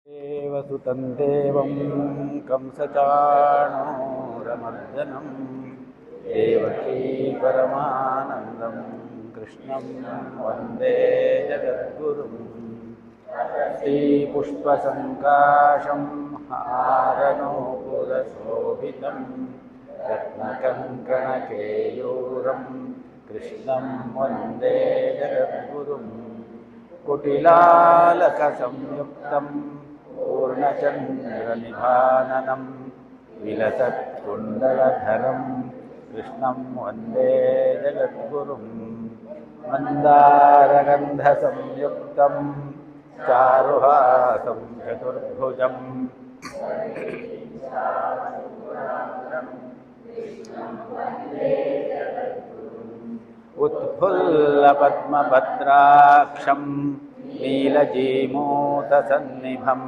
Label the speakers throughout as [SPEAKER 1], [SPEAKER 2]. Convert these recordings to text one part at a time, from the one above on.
[SPEAKER 1] देवसुतं देवं कंसचाणूरमर्दनं देवकी परमानन्दं कृष्णं वन्दे जगद्गुरुं श्रीपुष्पसङ्काशं हारनूपुरशोभितं रत्नकङ्कणकेयूरं कृष्णं वन्दे जगद्गुरुं कुटिलालकसंयुक्तं पूर्णचन्द्रनिभाननं विलसत्कुण्डलधरं कृष्णं वन्दे जगद्गुरुं मन्दारगन्धसंयुक्तं चारुहासं चतुर्भुजं उत्फुल्लपद्मपत्राक्षं नीलजीमूतसन्निभं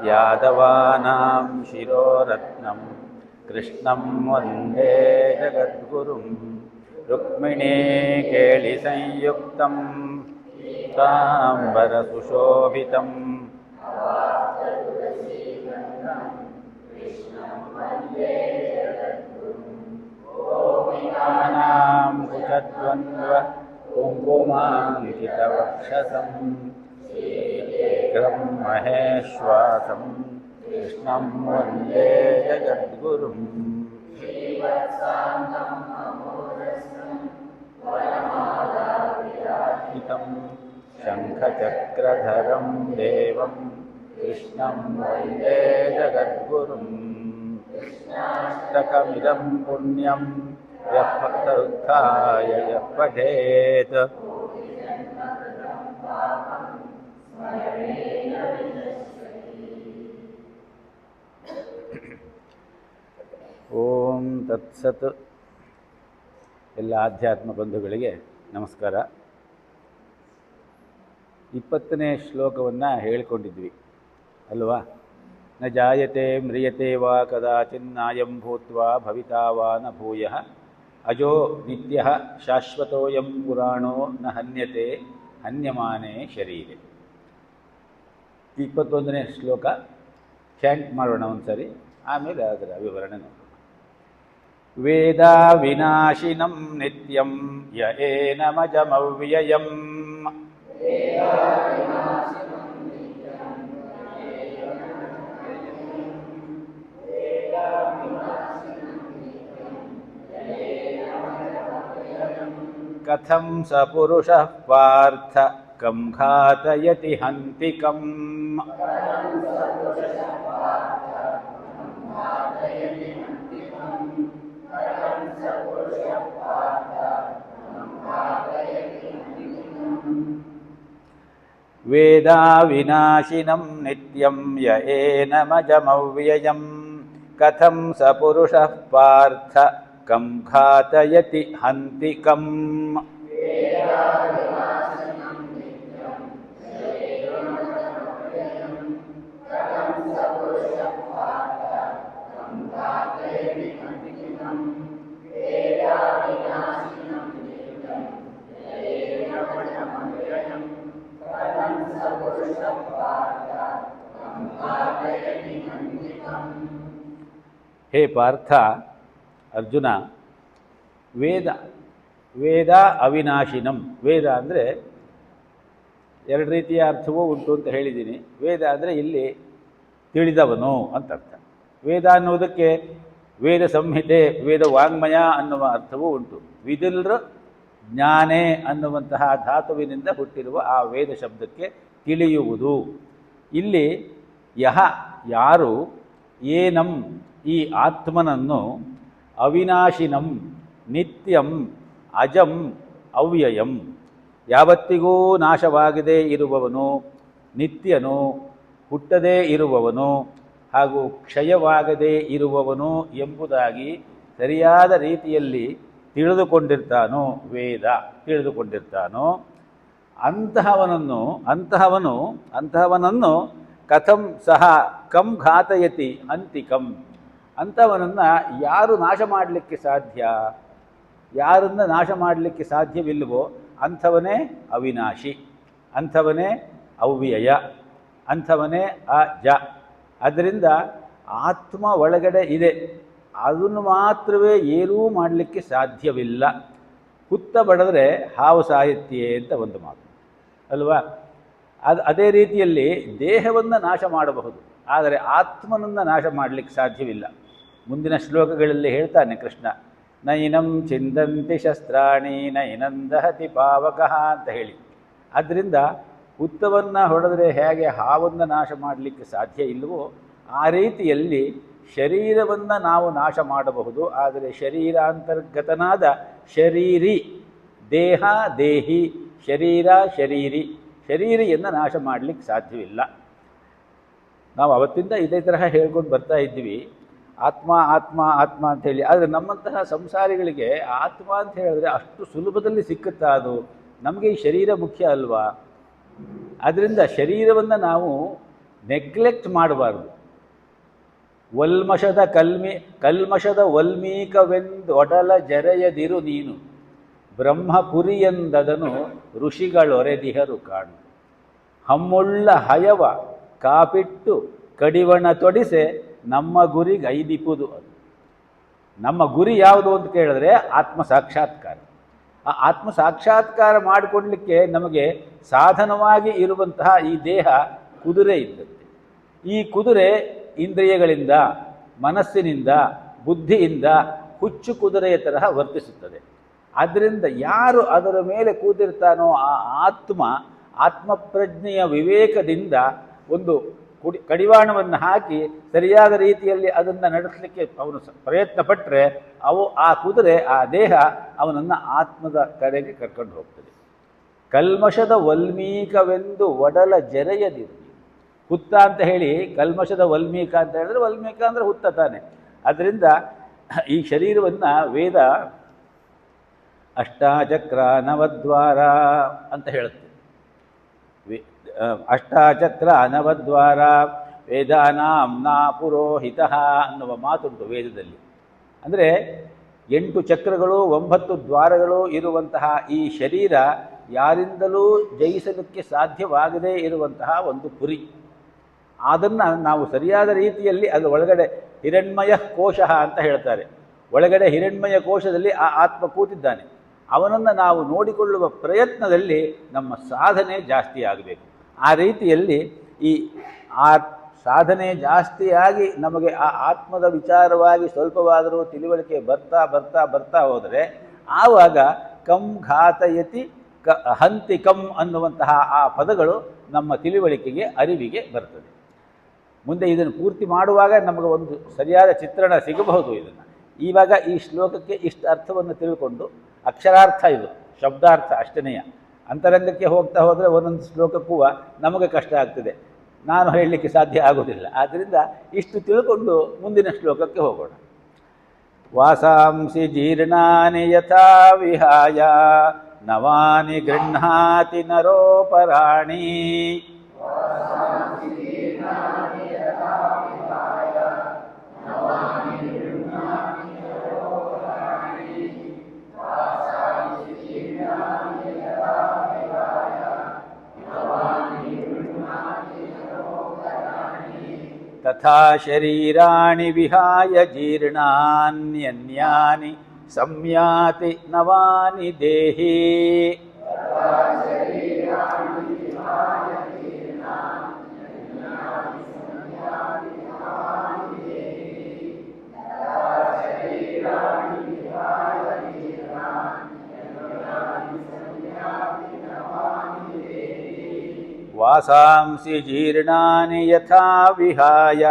[SPEAKER 1] यादवानां शिरोरत्नं कृष्णं वन्दे जगद्गुरुं रुक्मिणीकेलिसंयुक्तं ताम्बरसुशोभितं नाम कुचद्वन्द्व कुङ्कुमाङ्कितवक्षसं शीघ्रं महेश्वासं कृष्णं वन्दे जगद्गुरुं हितं शङ्खचक्रधरं देवं कृष्णं वन्दे जगद्गुरुं अष्टकमिदं पुण्यं यः भक्तरुद्धाय यः पठेत् ಓಂ ತತ್ಸತ್. ಎಲ್ಲ ಆಧ್ಯಾತ್ಮ ಬಂಧುಗಳಿಗೆ ನಮಸ್ಕಾರ. 20ನೇ ಶ್ಲೋಕವನ್ನು ಹೇಳಿಕೊಂಡಿದ್ವಿ ಅಲ್ವಾ? ನ ಜಾಯತೆ ಮ್ರಿಯತೆ ವಾ ಕದಾಚಿನ್ನಾಯಂ ಭೂತ್ವಾ ಭವಿತಾ ವಾ ನ ಭೂಯಃ ಅಜೋ ನಿತ್ಯಃ ಶಾಶ್ವತೋಯಂ ಪುರಾಣೋ ನ ಹನ್ಯತೆ ಹನ್ಯಮಾನೇ ಶರೀರೆ. 21ನೇ ಶ್ಲೋಕ ಚಾಂಟ್ ಮಾಡೋಣ ಒಂದ್ಸರಿ, ಆಮೇಲೆ ಅದರ ವಿವರಣೆ ನೋಡೋಣ. ವೇದ ವಿನಾಶಿನಂ ನಿತ್ಯಂ ಯ ಏನಮಜಮವ್ಯಯಂ ಕಥಂ ಸ ಪುರುಷಃ ಪಾರ್ಥ ಕಂ ಘಾತಯತಿ ಹಂತಿಕಂ. ವೇದ ವಿನಾಶಿನಂ ನಿತ್ಯಂ ಯ ಏನಮಜಮವ್ಯಯಂ ಕಥಂ ಸ ಪುರುಷಃ ಪಾರ್ಥ ಕಂ ಘಾತಯತಿ ಹಂತಿಕಂ. ಹೇ ಪಾರ್ಥ, ಅರ್ಜುನ, ವೇದ ಅವಿನಾಶಿನಂ. ವೇದ ಅಂದರೆ ಎರಡು ರೀತಿಯ ಅರ್ಥವೂ ಉಂಟು ಅಂತ ಹೇಳಿದ್ದೀನಿ. ವೇದ ಅಂದರೆ ಇಲ್ಲಿ ತಿಳಿದವನು ಅಂತ ಅರ್ಥ. ವೇದ ಅನ್ನುವುದಕ್ಕೆ ವೇದ ಸಂಹಿತೆ, ವೇದ ವಾಂಗ್ಮಯ ಅನ್ನುವ ಅರ್ಥವೂ ಉಂಟು. ವಿದುಲ್ರ ಜ್ಞಾನೇ ಅನ್ನುವಂತಹ ಧಾತುವಿನಿಂದ ಹುಟ್ಟಿರುವ ಆ ವೇದ ಶಬ್ದಕ್ಕೆ ತಿಳಿಯುವುದು. ಇಲ್ಲಿ ಯಹ ಯಾರು, ಏನಂ ಈ ಆತ್ಮನನ್ನು, ಅವಿನಾಶಿನಂ ನಿತ್ಯಂ ಅಜಂ ಅವ್ಯಯಂ ಯಾವತ್ತಿಗೂ ನಾಶವಾಗದೇ ಇರುವವನು, ನಿತ್ಯನು, ಹುಟ್ಟದೇ ಇರುವವನು ಹಾಗೂ ಕ್ಷಯವಾಗದೇ ಇರುವವನು ಎಂಬುದಾಗಿ ಸರಿಯಾದ ರೀತಿಯಲ್ಲಿ ತಿಳಿದುಕೊಂಡಿರ್ತಾನೋ, ವೇದ ತಿಳಿದುಕೊಂಡಿರ್ತಾನೋ ಅಂತಹವನನ್ನು ಕಥಂ ಸಹ ಕಂ ಘಾತಯತಿ ಹಂತಿಕಂ, ಅಂಥವನನ್ನು ಯಾರು ನಾಶ ಮಾಡಲಿಕ್ಕೆ ಸಾಧ್ಯ, ಯಾರನ್ನು ನಾಶ ಮಾಡಲಿಕ್ಕೆ ಸಾಧ್ಯವಿಲ್ಲವೋ ಅಂಥವನೇ ಅವಿನಾಶಿ, ಅಂಥವನೇ ಅವ್ಯಯ. ಅಂಥವನೇ ಆ ಜ. ಅದರಿಂದ ಆತ್ಮ ಒಳಗಡೆ ಇದೆ, ಅದನ್ನು ಮಾತ್ರವೇ ಏನೂ ಮಾಡಲಿಕ್ಕೆ ಸಾಧ್ಯವಿಲ್ಲ. ಹುತ್ತ ಬಡಿದ್ರೆ ಹಾವು ಸಾಯುತ್ತೆ ಅಂತ ಒಂದು ಮಾತು ಅಲ್ವಾ. ಅದೇ ರೀತಿಯಲ್ಲಿ ದೇಹವನ್ನು ನಾಶ ಮಾಡಬಹುದು, ಆದರೆ ಆತ್ಮನನ್ನು ನಾಶ ಮಾಡಲಿಕ್ಕೆ ಸಾಧ್ಯವಿಲ್ಲ. ಮುಂದಿನ ಶ್ಲೋಕಗಳಲ್ಲಿ ಹೇಳ್ತಾನೆ ಕೃಷ್ಣ, ನೈನಂ ಚಿಂದಂತಿ ಶಸ್ತ್ರಾಣಿ ನೈನಂ ದಹತಿ ಪಾವಕಃ ಅಂತ ಹೇಳಿ. ಆದ್ದರಿಂದ ಹುತ್ತವನ್ನು ಹೊಡೆದರೆ ಹೇಗೆ ಹಾವನ್ನು ನಾಶ ಮಾಡಲಿಕ್ಕೆ ಸಾಧ್ಯ ಇಲ್ಲವೋ ಆ ರೀತಿಯಲ್ಲಿ ಶರೀರವನ್ನು ನಾವು ನಾಶ ಮಾಡಬಹುದು, ಆದರೆ ಶರೀರಾಂತರ್ಗತನಾದ ಶರೀರಿ, ದೇಹ ದೇಹಿ, ಶರೀರ ಶರೀರಿ, ಶರೀರಿಯನ್ನು ನಾಶ ಮಾಡಲಿಕ್ಕೆ ಸಾಧ್ಯವಿಲ್ಲ. ನಾವು ಅವತ್ತಿಂದ ಇದೇ ತರಹ ಹೇಳ್ಕೊಂಡು ಬರ್ತಾ ಇದ್ದೀವಿ, ಆತ್ಮ ಆತ್ಮ ಆತ್ಮ ಅಂಥೇಳಿ. ಆದರೆ ನಮ್ಮಂತಹ ಸಂಸಾರಿಗಳಿಗೆ ಆತ್ಮ ಅಂತ ಹೇಳಿದ್ರೆ ಅಷ್ಟು ಸುಲಭದಲ್ಲಿ ಸಿಕ್ಕುತ್ತಾ? ಅದು ನಮಗೆ ಈ ಶರೀರ ಮುಖ್ಯ ಅಲ್ವಾ. ಅದರಿಂದ ಶರೀರವನ್ನು ನಾವು ನೆಗ್ಲೆಕ್ಟ್ ಮಾಡಬಾರ್ದು. ಕಲ್ಮಶದ ಒಲ್ಮೀಕವೆಂದೊಡಲ ಜರೆಯದಿರು ನೀನು, ಬ್ರಹ್ಮಪುರಿಯಂದದನು ಋಷಿಗಳೊರೆದಿಹರು ಕಾಣು. ಹಮ್ಮುಳ್ಳ ಹಯವ ಕಾಪಿಟ್ಟು ಕಡಿವಣ ತೊಡಿಸೆ ನಮ್ಮ ಗುರಿಗೈದಿಪುದು. ಅದು ನಮ್ಮ ಗುರಿ ಯಾವುದು ಅಂತ ಕೇಳಿದ್ರೆ ಆತ್ಮ ಸಾಕ್ಷಾತ್ಕಾರ. ಆ ಆತ್ಮ ಸಾಕ್ಷಾತ್ಕಾರ ಮಾಡಿಕೊಡ್ಲಿಕ್ಕೆ ನಮಗೆ ಸಾಧನವಾಗಿ ಇರುವಂತಹ ಈ ದೇಹ ಕುದುರೆ ಇದ್ದಂತೆ. ಈ ಕುದುರೆ ಇಂದ್ರಿಯಗಳಿಂದ, ಮನಸ್ಸಿನಿಂದ, ಬುದ್ಧಿಯಿಂದ ಹುಚ್ಚು ಕುದುರೆಯ ತರಹ ವರ್ತಿಸುತ್ತದೆ. ಆದ್ದರಿಂದ ಯಾರು ಅದರ ಮೇಲೆ ಕೂತಿರ್ತಾನೋ ಆ ಆತ್ಮಪ್ರಜ್ಞೆಯ ವಿವೇಕದಿಂದ ಒಂದು ಕಡಿವಾಣವನ್ನು ಹಾಕಿ ಸರಿಯಾದ ರೀತಿಯಲ್ಲಿ ಅದನ್ನು ನಡೆಸಲಿಕ್ಕೆ ಅವನು ಪ್ರಯತ್ನ ಪಟ್ಟರೆ ಆ ಕುದುರೆ, ಆ ದೇಹ ಅವನನ್ನು ಆತ್ಮದ ಕಡೆಗೆ ಕರ್ಕೊಂಡು ಹೋಗ್ತದೆ. ಕಲ್ಮಶದ ವಲ್ಮೀಕವೆಂದು ಒಡಲ ಜರೆಯದಿರು. ಹುತ್ತ ಅಂತ ಹೇಳಿ ಕಲ್ಮಶದ ವಲ್ಮೀಕ ಅಂತ ಹೇಳಿದ್ರೆ, ವಲ್ಮೀಕ ಅಂದರೆ ಹುತ್ತ ತಾನೆ. ಅದರಿಂದ ಈ ಶರೀರವನ್ನು ವೇದ ಅಷ್ಟಾಚಕ್ರ ನವದ್ವಾರ ಅಂತ ಹೇಳುತ್ತೆ. ಅಷ್ಟಾಚಕ್ರ ನವದ್ವಾರ ವೇದಾನಾಂ ನಾ ಪುರೋಹಿತ ಅನ್ನುವ ಮಾತುಂಟು ವೇದದಲ್ಲಿ. ಅಂದರೆ 8 ಚಕ್ರಗಳು 9 ದ್ವಾರಗಳು ಇರುವಂತಹ ಈ ಶರೀರ ಯಾರಿಂದಲೂ ಜಯಿಸಲಿಕ್ಕೆ ಸಾಧ್ಯವಾಗದೇ ಇರುವಂತಹ ಒಂದು ಪುರಿ. ಅದನ್ನು ನಾವು ಸರಿಯಾದ ರೀತಿಯಲ್ಲಿ ಅದು ಒಳಗಡೆ ಹಿರಣ್ಮಯ ಕೋಶ ಅಂತ ಹೇಳ್ತಾರೆ. ಒಳಗಡೆ ಹಿರಣ್ಮಯ ಕೋಶದಲ್ಲಿ ಆ ಆತ್ಮ ಕೂತಿದ್ದಾನೆ. ಅವನನ್ನು ನಾವು ನೋಡಿಕೊಳ್ಳುವ ಪ್ರಯತ್ನದಲ್ಲಿ ನಮ್ಮ ಸಾಧನೆ ಜಾಸ್ತಿ ಆಗಬೇಕು. ಆ ರೀತಿಯಲ್ಲಿ ಆ ಸಾಧನೆ ಜಾಸ್ತಿಯಾಗಿ ನಮಗೆ ಆ ಆತ್ಮದ ವಿಚಾರವಾಗಿ ಸ್ವಲ್ಪವಾದರೂ ತಿಳುವಳಿಕೆ ಬರ್ತಾ ಬರ್ತಾ ಬರ್ತಾ ಹೋದರೆ ಆವಾಗ ಕಂ ಘಾತಯತಿ ಹಂತಿ ಕಂ ಅನ್ನುವಂತಹ ಆ ಪದಗಳು ನಮ್ಮ ತಿಳುವಳಿಕೆಗೆ, ಅರಿವಿಗೆ ಬರ್ತದೆ. ಮುಂದೆ ಇದನ್ನು ಪೂರ್ತಿ ಮಾಡುವಾಗ ನಮಗೆ ಒಂದು ಸರಿಯಾದ ಚಿತ್ರಣ ಸಿಗಬಹುದು. ಇದನ್ನು ಇವಾಗ ಈ ಶ್ಲೋಕಕ್ಕೆ ಇಷ್ಟು ಅರ್ಥವನ್ನು ತಿಳ್ಕೊಂಡು, ಅಕ್ಷರಾರ್ಥ ಇದು, ಶಬ್ದಾರ್ಥ ಅಷ್ಟನೆಯ. ಅಂತರಂಗಕ್ಕೆ ಹೋಗ್ತಾ ಹೋದರೆ ಒಂದೊಂದು ಶ್ಲೋಕಕ್ಕೂ ನಮಗೆ ಕಷ್ಟ ಆಗ್ತದೆ, ನಾನು ಹೇಳಲಿಕ್ಕೆ ಸಾಧ್ಯ ಆಗೋದಿಲ್ಲ. ಆದ್ದರಿಂದ ಇಷ್ಟು ತಿಳ್ಕೊಂಡು ಮುಂದಿನ ಶ್ಲೋಕಕ್ಕೆ ಹೋಗೋಣ. ವಾಸಾಂಸಿ ಜೀರ್ಣಾನಿ ಯಥಾ ವಿಹಾಯ ನವಾನಿ ಗೃಹ್ಣಾತಿ ನರೋಪರಾಣಿ. ತಥಾ ಶರೀರಾಣಿ ವಿಹಾಯ ಜೀರ್ಣಾನ್ಯನ್ಯಾನಿ ಸಂಯಾತಿ ನವಾನಿ ದೇಹಿ. ವಾಸಾಂಸಿ ಜೀರ್ಣಾನಿ ಯಥಾ ವಿಹಾಯ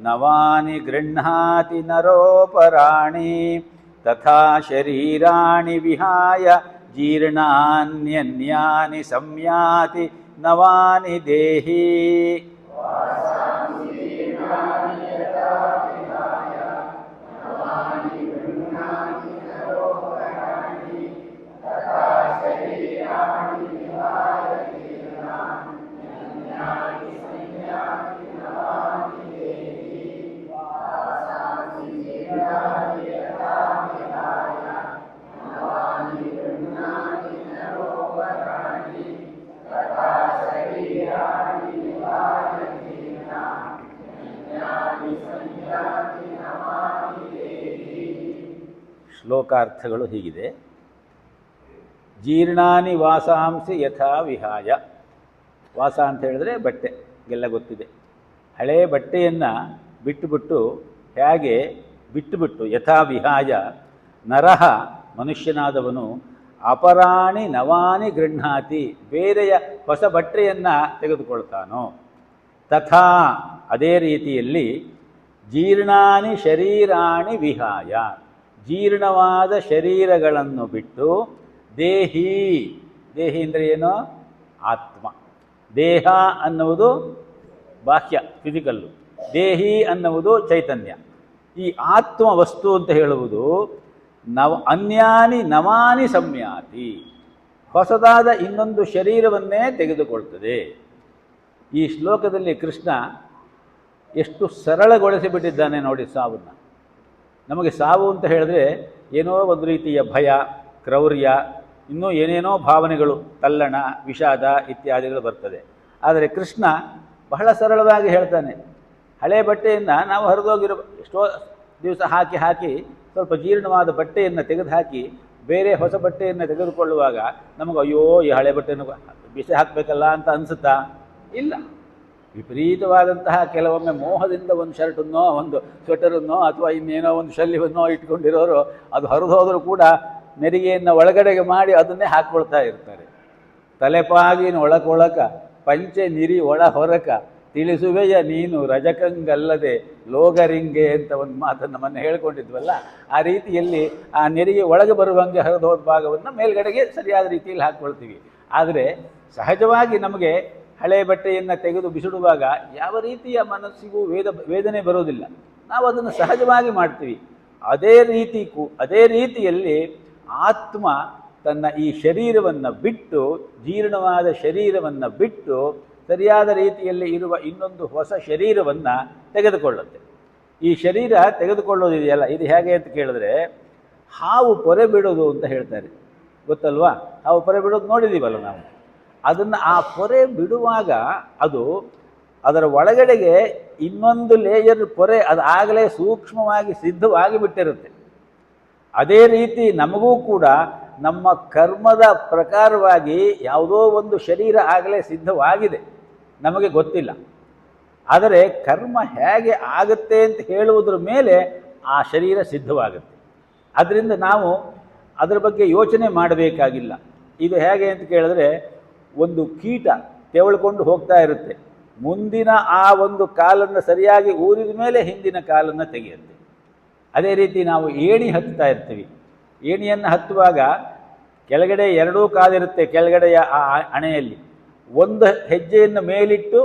[SPEAKER 1] ನವಾನಿ ಗೃಹ್ಣಾತಿ ನರೋಪರಾಣಿ. ತಥಾ ಶರೀರಾಣಿ ವಿಹಾಯ ಜೀರ್ಣಾನ್ಯನ್ಯಾನಿ ಸಂಯಾತಿ ನವಾನಿ ದೇಹಿ. ಶ್ಲೋಕಾರ್ಥಗಳು ಹೀಗಿದೆ. ಜೀರ್ಣಾನಿ ವಾಸಾಂಸಿ ಯಥಾ ವಿಹಾಯ. ವಾಸ ಅಂತ ಹೇಳಿದ್ರೆ ಬಟ್ಟೆ, ಎಲ್ಲ ಗೊತ್ತಿದೆ. ಹಳೆಯ ಬಟ್ಟೆಯನ್ನು ಬಿಟ್ಟುಬಿಟ್ಟು ಹೇಗೆ ಬಿಟ್ಟುಬಿಟ್ಟು ಯಥಾ ವಿಹಾಯ ನರಹ ಮನುಷ್ಯನಾದವನು ಅಪರಾಣಿ ನವಾನಿ ಗೃಹ್ಣಾತಿ, ಬೇರೆಯ ಹೊಸ ಬಟ್ಟೆಯನ್ನು ತೆಗೆದುಕೊಳ್ತಾನೋ, ತಥಾ ಅದೇ ರೀತಿಯಲ್ಲಿ ಜೀರ್ಣಾನಿ ಶರೀರಾಣಿ ವಿಹಾಯ, ಜೀರ್ಣವಾದ ಶರೀರಗಳನ್ನು ಬಿಟ್ಟು ದೇಹಿ, ದೇಹಿ ಅಂದರೆ ಏನು? ಆತ್ಮ. ದೇಹ ಅನ್ನುವುದು ಬಾಹ್ಯ ಫಿಸಿಕಲ್ಲು, ದೇಹಿ ಅನ್ನುವುದು ಚೈತನ್ಯ. ಈ ಆತ್ಮ ವಸ್ತು ಅಂತ ಹೇಳುವುದು ಅನ್ಯಾನಿ ನವಾನಿ ಸಂಯಾತಿ, ಹೊಸದಾದ ಇನ್ನೊಂದು ಶರೀರವನ್ನೇ ತೆಗೆದುಕೊಳ್ತದೆ. ಈ ಶ್ಲೋಕದಲ್ಲಿ ಕೃಷ್ಣ ಎಷ್ಟು ಸರಳಗೊಳಿಸಿಬಿಟ್ಟಿದ್ದಾನೆ ನೋಡಿ ಸಾವನ್ನು. ನಮಗೆ ಸಾವು ಅಂತ ಹೇಳಿದ್ರೆ ಏನೋ ಒಂದು ರೀತಿಯ ಭಯ, ಕ್ರೌರ್ಯ, ಇನ್ನೂ ಏನೇನೋ ಭಾವನೆಗಳು, ತಲ್ಲಣ, ವಿಷಾದ ಇತ್ಯಾದಿಗಳು ಬರ್ತದೆ. ಆದರೆ ಕೃಷ್ಣ ಬಹಳ ಸರಳವಾಗಿ ಹೇಳ್ತಾನೆ. ಹಳೆ ಬಟ್ಟೆಯನ್ನು ನಾವು ಹರಿದೋಗಿರೋ ಎಷ್ಟೋ ದಿವಸ ಹಾಕಿ ಸ್ವಲ್ಪ ಜೀರ್ಣವಾದ ಬಟ್ಟೆಯನ್ನು ತೆಗೆದುಹಾಕಿ ಬೇರೆ ಹೊಸ ಬಟ್ಟೆಯನ್ನು ತೆಗೆದುಕೊಳ್ಳುವಾಗ ನಮಗೆ ಅಯ್ಯೋ ಈ ಹಳೆ ಬಟ್ಟೆಯನ್ನು ಬಿಸಿ ಹಾಕಬೇಕಲ್ಲ ಅಂತ ಅನಿಸುತ್ತಾ? ಇಲ್ಲ. ವಿಪರೀತವಾದಂತಹ ಕೆಲವೊಮ್ಮೆ ಮೋಹದಿಂದ ಒಂದು ಶರ್ಟನ್ನೋ ಒಂದು ಸ್ವೆಟರನ್ನೋ ಅಥವಾ ಇನ್ನೇನೋ ಒಂದು ಶಲ್ಯವನ್ನೋ ಇಟ್ಕೊಂಡಿರೋರು ಅದು ಹರಿದು ಹೋದರೂ ಕೂಡ ನೆರಿಗೆಯನ್ನು ಒಳಗಡೆಗೆ ಮಾಡಿ ಅದನ್ನೇ ಹಾಕ್ಕೊಳ್ತಾ ಇರ್ತಾರೆ. ತಲೆಪಾಗಿನ ಒಳಕೊಳಕ ಪಂಚೆ ನಿರಿ ಒಳ ಹೊರಕ ತಿಳಿಸುವೆಯ ನೀನು ರಜಕಂಗಲ್ಲದೆ ಲೋಗರಿಂಗೆ ಅಂತ ಒಂದು ಮಾತನ್ನು ಮೊನ್ನೆ ಹೇಳ್ಕೊಂಡಿದ್ವಲ್ಲ, ಆ ರೀತಿಯಲ್ಲಿ ಆ ನೆರಿಗೆ ಒಳಗೆ ಬರುವಂಗೆ ಹರಿದು ಹೋದ ಭಾಗವನ್ನು ಮೇಲ್ಗಡೆಗೆ ಸರಿಯಾದ ರೀತಿಯಲ್ಲಿ ಹಾಕ್ಕೊಳ್ತೀವಿ. ಆದರೆ ಸಹಜವಾಗಿ ನಮಗೆ ಹಳೆಯ ಬಟ್ಟೆಯನ್ನು ತೆಗೆದು ಬಿಸಿಡುವಾಗ ಯಾವ ರೀತಿಯ ಮನಸ್ಸಿಗೂ ವೇದನೆ ಬರೋದಿಲ್ಲ. ನಾವು ಅದನ್ನು ಸಹಜವಾಗಿ ಮಾಡ್ತೀವಿ. ಅದೇ ರೀತಿಯಲ್ಲಿ ಆತ್ಮ ತನ್ನ ಈ ಶರೀರವನ್ನು ಬಿಟ್ಟು, ಜೀರ್ಣವಾದ ಶರೀರವನ್ನು ಬಿಟ್ಟು ಸರಿಯಾದ ರೀತಿಯಲ್ಲಿ ಇರುವ ಇನ್ನೊಂದು ಹೊಸ ಶರೀರವನ್ನು ತೆಗೆದುಕೊಳ್ಳುತ್ತೆ. ಈ ಶರೀರ ತೆಗೆದುಕೊಳ್ಳೋದಿದೆಯಲ್ಲ, ಇದು ಹೇಗೆ ಅಂತ ಕೇಳಿದ್ರೆ ಹಾವು ಪೊರೆ ಬಿಡೋದು ಅಂತ ಹೇಳ್ತಾರೆ, ಗೊತ್ತಲ್ವಾ? ಹಾವು ಪೊರೆ ಬಿಡೋದು ನೋಡಿದ್ದೀವಲ್ಲ ನಾವು. ಅದನ್ನು ಆ ಪೊರೆ ಬಿಡುವಾಗ ಅದು ಅದರ ಒಳಗಡೆಗೆ ಇನ್ನೊಂದು ಲೇಯರ್ ಪೊರೆ ಅದಾಗಲೇ ಸೂಕ್ಷ್ಮವಾಗಿ ಸಿದ್ಧವಾಗಿ ಬಿಟ್ಟಿರುತ್ತೆ. ಅದೇ ರೀತಿ ನಮಗೂ ಕೂಡ ನಮ್ಮ ಕರ್ಮದ ಪ್ರಕಾರವಾಗಿ ಯಾವುದೋ ಒಂದು ಶರೀರ ಆಗಲೇ ಸಿದ್ಧವಾಗಿದೆ, ನಮಗೆ ಗೊತ್ತಿಲ್ಲ. ಆದರೆ ಕರ್ಮ ಹೇಗೆ ಆಗುತ್ತೆ ಅಂತ ಹೇಳುವುದರ ಮೇಲೆ ಆ ಶರೀರ ಸಿದ್ಧವಾಗುತ್ತೆ. ಅದರಿಂದ ನಾವು ಅದರ ಬಗ್ಗೆ ಯೋಚನೆ ಮಾಡಬೇಕಾಗಿಲ್ಲ. ಇದು ಹೇಗೆ ಅಂತ ಕೇಳಿದ್ರೆ, ಒಂದು ಕೀಟ ತೆವಳ್ಕೊಂಡು ಹೋಗ್ತಾ ಇರುತ್ತೆ, ಮುಂದಿನ ಆ ಒಂದು ಕಾಲನ್ನು ಸರಿಯಾಗಿ ಊರಿದ ಮೇಲೆ ಹಿಂದಿನ ಕಾಲನ್ನು ತೆಗೆಯುತ್ತೆ. ಅದೇ ರೀತಿ ನಾವು ಏಣಿ ಹತ್ತುತ್ತಾ ಇರ್ತೀವಿ. ಏಣಿಯನ್ನು ಹತ್ತುವಾಗ ಕೆಳಗಡೆ ಎರಡೂ ಕಾಲಿರುತ್ತೆ, ಕೆಳಗಡೆಯ ಆ ಅಣೆಯಲ್ಲಿ ಒಂದು ಹೆಜ್ಜೆಯನ್ನು ಮೇಲಿಟ್ಟು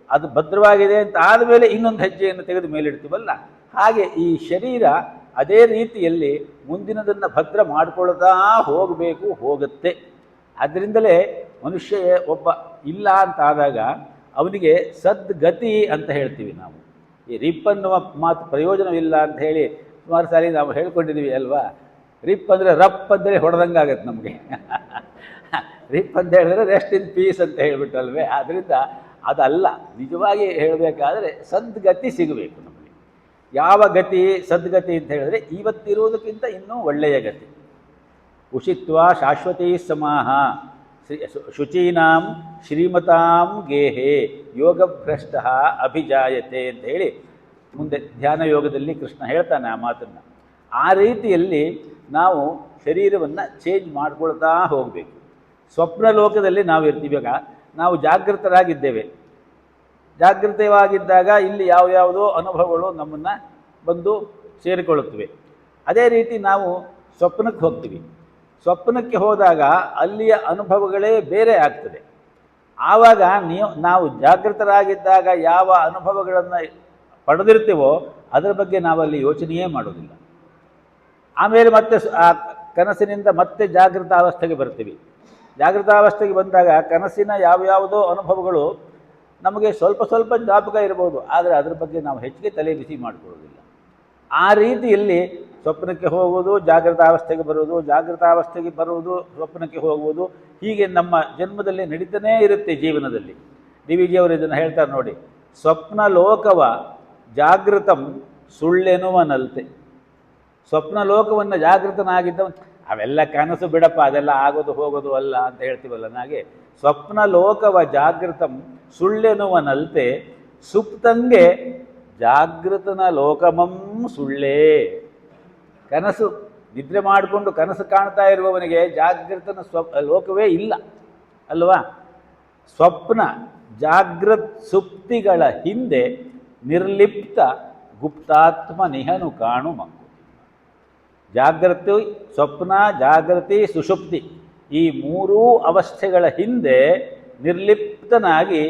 [SPEAKER 1] ಅದು ಭದ್ರವಾಗಿದೆ ಅಂತ ಆದಮೇಲೆ ಇನ್ನೊಂದು ಹೆಜ್ಜೆಯನ್ನು ತೆಗೆದು ಮೇಲಿಡ್ತೀವಲ್ಲ, ಹಾಗೆ ಈ ಶರೀರ ಅದೇ ರೀತಿಯಲ್ಲಿ ಮುಂದಿನದನ್ನು ಭದ್ರ ಮಾಡಿಕೊಳ್ತಾ ಹೋಗುತ್ತೆ. ಅದರಿಂದಲೇ ಮನುಷ್ಯ ಒಬ್ಬ ಇಲ್ಲ ಅಂತಾದಾಗ ಅವನಿಗೆ ಸದ್ಗತಿ ಅಂತ ಹೇಳ್ತೀವಿ ನಾವು. ಈ ರಿಪ್ ಅನ್ನುವ ಮಾತು ಪ್ರಯೋಜನವಿಲ್ಲ ಅಂತ ಹೇಳಿ ಸುಮಾರು ಸಾರಿ ನಾವು ಹೇಳ್ಕೊಂಡಿದ್ದೀವಿ ಅಲ್ವಾ. ರಿಪ್ ಅಂದರೆ ರಪ್ ಅಂದರೆ ಹೊಡೆದಂಗೆ ಆಗುತ್ತೆ ನಮಗೆ. ರಿಪ್ ಅಂತ ಹೇಳಿದ್ರೆ ರೆಸ್ಟ್ ಇನ್ ಪೀಸ್ ಅಂತ ಹೇಳಿಬಿಟ್ಟಲ್ವೇ. ಆದ್ದರಿಂದ ಅದಲ್ಲ, ನಿಜವಾಗಿ ಹೇಳಬೇಕಾದ್ರೆ ಸದ್ಗತಿ ಸಿಗಬೇಕು ನಮಗೆ. ಯಾವ ಗತಿ? ಸದ್ಗತಿ ಅಂತ ಹೇಳಿದ್ರೆ ಇವತ್ತಿರುವುದಕ್ಕಿಂತ ಇನ್ನೂ ಒಳ್ಳೆಯ ಗತಿ. ಉಷಿತ್ವ ಶಾಶ್ವತೀ ಸಮಾಹ ಶುಚೀನಾಂ ಶ್ರೀಮತಾಂ ಗೇಹೆ ಯೋಗಭ್ರಷ್ಟ ಅಭಿಜಾಯತೆ ಅಂತ ಹೇಳಿ ಮುಂದೆ ಧ್ಯಾನ ಯೋಗದಲ್ಲಿ ಕೃಷ್ಣ ಹೇಳ್ತಾನೆ ಆ ಮಾತನ್ನು. ಆ ರೀತಿಯಲ್ಲಿ ನಾವು ಶರೀರವನ್ನು ಚೇಂಜ್ ಮಾಡ್ಕೊಳ್ತಾ ಹೋಗಬೇಕು. ಸ್ವಪ್ನ ಲೋಕದಲ್ಲಿ ನಾವು ಇರ್ತೀವಾಗ ನಾವು ಜಾಗೃತರಾಗಿದ್ದೇವೆ. ಜಾಗೃತವಾಗಿದ್ದಾಗ ಇಲ್ಲಿ ಯಾವುದೋ ಅನುಭವಗಳು ನಮ್ಮನ್ನು ಬಂದು ಸೇರಿಕೊಳ್ಳುತ್ತವೆ. ಅದೇ ರೀತಿ ನಾವು ಸ್ವಪ್ನಕ್ಕೆ ಹೋಗ್ತೀವಿ. ಸ್ವಪ್ನಕ್ಕೆ ಹೋದಾಗ ಅಲ್ಲಿಯ ಅನುಭವಗಳೇ ಬೇರೆ ಆಗ್ತದೆ. ಆವಾಗ ನಾವು ಜಾಗೃತರಾಗಿದ್ದಾಗ ಯಾವ ಅನುಭವಗಳನ್ನು ಪಡೆದಿರ್ತೀವೋ ಅದರ ಬಗ್ಗೆ ನಾವಲ್ಲಿ ಯೋಚನೆಯೇ ಮಾಡೋದಿಲ್ಲ. ಆಮೇಲೆ ಮತ್ತೆ ಆ ಕನಸಿನಿಂದ ಮತ್ತೆ ಜಾಗೃತಾವಸ್ಥೆಗೆ ಬರ್ತೀವಿ. ಜಾಗೃತಾವಸ್ಥೆಗೆ ಬಂದಾಗ ಕನಸಿನ ಯಾವ್ಯಾವುದೋ ಅನುಭವಗಳು ನಮಗೆ ಸ್ವಲ್ಪ ಜ್ಞಾಪಕ ಇರ್ಬೋದು, ಆದರೆ ಅದರ ಬಗ್ಗೆ ನಾವು ಹೆಚ್ಚಿಗೆ ತಲೆ ಬಿಸಿ ಮಾಡಿಕೊಳ್ಳೋದಿಲ್ಲ. ಆ ರೀತಿಯಲ್ಲಿ ಸ್ವಪ್ನಕ್ಕೆ ಹೋಗುವುದು, ಜಾಗೃತಾವಸ್ಥೆಗೆ ಬರುವುದು, ಜಾಗೃತಾವಸ್ಥೆಗೆ ಬರುವುದು, ಸ್ವಪ್ನಕ್ಕೆ ಹೋಗುವುದು, ಹೀಗೆ ನಮ್ಮ ಜನ್ಮದಲ್ಲಿ ನಡೀತಾನೇ ಇರುತ್ತೆ ಜೀವನದಲ್ಲಿ. ಡಿ ವಿ ಜಿಯವರು ಇದನ್ನು ಹೇಳ್ತಾರೆ ನೋಡಿ, ಸ್ವಪ್ನ ಲೋಕವ ಜಾಗೃತಂ ಸುಳ್ಳೆನುವನಲ್ತೆ. ಸ್ವಪ್ನ ಲೋಕವನ್ನು ಜಾಗೃತನಾಗಿದ್ದವನು, ಅವೆಲ್ಲ ಕನಸು ಬಿಡಪ್ಪ, ಅದೆಲ್ಲ ಆಗೋದು ಹೋಗೋದು ಅಲ್ಲ ಅಂತ ಹೇಳ್ತೀವಲ್ಲ. ಹಾಗೆ ಸ್ವಪ್ನ ಲೋಕವ ಜಾಗೃತಂ ಸುಳ್ಳೆನುವನಲ್ತೆ ಸುಪ್ತಂಗೆ ಜಾಗೃತನ ಲೋಕಮಂ ಸುಳ್ಳೇ. ಕನಸು ನಿದ್ರೆ ಮಾಡಿಕೊಂಡು ಕನಸು ಕಾಣ್ತಾ ಇರುವವನಿಗೆ ಜಾಗೃತನ ಲೋಕವೇ ಇಲ್ಲ ಅಲ್ವಾ. ಸ್ವಪ್ನ ಜಾಗೃತ್ ಸುಪ್ತಿಗಳ ಹಿಂದೆ ನಿರ್ಲಿಪ್ತ ಗುಪ್ತಾತ್ಮ ನಿಹನು ಕಾಣು ಮಂಕು. ಜಾಗೃತಿ, ಸ್ವಪ್ನ, ಜಾಗೃತಿ, ಸುಷುಪ್ತಿ ಈ ಮೂರೂ ಅವಸ್ಥೆಗಳ ಹಿಂದೆ ನಿರ್ಲಿಪ್ತನಾಗಿ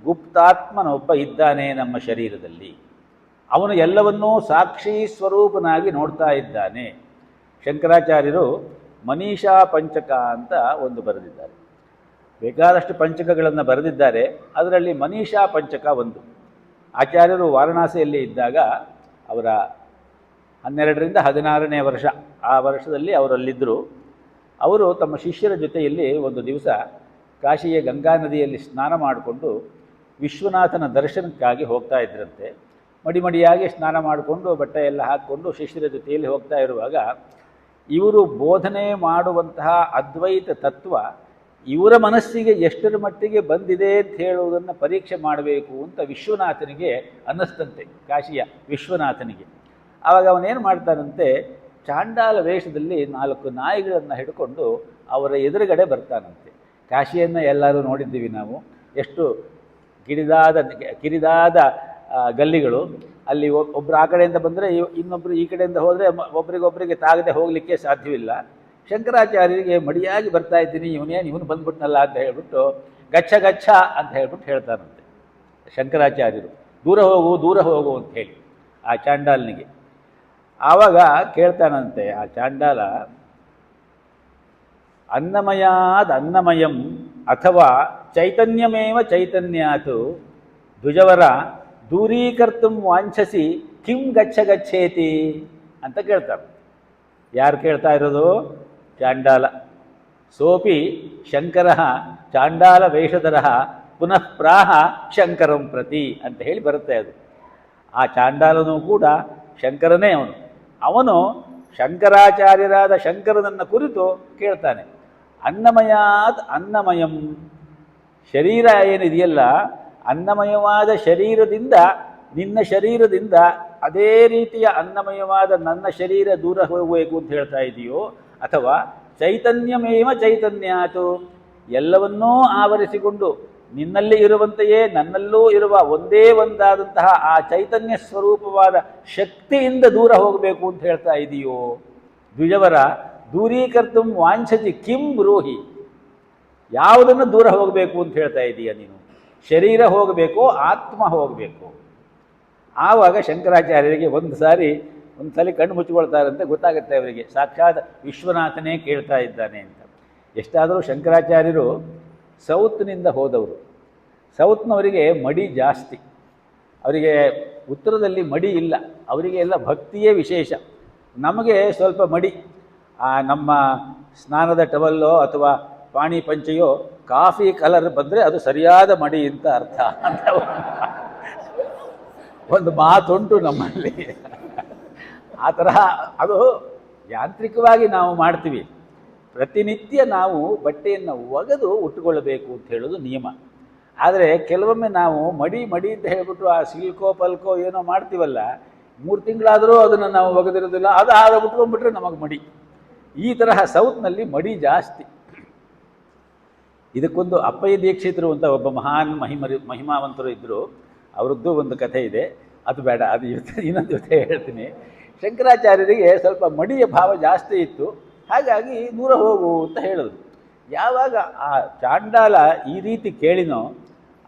[SPEAKER 1] ಗುಪ್ತಾತ್ಮನೊಬ್ಬ ಇದ್ದಾನೆ ನಮ್ಮ ಶರೀರದಲ್ಲಿ. ಅವನು ಎಲ್ಲವನ್ನೂ ಸಾಕ್ಷಿ ಸ್ವರೂಪನಾಗಿ ನೋಡ್ತಾ ಇದ್ದಾನೆ. ಶಂಕರಾಚಾರ್ಯರು ಮನೀಷಾ ಪಂಚಕ ಅಂತ ಒಂದು ಬರೆದಿದ್ದಾರೆ. ಬೇಕಾದಷ್ಟು ಪಂಚಕಗಳನ್ನು ಬರೆದಿದ್ದಾರೆ. ಅದರಲ್ಲಿ ಮನೀಷಾ ಪಂಚಕ ಒಂದು. ಆಚಾರ್ಯರು ವಾರಣಾಸಿಯಲ್ಲಿ ಇದ್ದಾಗ ಅವರ 12ರಿಂದ 16ನೇ ವರ್ಷ, ಆ ವರ್ಷದಲ್ಲಿ ಅವರಲ್ಲಿದ್ದರು. ಅವರು ತಮ್ಮ ಶಿಷ್ಯರ ಜೊತೆಯಲ್ಲಿ ಒಂದು ದಿವಸ ಕಾಶಿಯ ಗಂಗಾ ನದಿಯಲ್ಲಿ ಸ್ನಾನ ಮಾಡಿಕೊಂಡು ವಿಶ್ವನಾಥನ ದರ್ಶನಕ್ಕಾಗಿ ಹೋಗ್ತಾ ಇದ್ರಂತೆ. ಮಡಿಮಡಿಯಾಗಿ ಸ್ನಾನ ಮಾಡಿಕೊಂಡು ಬಟ್ಟೆ ಎಲ್ಲ ಹಾಕ್ಕೊಂಡು ಶಿಷ್ಯರ ಜೊತೆಯಲ್ಲಿ ಹೋಗ್ತಾ ಇರುವಾಗ ಇವರು ಬೋಧನೆ ಮಾಡುವಂತಹ ಅದ್ವೈತ ತತ್ವ ಇವರ ಮನಸ್ಸಿಗೆ ಎಷ್ಟರ ಮಟ್ಟಿಗೆ ಬಂದಿದೆ ಅಂತ ಹೇಳುವುದನ್ನು ಪರೀಕ್ಷೆ ಮಾಡಬೇಕು ಅಂತ ವಿಶ್ವನಾಥನಿಗೆ ಅನ್ನಿಸ್ತಂತೆ, ಕಾಶಿಯ ವಿಶ್ವನಾಥನಿಗೆ. ಆವಾಗ ಅವನೇನು ಮಾಡ್ತಾನಂತೆ, ಚಾಂಡಾಲ ವೇಷದಲ್ಲಿ 4 ನಾಯಿಗಳನ್ನು ಹಿಡ್ಕೊಂಡು ಅವರ ಎದುರುಗಡೆ ಬರ್ತಾನಂತೆ. ಕಾಶಿಯನ್ನು ಎಲ್ಲರೂ ನೋಡಿದ್ದೀವಿ ನಾವು, ಎಷ್ಟು ಕಿರಿದಾದ ಗಲ್ಲಿಗಳು. ಅಲ್ಲಿ ಒಬ್ಬರು ಆ ಕಡೆಯಿಂದ ಬಂದರೆ ಇನ್ನೊಬ್ಬರು ಈ ಕಡೆಯಿಂದ ಹೋದರೆ ಒಬ್ರಿಗೊಬ್ಬರಿಗೆ ತಾಗದೆ ಹೋಗಲಿಕ್ಕೆ ಸಾಧ್ಯವಿಲ್ಲ. ಶಂಕರಾಚಾರ್ಯರಿಗೆ ಮಡಿಯಾಗಿ ಬರ್ತಾ ಇದ್ದೀನಿ, ಇವನು ಬಂದ್ಬಿಟ್ನಲ್ಲ ಅಂತ ಹೇಳ್ಬಿಟ್ಟು ಗಚ್ಚ ಗಚ್ಚ ಅಂತ ಹೇಳ್ಬಿಟ್ಟು ಹೇಳ್ತಾರಂತೆ ಶಂಕರಾಚಾರ್ಯರು. ದೂರ ಹೋಗು ಅಂತ ಹೇಳಿ ಆ ಚಾಂಡಾಲನಿಗೆ. ಆವಾಗ ಕೇಳ್ತಾನಂತೆ ಆ ಚಾಂಡಾಲ, ಅನ್ನಮಯಾದ್ ಅನ್ನಮಯಂ ಅಥವಾ ಚೈತನ್ಯಮೇವ ಚೈತನ್ಯಾತು ದ್ವಿಜವರ ದೂರೀಕರ್ತುಂ ವಾಂಛಸಿ ಕಿಂ ಗಚ್ಚ ಗಚ್ಚೇತಿ ಅಂತ ಕೇಳ್ತಾರೆ. ಯಾರು ಕೇಳ್ತಾ ಇರೋದು? ಚಾಂಡಾಲ. ಸೋಪಿ ಶಂಕರ ಚಾಂಡಾಲ ವೇಷಧರ ಪುನಃ ಪ್ರಾಹ ಶಂಕರಂ ಪ್ರತಿ ಅಂತ ಹೇಳಿ ಬರುತ್ತೆ ಅದು. ಆ ಚಾಂಡಾಲನೂ ಕೂಡ ಶಂಕರನೇ. ಅವನು ಶಂಕರಾಚಾರ್ಯರಾದ ಶಂಕರನನ್ನು ಕುರಿತು ಕೇಳ್ತಾನೆ. ಅನ್ನಮಯಾತ್ ಅನ್ನಮಯಂ, ಶರೀರ ಏನಿದೆಯಲ್ಲ, ಅನ್ನಮಯವಾದ ಶರೀರದಿಂದ ನಿನ್ನ ಶರೀರದಿಂದ ಅದೇ ರೀತಿಯ ಅನ್ನಮಯವಾದ ನನ್ನ ಶರೀರ ದೂರ ಹೋಗಬೇಕು ಅಂತ ಹೇಳ್ತಾ ಇದೆಯೋ, ಅಥವಾ ಚೈತನ್ಯಮೇವ ಚೈತನ್ಯಾತು, ಎಲ್ಲವನ್ನೂ ಆವರಿಸಿಕೊಂಡು ನಿನ್ನಲ್ಲಿ ಇರುವಂತೆಯೇ ನನ್ನಲ್ಲೂ ಇರುವ ಒಂದೇ ಒಂದಾದಂತಹ ಆ ಚೈತನ್ಯ ಸ್ವರೂಪವಾದ ಶಕ್ತಿಯಿಂದ ದೂರ ಹೋಗಬೇಕು ಅಂತ ಹೇಳ್ತಾ ಇದೆಯೋ. ದ್ವಿಜವರ ದೂರೀಕರ್ತುಂ ವಾಂಛತಿ ಕಿಂ ಬ್ರೂಹಿ, ಯಾವುದನ್ನು ದೂರ ಹೋಗಬೇಕು ಅಂತ ಹೇಳ್ತಾ ಇದೀಯ ನೀನು? ಶರೀರ ಹೋಗಬೇಕು, ಆತ್ಮ ಹೋಗಬೇಕು. ಆವಾಗ ಶಂಕರಾಚಾರ್ಯರಿಗೆ ಒಂದು ಸಲ ಕಣ್ಣು ಮುಚ್ಚಿಕೊಳ್ತಾರಂತೆ, ಗೊತ್ತಾಗುತ್ತೆ ಅವರಿಗೆ ಸಾಕ್ಷಾತ್ ವಿಶ್ವನಾಥನೇ ಕೇಳ್ತಾ ಇದ್ದಾನೆ ಅಂತ. ಎಷ್ಟಾದರೂ ಶಂಕರಾಚಾರ್ಯರು ಸೌತ್ನಿಂದ ಹೋದವರು. ಸೌತ್ನವರಿಗೆ ಮಡಿ ಜಾಸ್ತಿ, ಅವರಿಗೆ ಉತ್ತರದಲ್ಲಿ ಮಡಿ ಇಲ್ಲ, ಅವರಿಗೆ ಎಲ್ಲ ಭಕ್ತಿಯೇ ವಿಶೇಷ. ನಮಗೆ ಸ್ವಲ್ಪ ಮಡಿ. ನಮ್ಮ ಸ್ನಾನದ ಟವಲ್ಲೋ ಅಥವಾ ಪಾಣಿ ಪಂಚೆಯೋ ಕಾಫಿ ಕಲರ್ ಬಂದರೆ ಅದು ಸರಿಯಾದ ಮಡಿ ಅಂತ ಅರ್ಥ ಅಂತ ಒಂದು ಮಾತುಂಟು ನಮ್ಮಲ್ಲಿ. ಆ ತರಹ ಅದು ಯಾಂತ್ರಿಕವಾಗಿ ನಾವು ಮಾಡ್ತೀವಿ. ಪ್ರತಿನಿತ್ಯ ನಾವು ಬಟ್ಟೆಯನ್ನು ಒಗೆದು ಉಟ್ಟುಕೊಳ್ಳಬೇಕು ಅಂತ ಹೇಳೋದು ನಿಯಮ. ಆದರೆ ಕೆಲವೊಮ್ಮೆ ನಾವು ಮಡಿ ಅಂತ ಹೇಳ್ಬಿಟ್ಟು ಆ ಸಿಲ್ಕೋ ಪಲ್ಕೋ ಏನೋ ಮಾಡ್ತೀವಲ್ಲ, 3 ತಿಂಗಳಾದರೂ ಅದನ್ನು ನಾವು ಒಗೆದಿರೋದಿಲ್ಲ, ಅದು ಉಟ್ಕೊಂಡ್ಬಿಟ್ರೆ ನಮಗೆ ಮಡಿ. ಈ ತರಹ ಸೌತ್ನಲ್ಲಿ ಮಡಿ ಜಾಸ್ತಿ. ಇದಕ್ಕೊಂದು ಅಪ್ಪಯ್ಯ ದೀಕ್ಷಿತರು ಅಂತ ಒಬ್ಬ ಮಹಾನ್ ಮಹಿಮಾವಂತರು ಇದ್ದರು. ಅವರದ್ದು ಒಂದು ಕಥೆ ಇದೆ, ಅದು ಬೇಡ, ಅದು ಇನ್ನೊಂದು ಜೊತೆ ಹೇಳ್ತೀನಿ. ಶಂಕರಾಚಾರ್ಯರಿಗೆ ಸ್ವಲ್ಪ ಮಡಿಯ ಭಾವ ಜಾಸ್ತಿ ಇತ್ತು, ಹಾಗಾಗಿ ದೂರ ಹೋಗು ಅಂತ ಹೇಳಿದ್ರು. ಯಾವಾಗ ಆ ಚಾಂಡಾಲ ಈ ರೀತಿ ಕೇಳಿನೋ,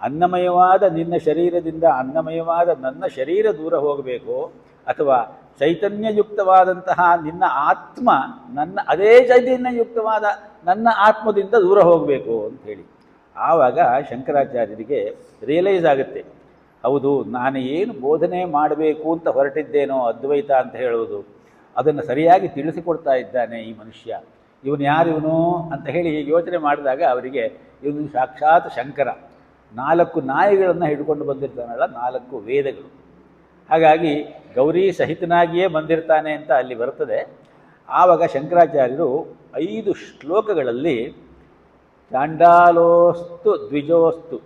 [SPEAKER 1] ಅನ್ನಮಯವಾದ ನಿನ್ನ ಶರೀರದಿಂದ ಅನ್ನಮಯವಾದ ನನ್ನ ಶರೀರ ದೂರ ಹೋಗಬೇಕು, ಅಥವಾ ಚೈತನ್ಯಯುಕ್ತವಾದಂತಹ ನಿನ್ನ ಆತ್ಮ ಅದೇ ಚೈತನ್ಯಯುಕ್ತವಾದ ನನ್ನ ಆತ್ಮದಿಂದ ದೂರ ಹೋಗಬೇಕು ಅಂತ ಹೇಳಿ, ಆವಾಗ ಶಂಕರಾಚಾರ್ಯರಿಗೆ ರಿಯಲೈಸ್ ಆಗುತ್ತೆ, ಹೌದು, ನಾನು ಏನು ಬೋಧನೆ ಮಾಡಬೇಕು ಅಂತ ಹೊರಟಿದ್ದೇನೋ ಅದ್ವೈತ ಅಂತ ಹೇಳೋದು, ಅದನ್ನು ಸರಿಯಾಗಿ ತಿಳಿಸಿಕೊಡ್ತಾ ಇದ್ದಾನೆ ಈ ಮನುಷ್ಯ. ಇವನು ಯಾರಿವನು ಅಂತ ಹೇಳಿ ಹೀಗೆ ಯೋಚನೆ ಮಾಡಿದಾಗ ಅವರಿಗೆ ಇವನು ಸಾಕ್ಷಾತ್ ಶಂಕರ. 4 ನಾಯಿಗಳನ್ನು ಹಿಡ್ಕೊಂಡು ಬಂದಿರ್ತಾನಲ್ಲ, 4 ವೇದಗಳು. ಹಾಗಾಗಿ ಗೌರಿ ಸಹಿತನಾಗಿಯೇ ಬಂದಿರ್ತಾನೆ ಅಂತ ಅಲ್ಲಿ ಬರ್ತದೆ. ಆವಾಗ ಶಂಕರಾಚಾರ್ಯರು 5 ಶ್ಲೋಕಗಳಲ್ಲಿ ಚಾಂಡಾಲೋಸ್ತು ದ್ವಿಜೋಸ್ತು,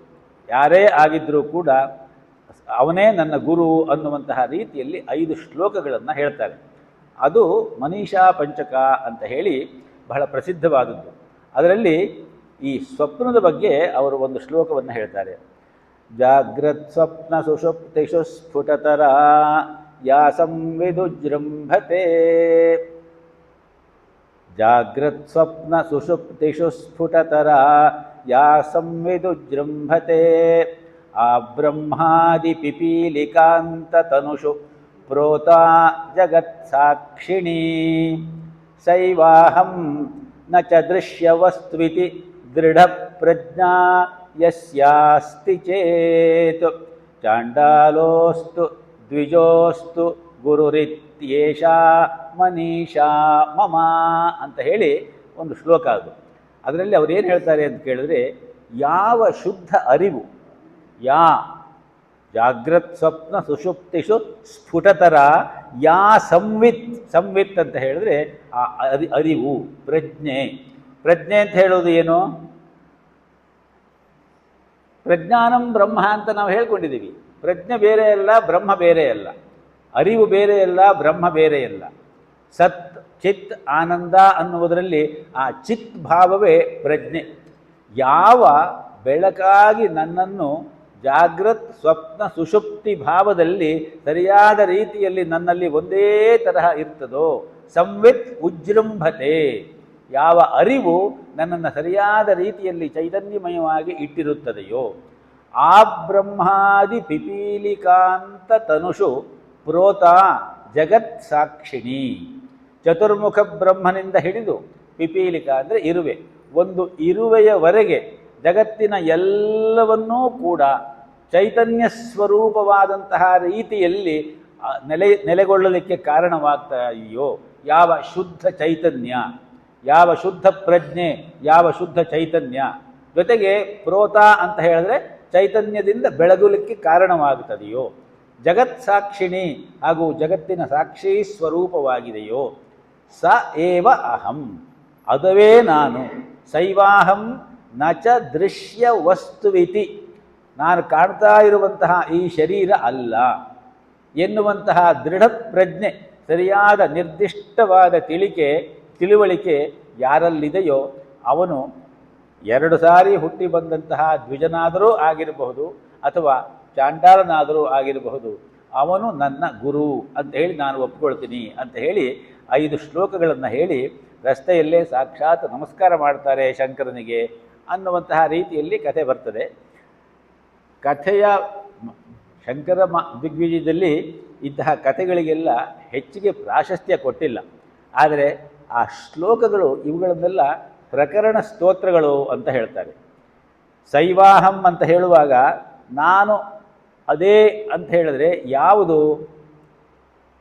[SPEAKER 1] ಯಾರೇ ಆಗಿದ್ದರೂ ಕೂಡ ಅವನೇ ನನ್ನ ಗುರು ಅನ್ನುವಂತಹ ರೀತಿಯಲ್ಲಿ 5 ಶ್ಲೋಕಗಳನ್ನು ಹೇಳ್ತಾರೆ. ಅದು ಮನೀಷಾ ಪಂಚಕ ಅಂತ ಹೇಳಿ ಬಹಳ ಪ್ರಸಿದ್ಧವಾದದ್ದು. ಅದರಲ್ಲಿ ಈ ಸ್ವಪ್ನದ ಬಗ್ಗೆ ಅವರು ಒಂದು ಶ್ಲೋಕವನ್ನು ಹೇಳ್ತಾರೆ. ಜಾಗ್ರತ್ ಸ್ವಪ್ನ ಸುಷುಪ್ತಿಷು ಸ್ಫುಟತರ ಯಾ ಸಂವಿದುಜೃಂಭತೆ. ಜಾಗ್ರತ್ ಸ್ವಪ್ನ ಸುಷುಪ್ತಿಷು ಸ್ಫುಟತರ ಯಾ ಸಂವಿದುಜೃಂಭತೆ. ಆ ಬ್ರಹ್ಮಾದಿ ಪಿಪೀಲಿಕಾಂತ ತನುಷು ಪ್ರೋತಾ ಜಗತ್ ಸಾಕ್ಷಿಣೀ. ಸೈವಾಹಂ ನ ಚ ದೃಶ್ಯವಸ್ತ್ವಿತಿ ದೃಢ ಪ್ರಜ್ಞಾ ಯಸ್ಯಾಸ್ತಿ ಚೇತ್. ಚಾಂಡಾಲೋಸ್ತು ದ್ವಿಜೋಸ್ತು ಗುರುರಿತ್ಯೇಷಾ ಮನೀಷಾ ಮಮ ಅಂತ ಹೇಳಿ ಒಂದು ಶ್ಲೋಕ ಅದು. ಅದರಲ್ಲಿ ಅವ್ರು ಏನು ಹೇಳ್ತಾರೆ ಅಂತ ಕೇಳಿದ್ರೆ, ಯಾವ ಶುದ್ಧ ಅರಿವು, ಜಾಗ್ರತ್ ಸ್ವಪ್ನ ಸುಷುಪ್ತಿಷು ಸ್ಫುಟತರ ಯಾ ಸಂವಿತ್ ಅಂತ ಹೇಳಿದ್ರೆ ಆ ಅರಿವು, ಪ್ರಜ್ಞೆ ಅಂತ ಹೇಳೋದು ಏನು? ಪ್ರಜ್ಞಾನಂ ಬ್ರಹ್ಮ ಅಂತ ನಾವು ಹೇಳ್ಕೊಂಡಿದ್ದೀವಿ. ಪ್ರಜ್ಞೆ ಬೇರೆ ಅಲ್ಲ, ಬ್ರಹ್ಮ ಬೇರೆ ಅಲ್ಲ. ಅರಿವು ಬೇರೆ ಅಲ್ಲ, ಬ್ರಹ್ಮ ಬೇರೆ ಅಲ್ಲ. ಸತ್ ಚಿತ್ ಆನಂದ ಅನ್ನುವುದರಲ್ಲಿ ಆ ಚಿತ್ ಭಾವವೇ ಪ್ರಜ್ಞೆ. ಯಾವ ಬೆಳಕಾಗಿ ನನ್ನನ್ನು ಜಾಗ್ರತ್ ಸ್ವಪ್ನ ಸುಷುಪ್ತಿ ಭಾವದಲ್ಲಿ ಸರಿಯಾದ ರೀತಿಯಲ್ಲಿ ನನ್ನಲ್ಲಿ ಒಂದೇ ತರಹ ಇರ್ತದೋ, ಸಂವಿತ್ ಉಜೃಂಭತೆ, ಯಾವ ಅರಿವು ನನ್ನನ್ನು ಸರಿಯಾದ ರೀತಿಯಲ್ಲಿ ಚೈತನ್ಯಮಯವಾಗಿ ಇಟ್ಟಿರುತ್ತದೆಯೋ, ಆ ಬ್ರಹ್ಮಾದಿ ಪಿಪೀಲಿಕಾಂತ ತನುಷು ಪ್ರೋತ ಜಗತ್ ಸಾಕ್ಷಿಣಿ. ಚತುರ್ಮುಖ ಬ್ರಹ್ಮನಿಂದ ಹಿಡಿದು ಪಿಪೀಲಿಕಾ ಅಂದರೆ ಇರುವೆ, ಒಂದು ಇರುವೆಯವರೆಗೆ ಜಗತ್ತಿನ ಎಲ್ಲವನ್ನೂ ಕೂಡ ಚೈತನ್ಯ ಸ್ವರೂಪವಾದಂತಹ ರೀತಿಯಲ್ಲಿ ನೆಲೆಗೊಳ್ಳಲಿಕ್ಕೆ ಕಾರಣವಾಗ್ತಾ ಇದೆಯೋ, ಯಾವ ಶುದ್ಧ ಚೈತನ್ಯ, ಯಾವ ಶುದ್ಧ ಪ್ರಜ್ಞೆ, ಯಾವ ಶುದ್ಧ ಚೈತನ್ಯ, ಜೊತೆಗೆ ಪ್ರೋತ ಅಂತ ಹೇಳಿದ್ರೆ ಚೈತನ್ಯದಿಂದ ಬೆಳಗಲಿಕ್ಕೆ ಕಾರಣವಾಗುತ್ತದೆಯೋ, ಜಗತ್ ಸಾಕ್ಷಿಣಿ ಹಾಗೂ ಜಗತ್ತಿನ ಸಾಕ್ಷಿ ಸ್ವರೂಪವಾಗಿದೆಯೋ, ಸ ಏವ ಅಹಂ, ಅದುವೇ ನಾನು. ಸೈವಾಹಂ ನಚ ದೃಶ್ಯ ವಸ್ತುವಿತಿ, ನಾನು ಕಾಣ್ತಾ ಇರುವಂತಹ ಈ ಶರೀರ ಅಲ್ಲ ಎನ್ನುವಂತಹ ದೃಢ ಪ್ರಜ್ಞೆ, ಸರಿಯಾದ ನಿರ್ದಿಷ್ಟವಾದ ತಿಳುವಳಿಕೆ ಯಾರಲ್ಲಿದೆಯೋ ಅವನು 2 ಸಾರಿ ಹುಟ್ಟಿ ಬಂದಂತಹ ದ್ವಿಜನಾದರೂ ಆಗಿರಬಹುದು ಅಥವಾ ಚಾಂಡಾಲನಾದರೂ ಆಗಿರಬಹುದು, ಅವನು ನನ್ನ ಗುರು ಅಂತ ಹೇಳಿ ನಾನು ಒಪ್ಕೊಳ್ತೀನಿ ಅಂತ ಹೇಳಿ 5 ಶ್ಲೋಕಗಳನ್ನು ಹೇಳಿ ರಸ್ತೆಯಲ್ಲೇ ಸಾಕ್ಷಾತ್ ನಮಸ್ಕಾರ ಮಾಡ್ತಾರೆ ಶಂಕರನಿಗೆ ಅನ್ನುವಂತಹ ರೀತಿಯಲ್ಲಿ ಕಥೆ ಬರ್ತದೆ. ಕಥೆಯ ಶಂಕರ ದಿಗ್ವಿಜಯದಲ್ಲಿ ಇಂತಹ ಕಥೆಗಳಿಗೆಲ್ಲ ಹೆಚ್ಚಿಗೆ ಪ್ರಾಶಸ್ತ್ಯ ಕೊಟ್ಟಿಲ್ಲ. ಆದರೆ ಆ ಶ್ಲೋಕಗಳು ಇವುಗಳನ್ನೆಲ್ಲ ಪ್ರಕರಣ ಸ್ತೋತ್ರಗಳು ಅಂತ ಹೇಳ್ತಾರೆ. ಸೈವಾಹಂ ಅಂತ ಹೇಳುವಾಗ ನಾನು ಅದೇ ಅಂತ ಹೇಳಿದ್ರೆ ಯಾವುದು?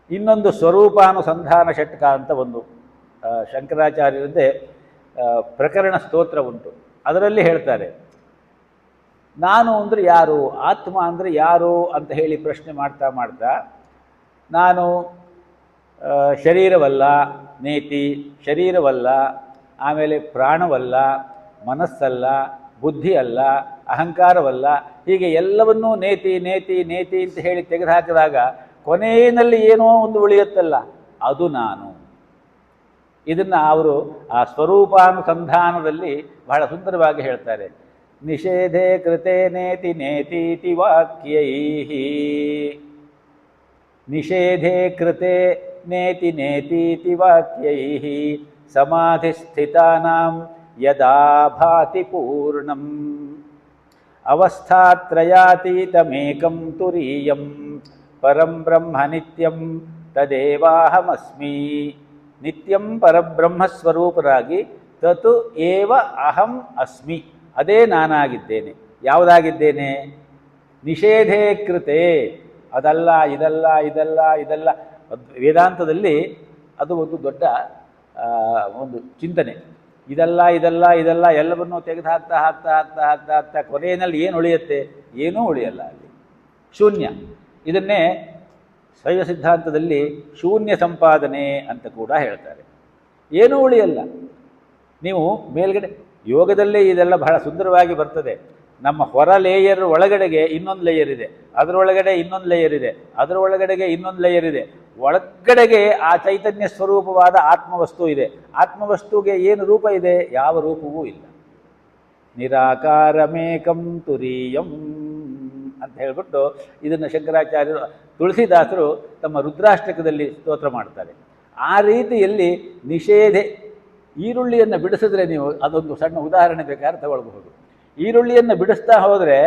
[SPEAKER 1] ಇನ್ನೊಂದು ಸ್ವರೂಪಾನುಸಂಧಾನ ಷಟ್ಕ ಅಂತ ಒಂದು ಶಂಕರಾಚಾರ್ಯರದ್ದೇ ಪ್ರಕರಣ ಸ್ತೋತ್ರ ಉಂಟು. ಅದರಲ್ಲಿ ಹೇಳ್ತಾರೆ, ನಾನು ಅಂದರೆ ಯಾರು, ಆತ್ಮ ಅಂದರೆ ಯಾರು ಅಂತ ಹೇಳಿ ಪ್ರಶ್ನೆ ಮಾಡ್ತಾ ಮಾಡ್ತಾ ನಾನು ಶರೀರವಲ್ಲ, ನೇತಿ ಶರೀರವಲ್ಲ, ಆಮೇಲೆ ಪ್ರಾಣವಲ್ಲ, ಮನಸ್ಸಲ್ಲ, ಬುದ್ಧಿ ಅಲ್ಲ, ಅಹಂಕಾರವಲ್ಲ, ಹೀಗೆ ಎಲ್ಲವನ್ನೂ ನೇತಿ ನೇತಿ ನೇತಿ ಅಂತ ಹೇಳಿ ತೆಗೆದುಹಾಕಿದಾಗ ಕೊನೆಯಲ್ಲಿ ಏನೋ ಒಂದು ಉಳಿಯುತ್ತಲ್ಲ, ಅದು ನಾನು. ಇದನ್ನು ಅವರು ಆ ಸ್ವರೂಪಾನುಸಂಧಾನದಲ್ಲಿ ಬಹಳ ಸುಂದರವಾಗಿ ಹೇಳ್ತಾರೆ. ನಿಷೇಧೆ ಕೃತೆ ನೇತಿ ನೇತೀತಿ ವಾಕ್ಯೈಃ. ನಿಷೇಧೆ ಕೃತೆ ನೇತಿ ನೇತೀತಿ ವಾಕ್ಯೈಃ ಸಮಾಧಿಸ್ಥಿತಾನಾಂ ಯದಾ ಭಾತಿ ಪೂರ್ಣಂ ಅವಸ್ಥಾತ್ರಯಾತೀತಮೇಕಂ ತುರೀಯಂ ಪರಂ ಬ್ರಹ್ಮ ನಿತ್ಯಂ ತದೇವಾಹಮಸ್ಮಿ. ನಿತ್ಯಂ ಪರಬ್ರಹ್ಮಸ್ವರೂಪರಾಗಿ ತತ್ ಏವ ಅಹಂ ಅಸ್ಮಿ, ಅದೇ ನಾನಾಗಿದ್ದೇನೆ. ಯಾವುದಾಗಿದ್ದೇನೆ? ನಿಷೇಧೇ ಕೃತೆ, ಅದಲ್ಲ ಇದಲ್ಲ ಇದಲ್ಲ ಇದಲ್ಲ. ವೇದಾಂತದಲ್ಲಿ ಅದು ಒಂದು ದೊಡ್ಡ ಒಂದು ಚಿಂತನೆ. ಇದಲ್ಲ ಇದಲ್ಲ ಇದಲ್ಲ ಎಲ್ಲವನ್ನೂ ತೆಗೆದು ಹಾಕ್ತಾ ಹಾಕ್ತಾ ಹಾಕ್ತಾ ಹಾಕ್ತಾ ಹಾಕ್ತಾ ಕೊನೆಯಲ್ಲಿ ಏನು ಉಳಿಯುತ್ತೆ? ಏನೂ ಉಳಿಯಲ್ಲ, ಅಲ್ಲಿ ಶೂನ್ಯ. ಇದನ್ನೇ ಶೈವ ಸಿದ್ಧಾಂತದಲ್ಲಿ ಶೂನ್ಯ ಸಂಪಾದನೆ ಅಂತ ಕೂಡ ಹೇಳ್ತಾರೆ. ಏನೂ ಉಳಿಯಲ್ಲ. ನೀವು ಮೇಲ್ಗಡೆ ಯೋಗದಲ್ಲೇ ಇದೆಲ್ಲ ಬಹಳ ಸುಂದರವಾಗಿ ಬರ್ತದೆ. ನಮ್ಮ ಹೊರ ಲೇಯರ್ ಒಳಗಡೆಗೆ ಇನ್ನೊಂದು ಲೇಯರ್ ಇದೆ, ಅದರೊಳಗಡೆ ಇನ್ನೊಂದು ಲೇಯರ್ ಇದೆ, ಅದರ ಒಳಗಡೆಗೆ ಇನ್ನೊಂದು ಲೇಯರ್ ಇದೆ. ಒಳಗಡೆಗೆ ಆ ಚೈತನ್ಯ ಸ್ವರೂಪವಾದ ಆತ್ಮವಸ್ತು ಇದೆ. ಆತ್ಮವಸ್ತುಗೆ ಏನು ರೂಪ ಇದೆ? ಯಾವ ರೂಪವೂ ಇಲ್ಲ. ನಿರಾಕಾರಮೇಕಂ ತುರೀಯಂ ಅಂತ ಹೇಳ್ಬಿಟ್ಟು ಇದನ್ನು ಶಂಕರಾಚಾರ್ಯರು, ತುಳಸಿದಾಸರು ತಮ್ಮ ರುದ್ರಾಷ್ಟಕದಲ್ಲಿ ಸ್ತೋತ್ರ ಮಾಡ್ತಾರೆ. ಆ ರೀತಿಯಲ್ಲಿ ನಿಷೇಧೆ, ಈರುಳ್ಳಿಯನ್ನು ಬಿಡಿಸಿದ್ರೆ ನೀವು ಅದೊಂದು ಸಣ್ಣ ಉದಾಹರಣೆ ಬೇಕಾದ್ರೆ ತಗೊಳ್ಬಹುದು. ಈರುಳ್ಳಿಯನ್ನು ಬಿಡಿಸ್ತಾ ಹೋದರೆ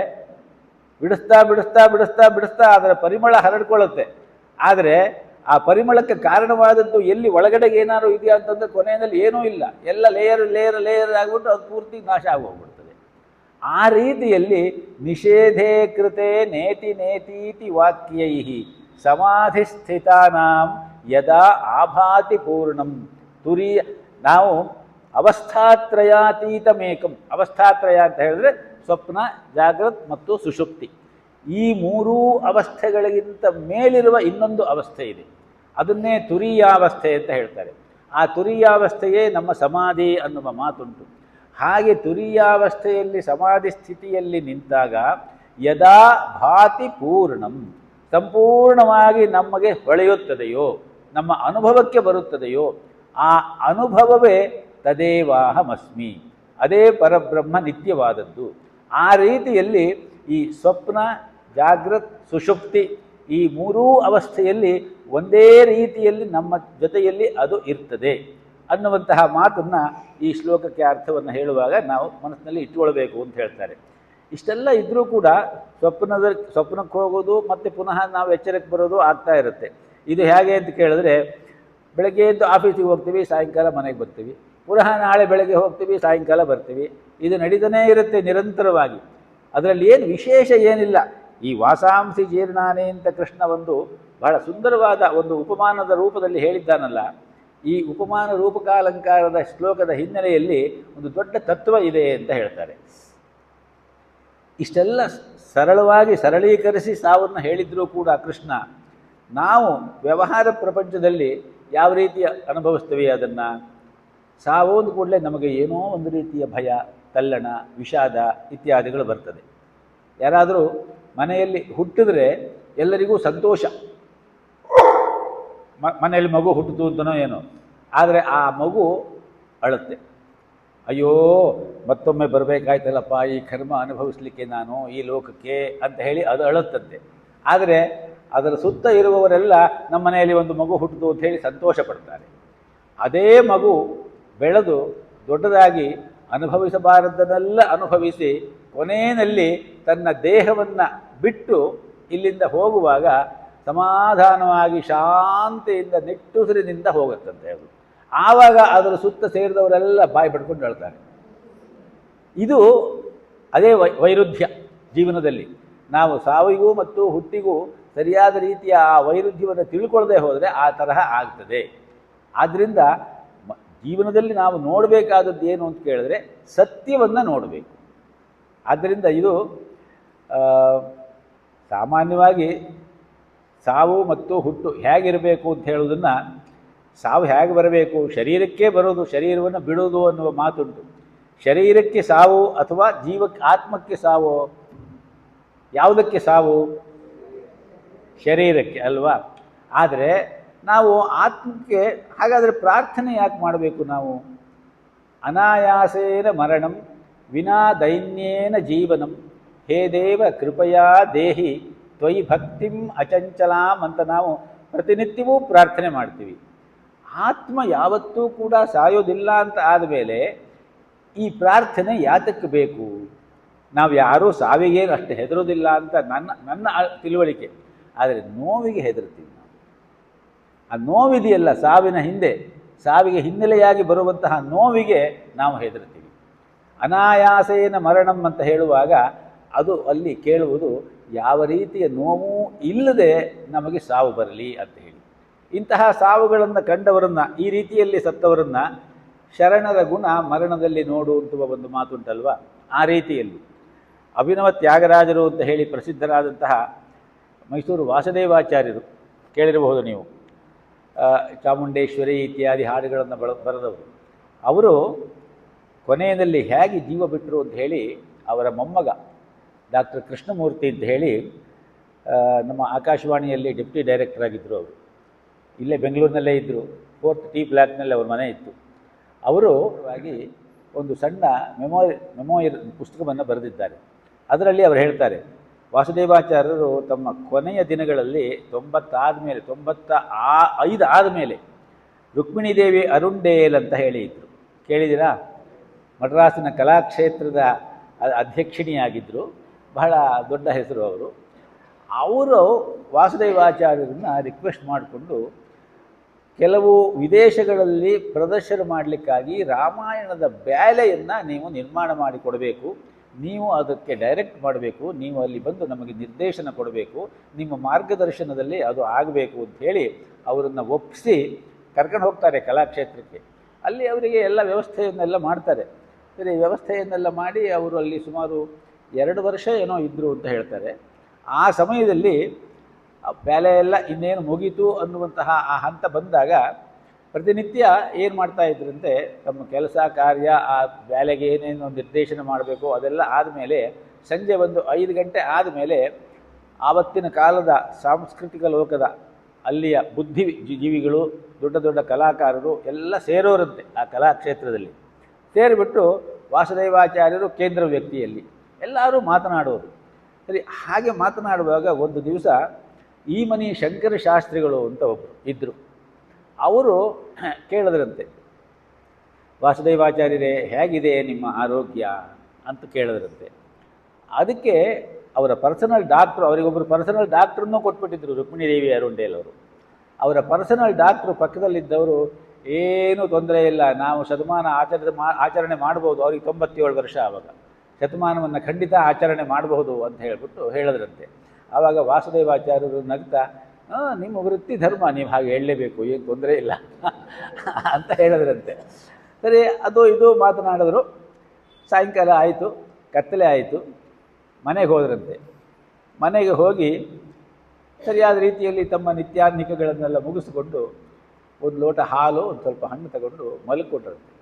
[SPEAKER 1] ಬಿಡಿಸ್ತಾ ಬಿಡಿಸ್ತಾ ಬಿಡಿಸ್ತಾ ಬಿಡಿಸ್ತಾ ಅದರ ಪರಿಮಳ ಹರಡ್ಕೊಳ್ಳುತ್ತೆ. ಆದರೆ ಆ ಪರಿಮಳಕ್ಕೆ ಕಾರಣವಾದದ್ದು ಎಲ್ಲಿ ಒಳಗಡೆಗೆ ಏನಾದ್ರು ಇದೆಯಾ ಅಂತಂದರೆ ಕೊನೆಯಲ್ಲಿ ಏನೂ ಇಲ್ಲ, ಎಲ್ಲ ಲೇಯರ್ ಲೇಯರ್ ಲೇಯರ್ ಆಗಿಬಿಟ್ಟು ಅದು ಪೂರ್ತಿ ನಾಶ ಆಗೋಗ್ಬಿಡ್ತದೆ. ಆ ರೀತಿಯಲ್ಲಿ ನಿಷೇಧೇ ಕೃತೆ ನೇತಿ ನೇತೀತಿ ವಾಕ್ಯೈ ಸಮಾಧಿಸ್ಥಿತಾನಾಂ ಯದಾ ಆಭಾತಿ ಪೂರ್ಣಂ ತುರಿಯ. ನಾವು ಅವಸ್ಥಾತ್ರಯಾತೀತಮೇಕಂ, ಅವಸ್ಥಾತ್ರಯ ಅಂತ ಹೇಳಿದ್ರೆ ಸ್ವಪ್ನ, ಜಾಗೃತ್ ಮತ್ತು ಸುಷುಪ್ತಿ, ಈ ಮೂರೂ ಅವಸ್ಥೆಗಳಿಗಿಂತ ಮೇಲಿರುವ ಇನ್ನೊಂದು ಅವಸ್ಥೆ ಇದೆ. ಅದನ್ನೇ ತುರೀಯಾವಸ್ಥೆ ಅಂತ ಹೇಳ್ತಾರೆ. ಆ ತುರೀಯಾವಸ್ಥೆಯೇ ನಮ್ಮ ಸಮಾಧಿ ಅನ್ನುವ ಮಾತುಂಟು. ಹಾಗೆ ತುರೀಯಾವಸ್ಥೆಯಲ್ಲಿ ಸಮಾಧಿ ಸ್ಥಿತಿಯಲ್ಲಿ ನಿಂತಾಗ ಯದಾ ಭಾತಿ ಪೂರ್ಣಂ, ಸಂಪೂರ್ಣವಾಗಿ ನಮಗೆ ಹೊಳೆಯುತ್ತದೆಯೋ, ನಮ್ಮ ಅನುಭವಕ್ಕೆ ಬರುತ್ತದೆಯೋ, ಆ ಅನುಭವವೇ ತದೇವಾಹಮಸ್ಮಿ, ಅದೇ ಪರಬ್ರಹ್ಮ ನಿತ್ಯವಾದದ್ದು. ಆ ರೀತಿಯಲ್ಲಿ ಈ ಸ್ವಪ್ನ, ಜಾಗೃತ್, ಸುಷುಪ್ತಿ ಈ ಮೂರೂ ಅವಸ್ಥೆಯಲ್ಲಿ ಒಂದೇ ರೀತಿಯಲ್ಲಿ ನಮ್ಮ ಜೊತೆಯಲ್ಲಿ ಅದು ಇರ್ತದೆ ಅನ್ನುವಂತಹ ಮಾತನ್ನು ಈ ಶ್ಲೋಕಕ್ಕೆ ಅರ್ಥವನ್ನು ಹೇಳುವಾಗ ನಾವು ಮನಸ್ಸಿನಲ್ಲಿ ಇಟ್ಟುಕೊಳ್ಬೇಕು ಅಂತ ಹೇಳ್ತಾರೆ. ಇಷ್ಟೆಲ್ಲ ಇದ್ದರೂ ಕೂಡ ಸ್ವಪ್ನಕ್ಕೆ ಹೋಗೋದು ಮತ್ತು ಪುನಃ ನಾವು ಎಚ್ಚರಕ್ಕೆ ಬರೋದು ಆಗ್ತಾ ಇರುತ್ತೆ. ಇದು ಹೇಗೆ ಅಂತ ಕೇಳಿದ್ರೆ, ಬೆಳಗ್ಗೆ ಎದ್ದು ಆಫೀಸಿಗೆ ಹೋಗ್ತೀವಿ, ಸಾಯಂಕಾಲ ಮನೆಗೆ ಬರ್ತೀವಿ, ಪುನಃ ನಾಳೆ ಬೆಳಗ್ಗೆ ಹೋಗ್ತೀವಿ, ಸಾಯಂಕಾಲ ಬರ್ತೀವಿ. ಇದು ನಡೀತಾನೇ ಇರುತ್ತೆ ನಿರಂತರವಾಗಿ. ಅದರಲ್ಲಿ ಏನು ವಿಶೇಷ ಏನಿಲ್ಲ. ಈ ವಾಸಾಂಸಿ ಜೀರ್ಣಾನೆ ಅಂತ ಕೃಷ್ಣ ಒಂದು ಬಹಳ ಸುಂದರವಾದ ಒಂದು ಉಪಮಾನದ ರೂಪದಲ್ಲಿ ಹೇಳಿದ್ದಾನಲ್ಲ, ಈ ಉಪಮಾನ ರೂಪಕಾಲಂಕಾರದ ಶ್ಲೋಕದ ಹಿನ್ನೆಲೆಯಲ್ಲಿ ಒಂದು ದೊಡ್ಡ ತತ್ವ ಇದೆ ಅಂತ ಹೇಳ್ತಾರೆ. ಇಷ್ಟೆಲ್ಲ ಸರಳವಾಗಿ ಸರಳೀಕರಿಸಿ ಸಾವನ್ನು ಹೇಳಿದರೂ ಕೂಡ ಕೃಷ್ಣ, ನಾವು ವ್ಯವಹಾರ ಪ್ರಪಂಚದಲ್ಲಿ ಯಾವ ರೀತಿಯ ಅನುಭವಿಸ್ತೀವಿ ಅದನ್ನು, ಸಾವು ಅಂದ ಕೂಡಲೇ ನಮಗೆ ಏನೋ ಒಂದು ರೀತಿಯ ಭಯ, ತಲ್ಲಣ, ವಿಷಾದ ಇತ್ಯಾದಿಗಳು ಬರ್ತದೆ. ಯಾರಾದರೂ ಮನೆಯಲ್ಲಿ ಹುಟ್ಟಿದ್ರೆ ಎಲ್ಲರಿಗೂ ಸಂತೋಷ, ಮನೆಯಲ್ಲಿ ಮಗು ಹುಟ್ಟಿತು ಅಂತನೋ ಏನೋ, ಆದರೆ ಆ ಮಗು ಅಳುತ್ತೆ. ಅಯ್ಯೋ ಮತ್ತೊಮ್ಮೆ ಬರಬೇಕಾಯ್ತಲ್ಲಪ್ಪ ಈ ಕರ್ಮ ಅನುಭವಿಸ್ಲಿಕ್ಕೆ ನಾನು ಈ ಲೋಕಕ್ಕೆ ಅಂತ ಹೇಳಿ ಅದು ಅಳುತ್ತಂತೆ. ಆದರೆ ಅದರ ಸುತ್ತ ಇರುವವರೆಲ್ಲ ನಮ್ಮ ಮನೆಯಲ್ಲಿ ಒಂದು ಮಗು ಹುಟ್ಟಿತು ಅಂತ ಹೇಳಿ ಸಂತೋಷ ಪಡ್ತಾರೆ. ಅದೇ ಮಗು ಬೆಳೆದು ದೊಡ್ಡದಾಗಿ ಅನುಭವಿಸಬಾರದನ್ನೆಲ್ಲ ಅನುಭವಿಸಿ ಕೊನೆಯಲ್ಲಿ ತನ್ನ ದೇಹವನ್ನು ಬಿಟ್ಟು ಇಲ್ಲಿಂದ ಹೋಗುವಾಗ ಸಮಾಧಾನವಾಗಿ ಶಾಂತಿಯಿಂದ ನಿಟ್ಟುಸಿರಿನಿಂದ ಹೋಗುತ್ತಂತೆ ಅದು. ಆವಾಗ ಅದರ ಸುತ್ತ ಸೇರಿದವರೆಲ್ಲ ಬಾಯಿ ಪಡ್ಕೊಂಡು ಹೇಳ್ತಾರೆ. ಇದು ಅದೇ ವೈರುಧ್ಯ ಜೀವನದಲ್ಲಿ. ನಾವು ಸಾವಿಗೂ ಮತ್ತು ಹುಟ್ಟಿಗೂ ಸರಿಯಾದ ರೀತಿಯ ಆ ವೈರುಧ್ಯವನ್ನು ತಿಳ್ಕೊಳ್ಳದೆ ಹೋದರೆ ಆ ತರಹ ಆಗ್ತದೆ. ಆದ್ದರಿಂದ ಜೀವನದಲ್ಲಿ ನಾವು ನೋಡಬೇಕಾದದ್ದು ಏನು ಅಂತ ಕೇಳಿದ್ರೆ ಸತ್ಯವನ್ನು ನೋಡಬೇಕು. ಆದ್ದರಿಂದ ಇದು ಸಾಮಾನ್ಯವಾಗಿ ಸಾವು ಮತ್ತು ಹುಟ್ಟು ಹೇಗಿರಬೇಕು ಅಂತ ಹೇಳೋದನ್ನು, ಸಾವು ಹೇಗೆ ಬರಬೇಕು, ಶರೀರಕ್ಕೆ ಬರೋದು, ಶರೀರವನ್ನು ಬಿಡೋದು ಅನ್ನುವ ಮಾತುಂಟು. ಶರೀರಕ್ಕೆ ಸಾವು ಅಥವಾ ಜೀವಕ್ಕೆ ಆತ್ಮಕ್ಕೆ ಸಾವು? ಯಾವುದಕ್ಕೆ ಸಾವು? ಶರೀರಕ್ಕೆ ಅಲ್ವಾ? ಆದರೆ ನಾವು ಆತ್ಮಕ್ಕೆ ಹಾಗಾದರೆ ಪ್ರಾರ್ಥನೆ ಯಾಕೆ ಮಾಡಬೇಕು ನಾವು? ಅನಾಯಾಸೇನ ಮರಣಂ ವಿನಾ ದೈನ್ಯೇನ ಜೀವನಂ ಹೇ ದೇವ ಕೃಪಯಾ ದೇಹಿ ತ್ವಯಿ ಭಕ್ತಿಂ ಅಚಂಚಲಾಂ ಅಂತ ನಾವು ಪ್ರತಿನಿತ್ಯವೂ ಪ್ರಾರ್ಥನೆ ಮಾಡ್ತೀವಿ. ಆತ್ಮ ಯಾವತ್ತೂ ಕೂಡ ಸಾಯೋದಿಲ್ಲ ಅಂತ ಆದಮೇಲೆ ಈ ಪ್ರಾರ್ಥನೆ ಯಾತಕ್ಕೆ ಬೇಕು? ನಾವು ಯಾರೂ ಸಾವಿಗೇನು ಅಷ್ಟು ಹೆದರೋದಿಲ್ಲ ಅಂತ ನನ್ನ ತಿಳುವಳಿಕೆ. ಆದರೆ ನೋವಿಗೆ ಹೆದರ್ತೀವಿ ನಾವು. ಆ ನೋವಿದೆಯಲ್ಲ ಸಾವಿನ ಹಿಂದೆ, ಸಾವಿಗೆ ಹಿನ್ನೆಲೆಯಾಗಿ ಬರುವಂತಹ ನೋವಿಗೆ ನಾವು ಹೆದರ್ತೀವಿ. ಅನಾಯಾಸೇನ ಮರಣಂ ಅಂತ ಹೇಳುವಾಗ ಅದು ಅಲ್ಲಿ ಕೇಳುವುದು ಯಾವ ರೀತಿಯ ನೋವು ಇಲ್ಲದೆ ನಮಗೆ ಸಾವು ಬರಲಿ ಅಂತ ಹೇಳಿ. ಇಂತಹ ಸಾವುಗಳನ್ನು ಕಂಡವರನ್ನು, ಈ ರೀತಿಯಲ್ಲಿ ಸತ್ತವರನ್ನು ಶರಣರ ಗುಣ ಮರಣದಲ್ಲಿ ನೋಡುವಂತಹ ಒಂದು ಮಾತುಂಟಲ್ವ, ಆ ರೀತಿಯಲ್ಲಿ ಅಭಿನವ ತ್ಯಾಗರಾಜರು ಅಂತ ಹೇಳಿ ಪ್ರಸಿದ್ಧರಾದಂತಹ ಮೈಸೂರು ವಾಸುದೇವಾಚಾರ್ಯರು ಕೇಳಿರಬಹುದು ನೀವು. ಚಾಮುಂಡೇಶ್ವರಿ ಇತ್ಯಾದಿ ಹಾಡುಗಳನ್ನು ಬರೆದವರು. ಅವರು ಕೊನೆಯಲ್ಲಿ ಹೇಗೆ ಜೀವ ಬಿಟ್ಟರು ಅಂತ ಹೇಳಿ ಅವರ ಮೊಮ್ಮಗ ಡಾಕ್ಟರ್ ಕೃಷ್ಣಮೂರ್ತಿ ಅಂತ ಹೇಳಿ ನಮ್ಮ ಆಕಾಶವಾಣಿಯಲ್ಲಿ ಡೆಪ್ಟಿ ಡೈರೆಕ್ಟರ್ ಆಗಿದ್ದರು. ಅವರು ಇಲ್ಲೇ ಬೆಂಗಳೂರಿನಲ್ಲೇ ಇದ್ದರು. 4th T ಬ್ಲಾಕ್ನಲ್ಲಿ ಅವ್ರ ಮನೆ ಇತ್ತು. ಅವರು ಆಗಿ ಒಂದು ಸಣ್ಣ ಮೆಮೋಯರ್ ಪುಸ್ತಕವನ್ನು ಬರೆದಿದ್ದಾರೆ. ಅದರಲ್ಲಿ ಅವರು ಹೇಳ್ತಾರೆ, ವಾಸುದೇವಾಚಾರ್ಯರು ತಮ್ಮ ಕೊನೆಯ ದಿನಗಳಲ್ಲಿ 95 ಆದಮೇಲೆ ರುಕ್ಮಿಣೀ ದೇವಿ ಅರುಂಡೇಲ್ ಅಂತ ಹೇಳಿ ಇದ್ದರು. ಕೇಳಿದ್ದೀರಾ? ಮಡ್ರಾಸಿನ ಕಲಾಕ್ಷೇತ್ರದ ಅಧ್ಯಕ್ಷಿಣಿಯಾಗಿದ್ದರು. ಬಹಳ ದೊಡ್ಡ ಹೆಸರು ಅವರು. ಅವರು ವಾಸುದೇವಾಚಾರ್ಯರನ್ನು ರಿಕ್ವೆಸ್ಟ್ ಮಾಡಿಕೊಂಡು ಕೆಲವು ವಿದೇಶಗಳಲ್ಲಿ ಪ್ರದರ್ಶನ ಮಾಡಲಿಕ್ಕಾಗಿ ರಾಮಾಯಣದ ಬ್ಯಾಲೆಯನ್ನು ನೀವು ನಿರ್ಮಾಣ ಮಾಡಿ ಕೊಡಬೇಕು, ನೀವು ಅದಕ್ಕೆ ಡೈರೆಕ್ಟ್ ಮಾಡಬೇಕು, ನೀವು ಅಲ್ಲಿ ಬಂದು ನಮಗೆ ನಿರ್ದೇಶನ ಕೊಡಬೇಕು, ನಿಮ್ಮ ಮಾರ್ಗದರ್ಶನದಲ್ಲಿ ಅದು ಆಗಬೇಕು ಅಂಥೇಳಿ ಅವರನ್ನು ಒಪ್ಪಿಸಿ ಕರ್ಕೊಂಡು ಹೋಗ್ತಾರೆ ಕಲಾಕ್ಷೇತ್ರಕ್ಕೆ. ಅಲ್ಲಿ ಅವರಿಗೆ ಎಲ್ಲ ವ್ಯವಸ್ಥೆಯನ್ನೆಲ್ಲ ಮಾಡ್ತಾರೆ. ಸರಿ, ವ್ಯವಸ್ಥೆಯನ್ನೆಲ್ಲ ಮಾಡಿ ಅವರು ಅಲ್ಲಿ ಸುಮಾರು 2 ವರ್ಷ ಏನೋ ಇದ್ದರು ಅಂತ ಹೇಳ್ತಾರೆ. ಆ ಸಮಯದಲ್ಲಿ ಬ್ಯಾಲೆ ಎಲ್ಲ ಇನ್ನೇನು ಮುಗೀತು ಅನ್ನುವಂತಹ ಆ ಹಂತ ಬಂದಾಗ ಪ್ರತಿನಿತ್ಯ ಏನು ಮಾಡ್ತಾಯಿದ್ರಂತೆ, ತಮ್ಮ ಕೆಲಸ ಕಾರ್ಯ ಆ ಬ್ಯಾಲೆಗೆ ಏನೇನು ನಿರ್ದೇಶನ ಮಾಡಬೇಕು ಅದೆಲ್ಲ ಆದಮೇಲೆ ಸಂಜೆ ಒಂದು 5 ಗಂಟೆ ಆದಮೇಲೆ ಆವತ್ತಿನ ಕಾಲದ ಸಾಂಸ್ಕೃತಿಕ ಲೋಕದ ಅಲ್ಲಿಯ ಬುದ್ಧಿಜೀವಿಗಳು, ದೊಡ್ಡ ದೊಡ್ಡ ಕಲಾಕಾರರು ಎಲ್ಲ ಸೇರೋರಂತೆ ಆ ಕಲಾಕ್ಷೇತ್ರದಲ್ಲಿ. ಸೇರಿಬಿಟ್ಟು ವಾಸುದೇವಾಚಾರ್ಯರು ಕೇಂದ್ರ ವ್ಯಕ್ತಿಯಲ್ಲಿ ಎಲ್ಲರೂ ಮಾತನಾಡೋರು. ಸರಿ, ಹಾಗೆ ಮಾತನಾಡುವಾಗ ಒಂದು ದಿವಸ ಈಮನಿ ಶಂಕರ ಶಾಸ್ತ್ರಿಗಳು ಅಂತ ಒಬ್ಬರು ಇದ್ದರು. ಅವರು ಕೇಳಿದ್ರಂತೆ, ವಾಸುದೇವಾಚಾರ್ಯರೇ ಹೇಗಿದೆ ನಿಮ್ಮ ಆರೋಗ್ಯ ಅಂತ ಕೇಳಿದ್ರಂತೆ. ಅದಕ್ಕೆ ಅವರ ಪರ್ಸನಲ್ ಡಾಕ್ಟ್ರು, ಅವರಿಗೊಬ್ಬರು ಪರ್ಸನಲ್ ಡಾಕ್ಟ್ರನ್ನೂ ಕೊಟ್ಬಿಟ್ಟಿದ್ರು ರುಕ್ಮಿಣೀ ದೇವಿ ಅರುಂಡೇಲ್ ಅವರು. ಅವರ ಪರ್ಸನಲ್ ಡಾಕ್ಟ್ರು ಪಕ್ಕದಲ್ಲಿದ್ದವರು, ಏನೂ ತೊಂದರೆ ಇಲ್ಲ, ನಾವು ಶತಮಾನ ಆಚರಣೆ ಮಾಡ್ಬೋದು. ಅವ್ರಿಗೆ 97 ವರ್ಷ. ಆವಾಗ ಶತಮಾನವನ್ನು ಖಂಡಿತ ಆಚರಣೆ ಮಾಡಬಹುದು ಅಂತ ಹೇಳಿಬಿಟ್ಟು ಹೇಳಿದ್ರಂತೆ. ಆವಾಗ ವಾಸುದೇವಾಚಾರ್ಯರು ನಗ್ತಾ, ನಿಮ್ಮ ವೃತ್ತಿ ಧರ್ಮ, ನೀವು ಹಾಗೆ ಹೇಳಲೇಬೇಕು, ಏನು ತೊಂದರೆ ಇಲ್ಲ ಅಂತ ಹೇಳಿದ್ರಂತೆ. ಸರಿ, ಅದು ಇದು ಮಾತನಾಡಿದ್ರು. ಸಾಯಂಕಾಲ ಆಯಿತು, ಕತ್ತಲೆ ಆಯಿತು, ಮನೆಗೆ ಹೋದ್ರಂತೆ. ಮನೆಗೆ ಹೋಗಿ ಸರಿಯಾದ ರೀತಿಯಲ್ಲಿ ತಮ್ಮ ನಿತ್ಯಾನ್ನಿಕಗಳನ್ನೆಲ್ಲ ಮುಗಿಸಿಕೊಂಡು ಒಂದು ಲೋಟ ಹಾಲು, ಒಂದು ಸ್ವಲ್ಪ ಹಣ್ಣು ತಗೊಂಡು ಮಲ್ಕೊಟ್ರಂತೆ.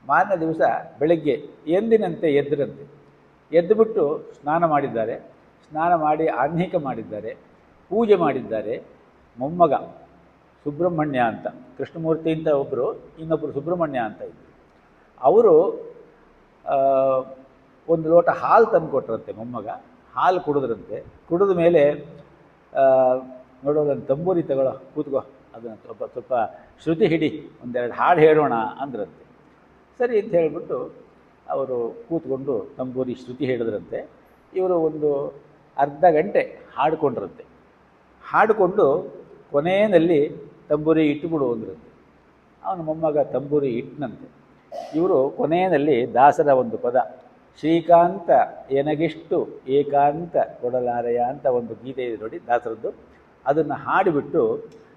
[SPEAKER 1] ಮಾರನೇ ದಿವಸ ಬೆಳಗ್ಗೆ ಎಂದಿನಂತೆ ಎದ್ದರಂತೆ. ಎದ್ದುಬಿಟ್ಟು ಸ್ನಾನ ಮಾಡಿದ್ದಾರೆ. ಸ್ನಾನ ಮಾಡಿ ಆಹ್ನಿಕ ಮಾಡಿದ್ದಾರೆ, ಪೂಜೆ ಮಾಡಿದ್ದಾರೆ. ಮೊಮ್ಮಗ ಸುಬ್ರಹ್ಮಣ್ಯ ಅಂತ, ಕೃಷ್ಣಮೂರ್ತಿ ಅಂತ ಒಬ್ಬರು, ಇನ್ನೊಬ್ಬರು ಸುಬ್ರಹ್ಮಣ್ಯ ಅಂತ ಇದ್ದರು. ಅವರು ಒಂದು ಲೋಟ ಹಾಲು ತಂದು ಕೊಟ್ಟರಂತೆ ಮೊಮ್ಮಗ. ಹಾಲು ಕುಡಿದ್ರಂತೆ. ಕುಡಿದ ಮೇಲೆ ನೋಡೋದನ್ನು ತಂಬೂರಿ ತಗೊಳ್ಳೋ, ಕೂತ್ಕೋ, ಅದನ್ನು ಸ್ವಲ್ಪ ಶ್ರುತಿ ಹಿಡಿ, ಒಂದೆರಡು ಹಾಡು ಹೇಳೋಣ ಅಂದ್ರಂತೆ. ಸರಿ ಅಂತ ಹೇಳಿಬಿಟ್ಟು ಅವರು ಕೂತ್ಕೊಂಡು ತಂಬೂರಿ ಶ್ರುತಿ ಹೇಳಿದ್ರಂತೆ. ಇವರು ಒಂದು ಅರ್ಧ ಗಂಟೆ ಹಾಡಿಕೊಂಡ್ರಂತೆ. ಹಾಡಿಕೊಂಡು ಕೊನೆಯಲ್ಲಿ ತಂಬೂರಿ ಇಟ್ಟುಬಿಡು ಅಂದ್ರಂತೆ. ಅವನ ಮೊಮ್ಮಗ ತಂಬೂರಿ ಇಟ್ಟನಂತೆ. ಇವರು ಕೊನೆಯಲ್ಲಿ ದಾಸರ ಒಂದು ಪದ, ಶ್ರೀಕಾಂತ ಎನಗಿಷ್ಟು ಏಕಾಂತ ಕೊಡಲಾರೆಯ ಅಂತ ಒಂದು ಗೀತೆ ಇದೆ ನೋಡಿ ದಾಸರದ್ದು. ಅದನ್ನು ಹಾಡಿಬಿಟ್ಟು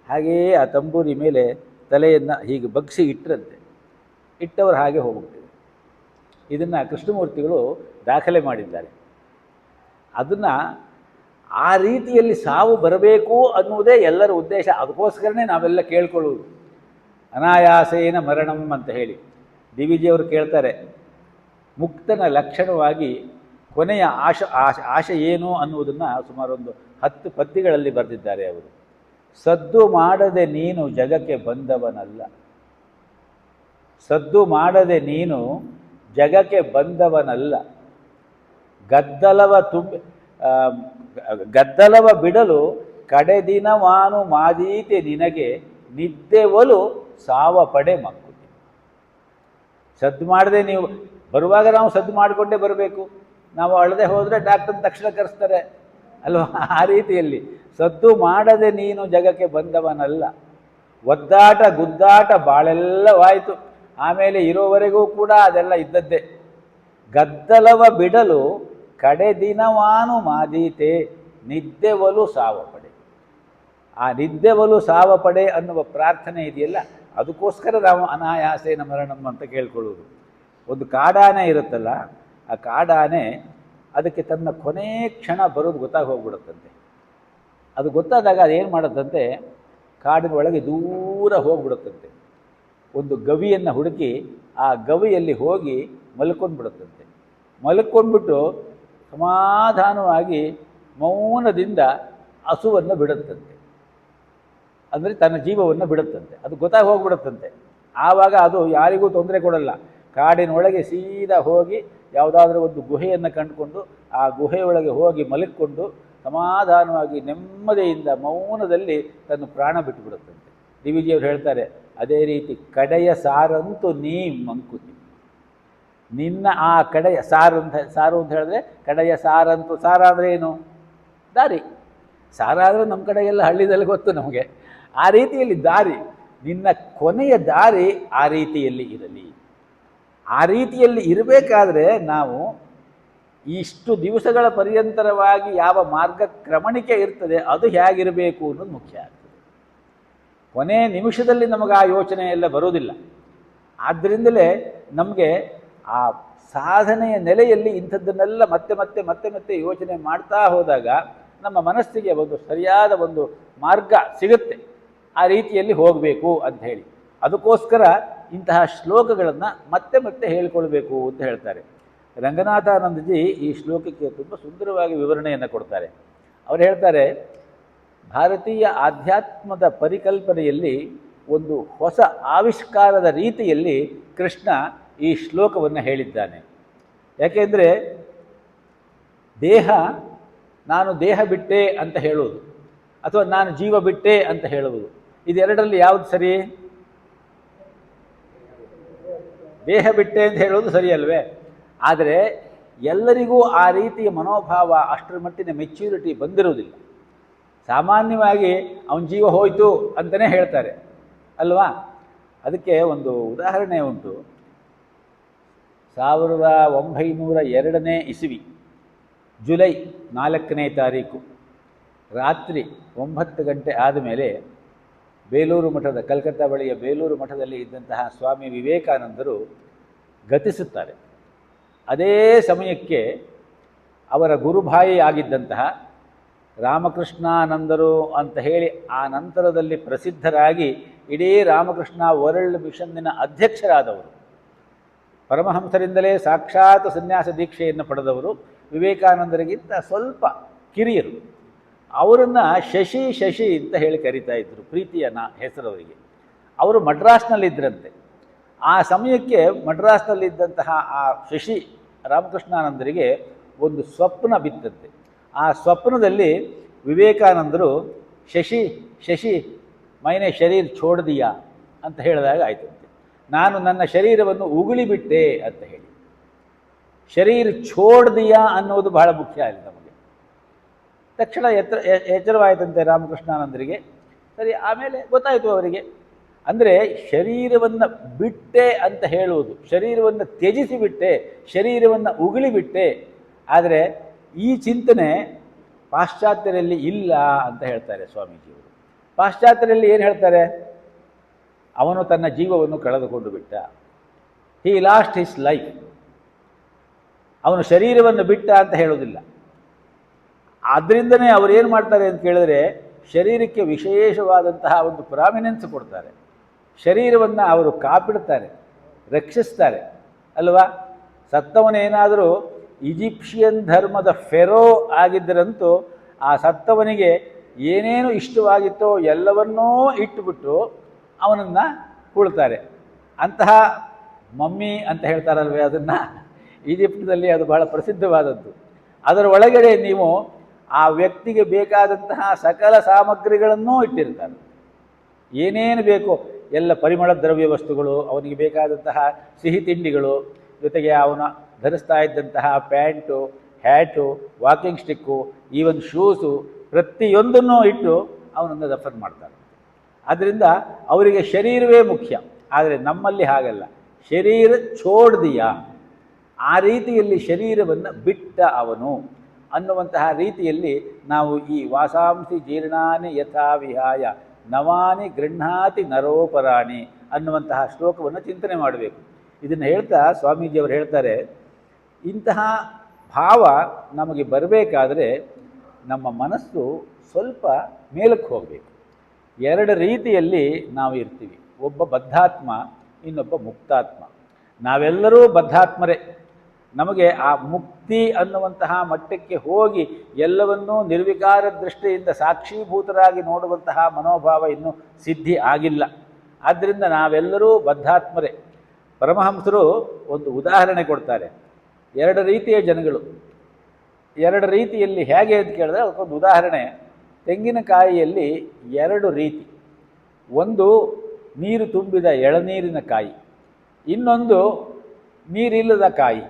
[SPEAKER 1] ಹಾಗೆಯೇ ಆ ತಂಬೂರಿ ಮೇಲೆ ತಲೆಯನ್ನು ಹೀಗೆ ಬಗ್ಗಿಸಿ ಇಟ್ಟರಂತೆ. ಇಟ್ಟವರು ಹಾಗೆ ಹೋಗ್ಬಿಟ್ಟಿದೆ. ಇದನ್ನು ಕೃಷ್ಣಮೂರ್ತಿಗಳು ದಾಖಲೆ ಮಾಡಿದ್ದಾರೆ. ಅದನ್ನು ಆ ರೀತಿಯಲ್ಲಿ ಸಾವು ಬರಬೇಕು ಅನ್ನುವುದೇ ಎಲ್ಲರ ಉದ್ದೇಶ. ಅದಕ್ಕೋಸ್ಕರನೇ ನಾವೆಲ್ಲ ಕೇಳ್ಕೊಳ್ಳುವುದು, ಅನಾಯಾಸೇನ ಮರಣಂ ಅಂತ ಹೇಳಿ. ಡಿ ವಿ ಜಿಯವರು ಕೇಳ್ತಾರೆ, ಮುಕ್ತನ ಲಕ್ಷಣವಾಗಿ ಕೊನೆಯ ಆಶೆ ಏನು ಅನ್ನುವುದನ್ನು ಸುಮಾರು ಒಂದು 10 ಪದ್ಯಗಳಲ್ಲಿ ಬರೆದಿದ್ದಾರೆ ಅವರು. ಸದ್ದು ಮಾಡದೆ ನೀನು ಜಗಕ್ಕೆ ಬಂದವನಲ್ಲ, ಸದ್ದು ಮಾಡದೆ ನೀನು ಜಗಕ್ಕೆ ಬಂದವನಲ್ಲ, ಗದ್ದಲವ ಬಿಡಲು ಕಡೆದಿನವಾನು ಮಾದೀತೆ ನಿನಗೆ ನಿದ್ದೆವಲು ಸಾವ ಪಡೆ ಮಕ್ಕಳು. ಸದ್ದು ಮಾಡದೆ ನೀವು ಬರುವಾಗ ನಾವು ಸದ್ದು ಮಾಡಿಕೊಂಡೇ ಬರಬೇಕು. ನಾವು ಅಳದೆ ಹೋದರೆ ಡಾಕ್ಟರ್ ತಕ್ಷಣ ಕರೆಸ್ತಾರೆ ಅಲ್ವಾ? ಆ ರೀತಿಯಲ್ಲಿ ಸದ್ದು ಮಾಡದೆ ನೀನು ಜಗಕ್ಕೆ ಬಂದವನಲ್ಲ. ಒದ್ದಾಟ ಗುದ್ದಾಟ ಬಾಳೆಲ್ಲವಾಯಿತು. ಆಮೇಲೆ ಇರೋವರೆಗೂ ಕೂಡ ಅದೆಲ್ಲ ಇದ್ದದ್ದೇ. ಗದ್ದಲವ ಬಿಡಲು ಕಡೆ ದಿನವಾನು ಮಾದೀತೆ ನಿದ್ದೆವಲು ಸಾವ ಪಡೆ. ಆ ನಿದ್ದೆವಲು ಸಾವ ಪಡೆ ಅನ್ನುವ ಪ್ರಾರ್ಥನೆ ಇದೆಯಲ್ಲ, ಅದಕ್ಕೋಸ್ಕರ ನಾವು ಅನಾಯಾಸೇನ ಮರಣಂ ಅಂತ ಕೇಳ್ಕೊಳ್ಳೋದು. ಒಂದು ಕಾಡಾನೆ ಇರುತ್ತಲ್ಲ, ಆ ಕಾಡಾನೆ ಅದಕ್ಕೆ ತನ್ನ ಕೊನೆ ಕ್ಷಣ ಬರೋದು ಗೊತ್ತಾಗಿ ಹೋಗ್ಬಿಡುತ್ತಂತೆ. ಅದು ಗೊತ್ತಾದಾಗ ಅದೇನು ಮಾಡುತ್ತಂತೆ, ಕಾಡಿನ ಒಳಗೆ ದೂರ ಹೋಗಿಬಿಡುತ್ತಂತೆ. ಒಂದು ಗವಿಯನ್ನು ಹುಡುಕಿ ಆ ಗವಿಯಲ್ಲಿ ಹೋಗಿ ಮಲ್ಕೊಂಡ್ಬಿಡುತ್ತಂತೆ. ಮಲ್ಕೊಂಡ್ಬಿಟ್ಟು ಸಮಾಧಾನವಾಗಿ ಮೌನದಿಂದ ಹಸುವನ್ನು ಬಿಡುತ್ತಂತೆ. ಅಂದರೆ ತನ್ನ ಜೀವವನ್ನು ಬಿಡುತ್ತಂತೆ. ಅದು ಗೊತ್ತಾಗಿ ಹೋಗ್ಬಿಡುತ್ತಂತೆ. ಆವಾಗ ಅದು ಯಾರಿಗೂ ತೊಂದರೆ ಕೊಡಲ್ಲ. ಕಾಡಿನೊಳಗೆ ಸೀದಾ ಹೋಗಿ ಯಾವುದಾದ್ರೂ ಒಂದು ಗುಹೆಯನ್ನು ಕಂಡುಕೊಂಡು ಆ ಗುಹೆಯೊಳಗೆ ಹೋಗಿ ಮಲಗಿಕೊಂಡು ಸಮಾಧಾನವಾಗಿ ನೆಮ್ಮದಿಯಿಂದ ಮೌನದಲ್ಲಿ ತನ್ನ ಪ್ರಾಣ ಬಿಟ್ಟುಬಿಡುತ್ತಂತೆ. ಡಿ ವಿ ಜಿಯವರು ಹೇಳ್ತಾರೆ, ಅದೇ ರೀತಿ ಕಡೆಯ ಸಾರಂತೂ ನೀ ಮಂಕುತಿ, ನಿನ್ನ ಆ ಕಡೆಯ ಸಾರು ಅಂತ ಹೇಳಿದ್ರೆ ಕಡೆಯ ಸಾರಂತೂ, ಸಾರ ಅಂದರೆ ಏನು? ದಾರಿ. ಸಾರ ಅಂದರೆ ನಮ್ಮ ಕಡೆಗೆಲ್ಲ ಹಳ್ಳಿದಲ್ಲಿ ಗೊತ್ತು ನಮಗೆ. ಆ ರೀತಿಯಲ್ಲಿ ದಾರಿ, ನಿನ್ನ ಕೊನೆಯ ದಾರಿ ಆ ರೀತಿಯಲ್ಲಿ ಇರಲಿ. ಆ ರೀತಿಯಲ್ಲಿ ಇರಬೇಕಾದ್ರೆ ನಾವು ಇಷ್ಟು ದಿವಸಗಳ ಪರ್ಯಂತರವಾಗಿ ಯಾವ ಮಾರ್ಗಕ್ರಮಣಿಕೆ ಇರ್ತದೆ ಅದು ಹೇಗಿರಬೇಕು ಅನ್ನೋದು ಮುಖ್ಯ ಆಗ್ತದೆ. ಕೊನೆ ನಿಮಿಷದಲ್ಲಿ ನಮಗೆ ಆ ಯೋಚನೆ ಎಲ್ಲ ಬರೋದಿಲ್ಲ. ಆದ್ದರಿಂದಲೇ ನಮಗೆ ಆ ಸಾಧನೆಯ ನೆಲೆಯಲ್ಲಿ ಇಂಥದ್ದನ್ನೆಲ್ಲ ಮತ್ತೆ ಮತ್ತೆ ಮತ್ತೆ ಮತ್ತೆ ಯೋಚನೆ ಮಾಡ್ತಾ ಹೋದಾಗ ನಮ್ಮ ಮನಸ್ಸಿಗೆ ಒಂದು ಸರಿಯಾದ ಒಂದು ಮಾರ್ಗ ಸಿಗುತ್ತೆ. ಆ ರೀತಿಯಲ್ಲಿ ಹೋಗಬೇಕು ಅಂತ ಹೇಳಿ ಅದಕ್ಕೋಸ್ಕರ ಇಂತಹ ಶ್ಲೋಕಗಳನ್ನು ಮತ್ತೆ ಮತ್ತೆ ಹೇಳಿಕೊಳ್ಬೇಕು ಅಂತ ಹೇಳ್ತಾರೆ. ರಂಗನಾಥಾನಂದಜಿ ಈ ಶ್ಲೋಕಕ್ಕೆ ತುಂಬ ಸುಂದರವಾಗಿ ವಿವರಣೆಯನ್ನು ಕೊಡ್ತಾರೆ. ಅವರು ಹೇಳ್ತಾರೆ, ಭಾರತೀಯ ಆಧ್ಯಾತ್ಮದ ಪರಿಕಲ್ಪನೆಯಲ್ಲಿ ಒಂದು ಹೊಸ ಆವಿಷ್ಕಾರದ ರೀತಿಯಲ್ಲಿ ಕೃಷ್ಣ ಈ ಶ್ಲೋಕವನ್ನು ಹೇಳಿದ್ದಾನೆ. ಯಾಕೆಂದರೆ ನಾನು ದೇಹ ಬಿಟ್ಟೆ ಅಂತ ಹೇಳುವುದು ಅಥವಾ ನಾನು ಜೀವ ಬಿಟ್ಟೆ ಅಂತ ಹೇಳುವುದು, ಇದೆರಡರಲ್ಲಿ ಯಾವುದು ಸರಿ? ದೇಹ ಬಿಟ್ಟೆ ಅಂತ ಹೇಳೋದು ಸರಿ ಅಲ್ವೇ? ಆದರೆ ಎಲ್ಲರಿಗೂ ಆ ರೀತಿಯ ಮನೋಭಾವ ಅಷ್ಟರ ಮಟ್ಟಿನ ಮೆಚ್ಯೂರಿಟಿ ಬಂದಿರುವುದಿಲ್ಲ. ಸಾಮಾನ್ಯವಾಗಿ ಅವನ ಜೀವ ಹೋಯಿತು ಅಂತಲೇ ಹೇಳ್ತಾರೆ ಅಲ್ವಾ? ಅದಕ್ಕೆ ಒಂದು ಉದಾಹರಣೆ ಉಂಟು. 1902 ಇಸವಿ ಜುಲೈ 4ನೇ ತಾರೀಕು ರಾತ್ರಿ 9 ಗಂಟೆ ಆದಮೇಲೆ ಬೇಲೂರು ಮಠದ, ಕಲ್ಕತ್ತಾ ಬಳಿಯ ಬೇಲೂರು ಮಠದಲ್ಲಿ ಇದ್ದಂತಹ ಸ್ವಾಮಿ ವಿವೇಕಾನಂದರು ಗತಿಸುತ್ತಾರೆ. ಅದೇ ಸಮಯಕ್ಕೆ ಅವರ ಗುರುಭಾಯಿ ಆಗಿದ್ದಂತಹ ರಾಮಕೃಷ್ಣಾನಂದರು ಅಂತ ಹೇಳಿ ಆ ನಂತರದಲ್ಲಿ ಪ್ರಸಿದ್ಧರಾಗಿ ಇಡೀ ರಾಮಕೃಷ್ಣ ವರ್ಲ್ಡ್ ಮಿಷನ್ನಿನ ಅಧ್ಯಕ್ಷರಾದವರು, ಪರಮಹಂಸರಿಂದಲೇ ಸಾಕ್ಷಾತ್ ಸನ್ಯಾಸ ದೀಕ್ಷೆಯನ್ನು ಪಡೆದವರು, ವಿವೇಕಾನಂದರಿಗಿಂತ ಸ್ವಲ್ಪ ಕಿರಿಯರು. ಅವರನ್ನು ಶಶಿ ಅಂತ ಹೇಳಿ ಕರೀತಾ ಇದ್ದರು, ಪ್ರೀತಿಯ ಹೆಸರವರಿಗೆ. ಅವರು ಮಡ್ರಾಸ್ನಲ್ಲಿದ್ದರಂತೆ. ಆ ಸಮಯಕ್ಕೆ ಮಡ್ರಾಸ್ನಲ್ಲಿದ್ದಂತಹ ಆ ಶಶಿ ರಾಮಕೃಷ್ಣಾನಂದರಿಗೆ ಒಂದು ಸ್ವಪ್ನ ಬಿತ್ತಂತೆ. ಆ ಸ್ವಪ್ನದಲ್ಲಿ ವಿವೇಕಾನಂದರು ಶಶಿ ಮೈನೆ ಶರೀರ್ ಛೋಡ್ ದಿಯಾ ಅಂತ ಹೇಳಿದಾಗ ಆಯ್ತಂತೆ. ನಾನು ನನ್ನ ಶರೀರವನ್ನು ಉಗುಳಿಬಿಟ್ಟೆ ಅಂತ ಹೇಳಿ. ಶರೀರ್ ಛೋಡ್ ದಿಯಾ ಅನ್ನೋದು ಬಹಳ ಮುಖ್ಯ ಅಲ್ಲಿ ನಮಗೆ. ತಕ್ಷಣ ಎಚ್ಚರವಾಯಿತಂತೆ ರಾಮಕೃಷ್ಣಾನಂದರಿಗೆ. ಸರಿ, ಆಮೇಲೆ ಗೊತ್ತಾಯಿತು ಅವರಿಗೆ. ಅಂದರೆ ಶರೀರವನ್ನು ಬಿಟ್ಟೆ ಅಂತ ಹೇಳುವುದು, ಶರೀರವನ್ನು ತ್ಯಜಿಸಿಬಿಟ್ಟೆ, ಶರೀರವನ್ನು ಉಗುಳಿಬಿಟ್ಟೆ. ಆದರೆ ಈ ಚಿಂತನೆ ಪಾಶ್ಚಾತ್ಯರಲ್ಲಿ ಇಲ್ಲ ಅಂತ ಹೇಳ್ತಾರೆ ಸ್ವಾಮೀಜಿಯವರು. ಪಾಶ್ಚಾತ್ಯರಲ್ಲಿ ಏನು ಹೇಳ್ತಾರೆ? ಅವನು ತನ್ನ ಜೀವವನ್ನು ಕಳೆದುಕೊಂಡು ಬಿಟ್ಟ, ಹಿ ಲಾಸ್ಟ್ ಹಿಸ್ ಲೈಫ್. ಅವನು ಶರೀರವನ್ನು ಬಿಟ್ಟ ಅಂತ ಹೇಳೋದಿಲ್ಲ. ಆದ್ದರಿಂದನೇ ಅವರು ಏನು ಮಾಡ್ತಾರೆ ಅಂತ ಕೇಳಿದ್ರೆ, ಶರೀರಕ್ಕೆ ವಿಶೇಷವಾದಂತಹ ಒಂದು ಪ್ರಾಮಿನೆನ್ಸ್ ಕೊಡ್ತಾರೆ. ಶರೀರವನ್ನು ಅವರು ಕಾಪಿಡ್ತಾರೆ, ರಕ್ಷಿಸ್ತಾರೆ ಅಲ್ವಾ? ಸತ್ತವನೇನಾದರೂ ಈಜಿಪ್ಷಿಯನ್ ಧರ್ಮದ ಫೆರೋ ಆಗಿದ್ದರಂತೂ ಆ ಸತ್ತವನಿಗೆ ಏನೇನು ಇಷ್ಟವಾಗಿತ್ತೋ ಎಲ್ಲವನ್ನೂ ಇಟ್ಟುಬಿಟ್ಟು ಅವನನ್ನು ಹೂಳ್ತಾರೆ. ಅಂತಹ ಮಮ್ಮಿ ಅಂತ ಹೇಳ್ತಾರಲ್ವೇ, ಅದನ್ನು ಈಜಿಪ್ಟ್ನಲ್ಲಿ ಅದು ಬಹಳ ಪ್ರಸಿದ್ಧವಾದದ್ದು. ಅದರ ಒಳಗಡೆ ನೀವು ಆ ವ್ಯಕ್ತಿಗೆ ಬೇಕಾದಂತಹ ಸಕಲ ಸಾಮಗ್ರಿಗಳನ್ನೂ ಇಟ್ಟಿರ್ತಾರೆ. ಏನೇನು ಬೇಕೋ ಎಲ್ಲ ಪರಿಮಳ ದ್ರವ್ಯ ವಸ್ತುಗಳು, ಅವನಿಗೆ ಬೇಕಾದಂತಹ ಸಿಹಿ ತಿಂಡಿಗಳು, ಜೊತೆಗೆ ಅವನು ಧರಿಸ್ತಾ ಇದ್ದಂತಹ pant, hat, walking stick, even shoes, ಪ್ರತಿಯೊಂದನ್ನು ಇಟ್ಟು ಅವನನ್ನು ದಫನ್ ಮಾಡ್ತಾರೆ. ಆದ್ದರಿಂದ ಅವರಿಗೆ ಶರೀರವೇ ಮುಖ್ಯ. ಆದರೆ ನಮ್ಮಲ್ಲಿ ಹಾಗಲ್ಲ. ಶರೀರ ಛೋಡ್ ದಿಯಾ, ಆ ರೀತಿಯಲ್ಲಿ ಶರೀರವನ್ನು ಬಿಟ್ಟ ಅವನು ಅನ್ನುವಂತಹ ರೀತಿಯಲ್ಲಿ ನಾವು ಈ ವಾಸಾಂಸಿ ಜೀರ್ಣಾನಿ ಯಥಾ ವಿಹಾಯ ನವಾನಿ ಗೃಹ್ಣಾತಿ ನರೋಪರಾಣಿ ಅನ್ನುವಂತಹ ಶ್ಲೋಕವನ್ನು ಚಿಂತನೆ ಮಾಡಬೇಕು. ಇದನ್ನು ಹೇಳ್ತಾ ಸ್ವಾಮೀಜಿಯವರು ಹೇಳ್ತಾರೆ, ಇಂತಹ ಭಾವ ನಮಗೆ ಬರಬೇಕಾದರೆ ನಮ್ಮ ಮನಸ್ಸು ಸ್ವಲ್ಪ ಮೇಲಕ್ಕೆ ಹೋಗಬೇಕು. ಎರಡು ರೀತಿಯಲ್ಲಿ ನಾವು ಇರ್ತೀವಿ. ಒಬ್ಬ ಬದ್ಧಾತ್ಮ, ಇನ್ನೊಬ್ಬ ಮುಕ್ತಾತ್ಮ. ನಾವೆಲ್ಲರೂ ಬದ್ಧಾತ್ಮರೇ. ನಮಗೆ ಆ ಮುಕ್ತಿ ಅನ್ನುವಂತಹ ಮಟ್ಟಕ್ಕೆ ಹೋಗಿ ಎಲ್ಲವನ್ನೂ ನಿರ್ವಿಕಾರ ದೃಷ್ಟಿಯಿಂದ ಸಾಕ್ಷೀಭೂತರಾಗಿ ನೋಡುವಂತಹ ಮನೋಭಾವ ಇನ್ನೂ ಸಿದ್ಧಿ ಆಗಿಲ್ಲ. ಆದ್ದರಿಂದ ನಾವೆಲ್ಲರೂ ಬದ್ಧಾತ್ಮರೇ. ಪರಮಹಂಸರು ಒಂದು ಉದಾಹರಣೆ ಕೊಡ್ತಾರೆ. ಎರಡು ರೀತಿಯ ಜನಗಳು, ಎರಡು ರೀತಿಯಲ್ಲಿ ಹೇಗೆ ಅಂತ ಕೇಳಿದ್ರೆ ಅದಕ್ಕೊಂದು ಉದಾಹರಣೆ. ತೆಂಗಿನಕಾಯಿಯಲ್ಲಿ ಎರಡು ರೀತಿ. ಒಂದು ನೀರು ತುಂಬಿದ ಎಳನೀರಿನ ಕಾಯಿ, ಇನ್ನೊಂದು ನೀರಿಲ್ಲದ ಕಾಯಿ.